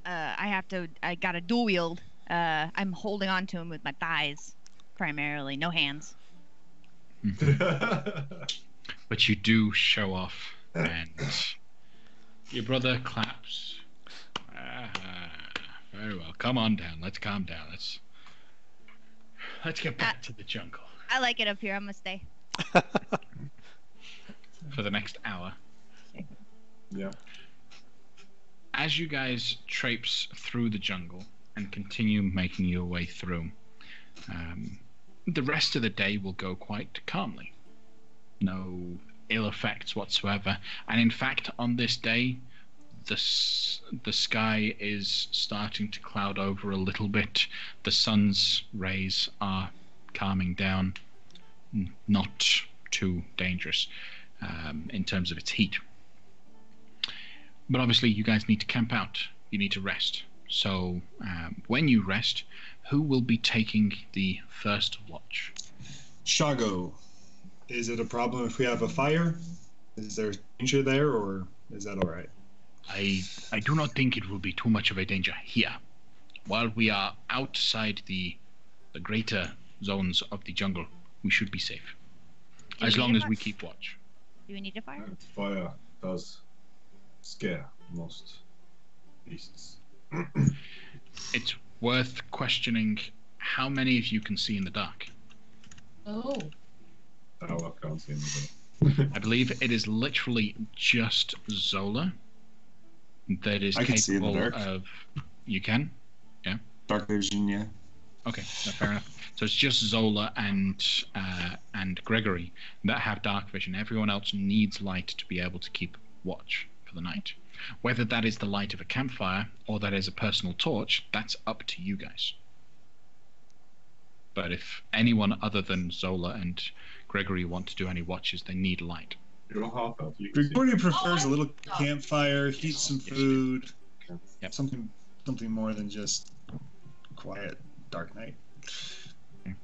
I got a dual wield. I'm holding on to him with my thighs, primarily, no hands. But you do show off, and your brother claps. Very well. Come on down. Let's calm down. Let's get back to the jungle. I like it up here. I'm gonna stay. For the next hour. Yeah. As you guys traipse through the jungle and continue making your way through, the rest of the day will go quite calmly. No ill effects whatsoever. And in fact, on this day, the sky is starting to cloud over a little bit. The sun's rays are calming down. Not too dangerous in terms of its heat. But obviously you guys need to camp out. You need to rest. So when you rest, who will be taking the first watch? Shago, is it a problem if we have a fire? Is there danger there, or is that all right? I do not think it will be too much of a danger here. While we are outside the greater zones of the jungle, we should be safe. As long as we keep watch. Do we need a fire? Fire does scare most beasts. It's worth questioning how many of you can see in the dark. Oh. Oh, I can't see in the dark. I believe it is literally just Zola that is capable of. You can? Yeah? Dark vision, yeah. Okay, fair enough. So it's just Zola and Gregory that have dark vision. Everyone else needs light to be able to keep watch for the night. Whether that is the light of a campfire or that is a personal torch, that's up to you guys. But if anyone other than Zola and Gregory want to do any watches, they need light. You're half elf. Gregory prefers a little campfire, heat some food, Yep. something something more than just quiet dark night. Okay.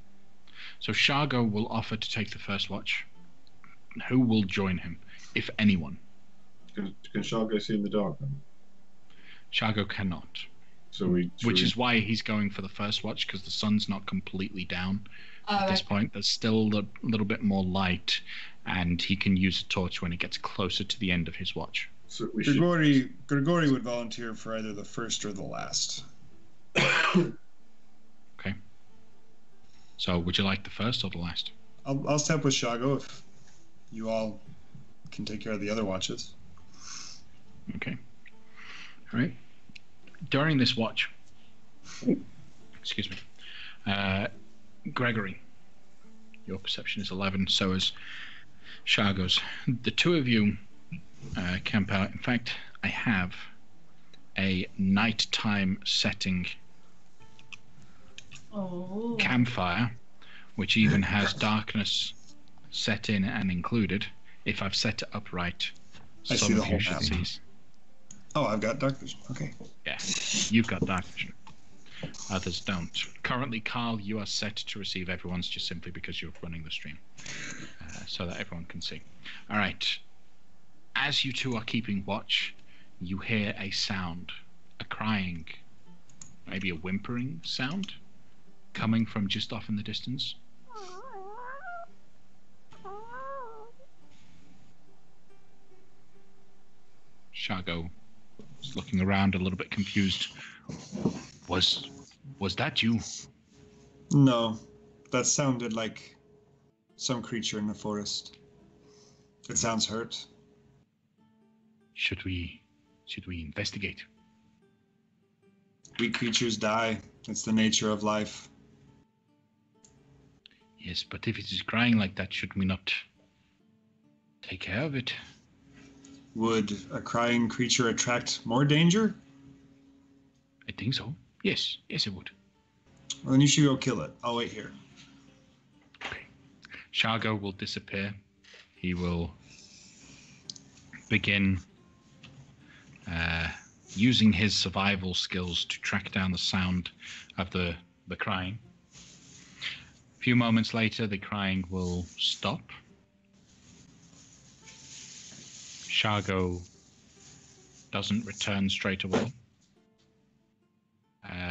So Shargo will offer to take the first watch. Who will join him, if anyone? Can Shargo see in the dark then? Shargo cannot. Which is why he's going for the first watch, because the sun's not completely down at this point. There's still a little bit more light, and he can use a torch when he gets closer to the end of his watch. So Grigori would volunteer for either the first or the last. Okay. So would you like the first or the last? I'll step with Shargo if you all can take care of the other watches. Okay. All right. During this watch, excuse me, Gregory, your perception is 11, so is Shargo's. The two of you camp out. In fact, I have a nighttime setting campfire, which even has darkness set in and included. If I've set it up right, I see the whole should map. see. Oh, I've got dark vision. Okay. Yeah, you've got dark vision. Others don't. Currently, Carl, you are set to receive everyone's just simply because you're running the stream, so that everyone can see. All right. As you two are keeping watch, you hear a sound, a crying, maybe a whimpering sound, coming from just off in the distance. Shargo is looking around a little bit confused. Was that you? No, that sounded like some creature in the forest. It sounds hurt. Should we investigate? We creatures die. It's the nature of life. Yes, but if it is crying like that, should we not take care of it? Would a crying creature attract more danger? I think so. Yes, it would. Well, then you should go kill it. I'll wait here. Okay. Shargo will disappear. He will begin using his survival skills to track down the sound of the crying. A few moments later, the crying will stop. Shargo doesn't return straight away.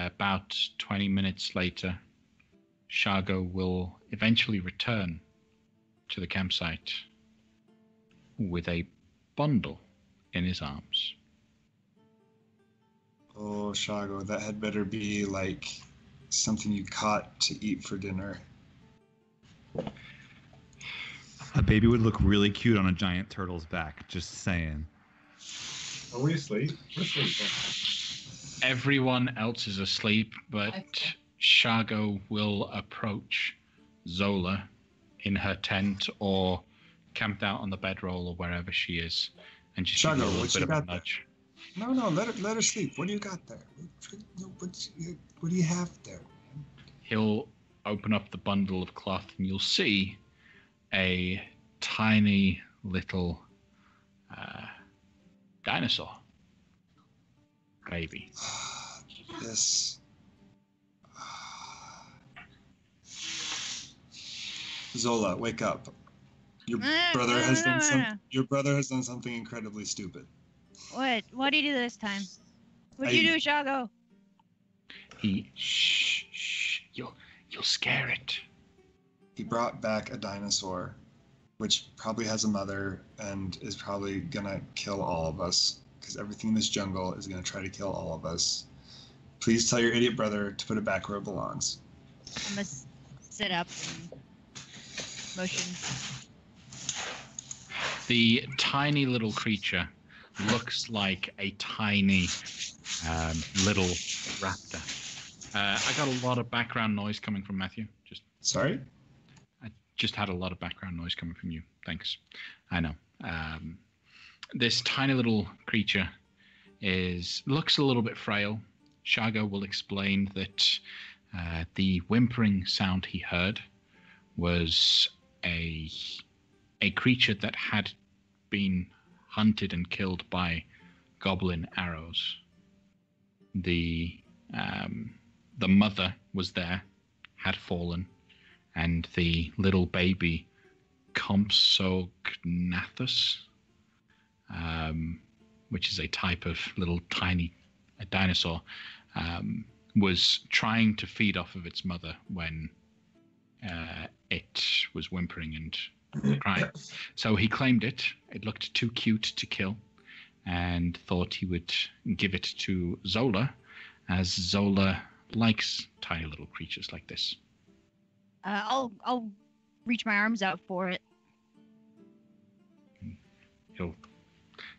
About 20 minutes later, Shargo will eventually return to the campsite with a bundle in his arms. Oh, Shargo, that had better be like something you caught to eat for dinner. A baby would look really cute on a giant turtle's back, just saying. Are we asleep? We're asleep. Everyone else is asleep, but Shargo will approach Zola in her tent or camped out on the bedroll or wherever she is, and just give her a little bit of a nudge. No, let her sleep. What do you got there? What do you have there? He'll open up the bundle of cloth, and you'll see a tiny little dinosaur baby. Yes. Zola, wake up. Your brother has done something incredibly stupid. What did he do this time? What'd you do, Shargo? Shh. You'll scare it. He brought back a dinosaur, which probably has a mother and is probably gonna kill all of us, because everything in this jungle is gonna try to kill all of us. Please tell your idiot brother to put it back where it belongs. I'm gonna sit up and motion. The tiny little creature looks like a tiny little raptor. I got a lot of background noise coming from Matthew. Sorry? I just had a lot of background noise coming from you. Thanks. I know. This tiny little creature looks a little bit frail. Shargo will explain that the whimpering sound he heard was a creature that had been hunted and killed by goblin arrows. the mother was there, had fallen, and the little baby Compsognathus, which is a type of little tiny dinosaur, was trying to feed off of its mother when it was whimpering and crying. So he claimed it. It looked too cute to kill, and thought he would give it to Zola, as Zola likes tiny little creatures like this. I'll reach my arms out for it. He'll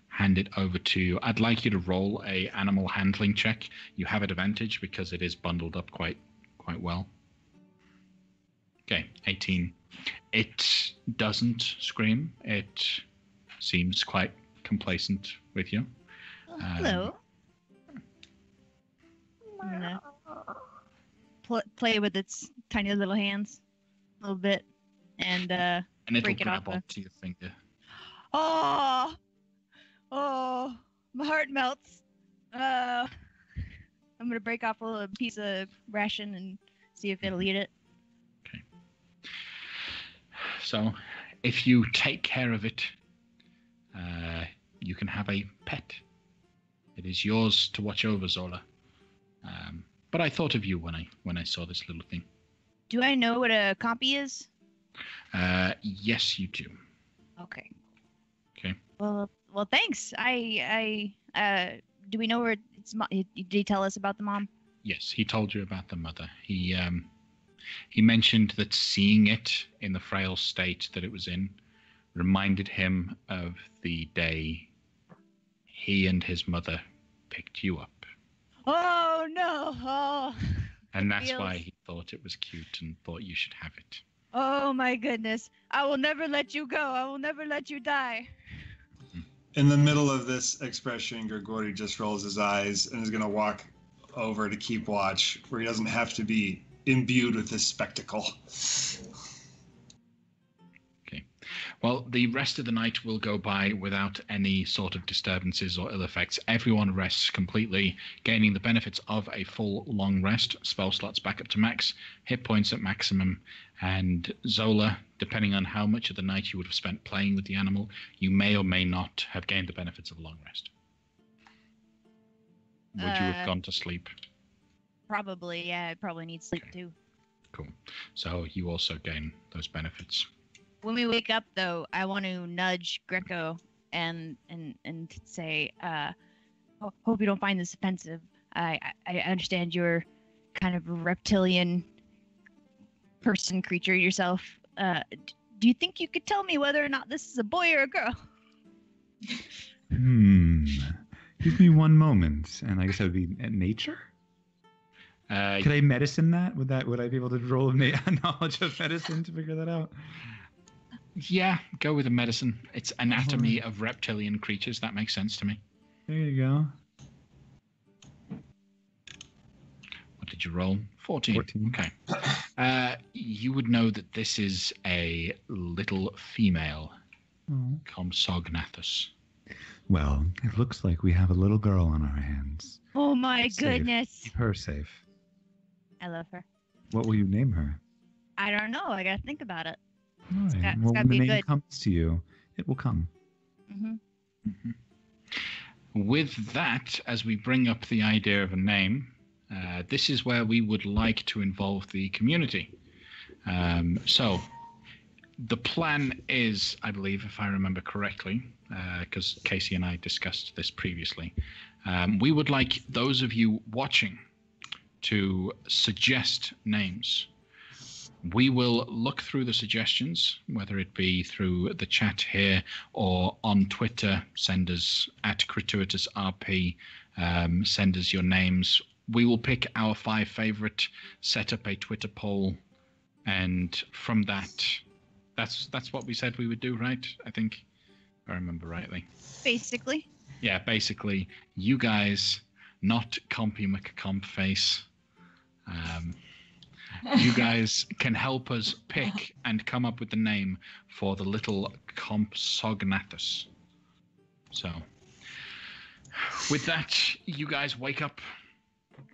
hand it over to you. I'd like you to roll a animal handling check. You have advantage because it is bundled up quite well. Okay, 18. It doesn't scream. It seems quite complacent with you. Hello. I'm gonna play with its tiny little hands a little bit and it'll break it grab off. onto your finger. Oh, my heart melts. I'm gonna break off a little piece of ration and see if it'll eat it. Okay. So, if you take care of it, you can have a pet. It is yours to watch over, Zola. But I thought of you when I saw this little thing. Do I know what a compy is? Yes, you do. Okay. Okay. Well, thanks. Do we know where it's? Did he tell us about the mom? Yes, he told you about the mother. He mentioned that seeing it in the frail state that it was in reminded him of the day he and his mother picked you up. Oh no! Oh. And that's why he thought it was cute and thought you should have it. Oh my goodness! I will never let you go. I will never let you die. In the middle of this expression, Grigori just rolls his eyes and is going to walk over to keep watch, where he doesn't have to be imbued with this spectacle. Okay. Well, the rest of the night will go by without any sort of disturbances or ill effects. Everyone rests completely, gaining the benefits of a full long rest, spell slots back up to max, hit points at maximum, and Zola, depending on how much of the night you would have spent playing with the animal, you may or may not have gained the benefits of a long rest. Would you have gone to sleep? Probably, yeah. I probably need sleep too. Cool. So you also gain those benefits. When we wake up, though, I want to nudge Greco and say, hope you don't find this offensive. I understand you're kind of a reptilian person creature yourself. Do you think you could tell me whether or not this is a boy or a girl? Give me one moment, and I guess that would be nature. Could I medicine that? Would I be able to roll a knowledge of medicine to figure that out? Yeah, go with the medicine. It's anatomy of reptilian creatures. That makes sense to me. There you go. What did you roll? 14. Okay. You would know that this is a little female, Compsognathus. Well, it looks like we have a little girl on our hands. Oh my goodness. Keep her safe. I love her. What will you name her? I don't know. I gotta think about it. All right. It's Well, gotta when be the name good. comes to you, it will come. With that, as we bring up the idea of a name, this is where we would like to involve the community. So the plan is, I believe, if I remember correctly, because Casey and I discussed this previously, we would like those of you watching to suggest names. We will look through the suggestions, whether it be through the chat here or on Twitter. Send us at Crituitous RP. Send us your names. We will pick our 5 favorite, set up a Twitter poll, and from that, that's what we said we would do, right? I think, if I remember rightly. Basically. Yeah, basically, you guys, not Compy McCompface. You guys can help us pick and come up with the name for the little Compsognathus. So, with that, you guys wake up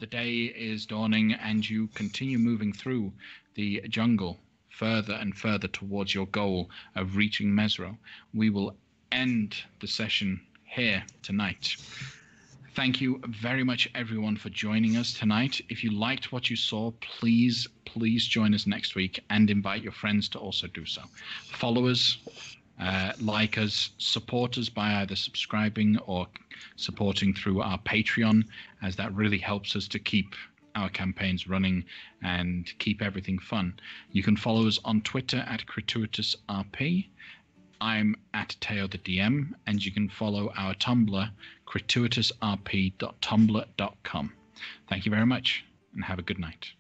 the day is dawning and you continue moving through the jungle further and further towards your goal of reaching Mesro. We will end the session here tonight. Thank you very much, everyone, for joining us tonight. If you liked what you saw, please join us next week and invite your friends to also do so. Follow us, like us, support us by either subscribing or supporting through our Patreon, as that really helps us to keep our campaigns running and keep everything fun. You can follow us on Twitter at Crituitous RP. I'm at Teo the DM, and you can follow our Tumblr, crituitousrp.tumblr.com. Thank you very much, and have a good night.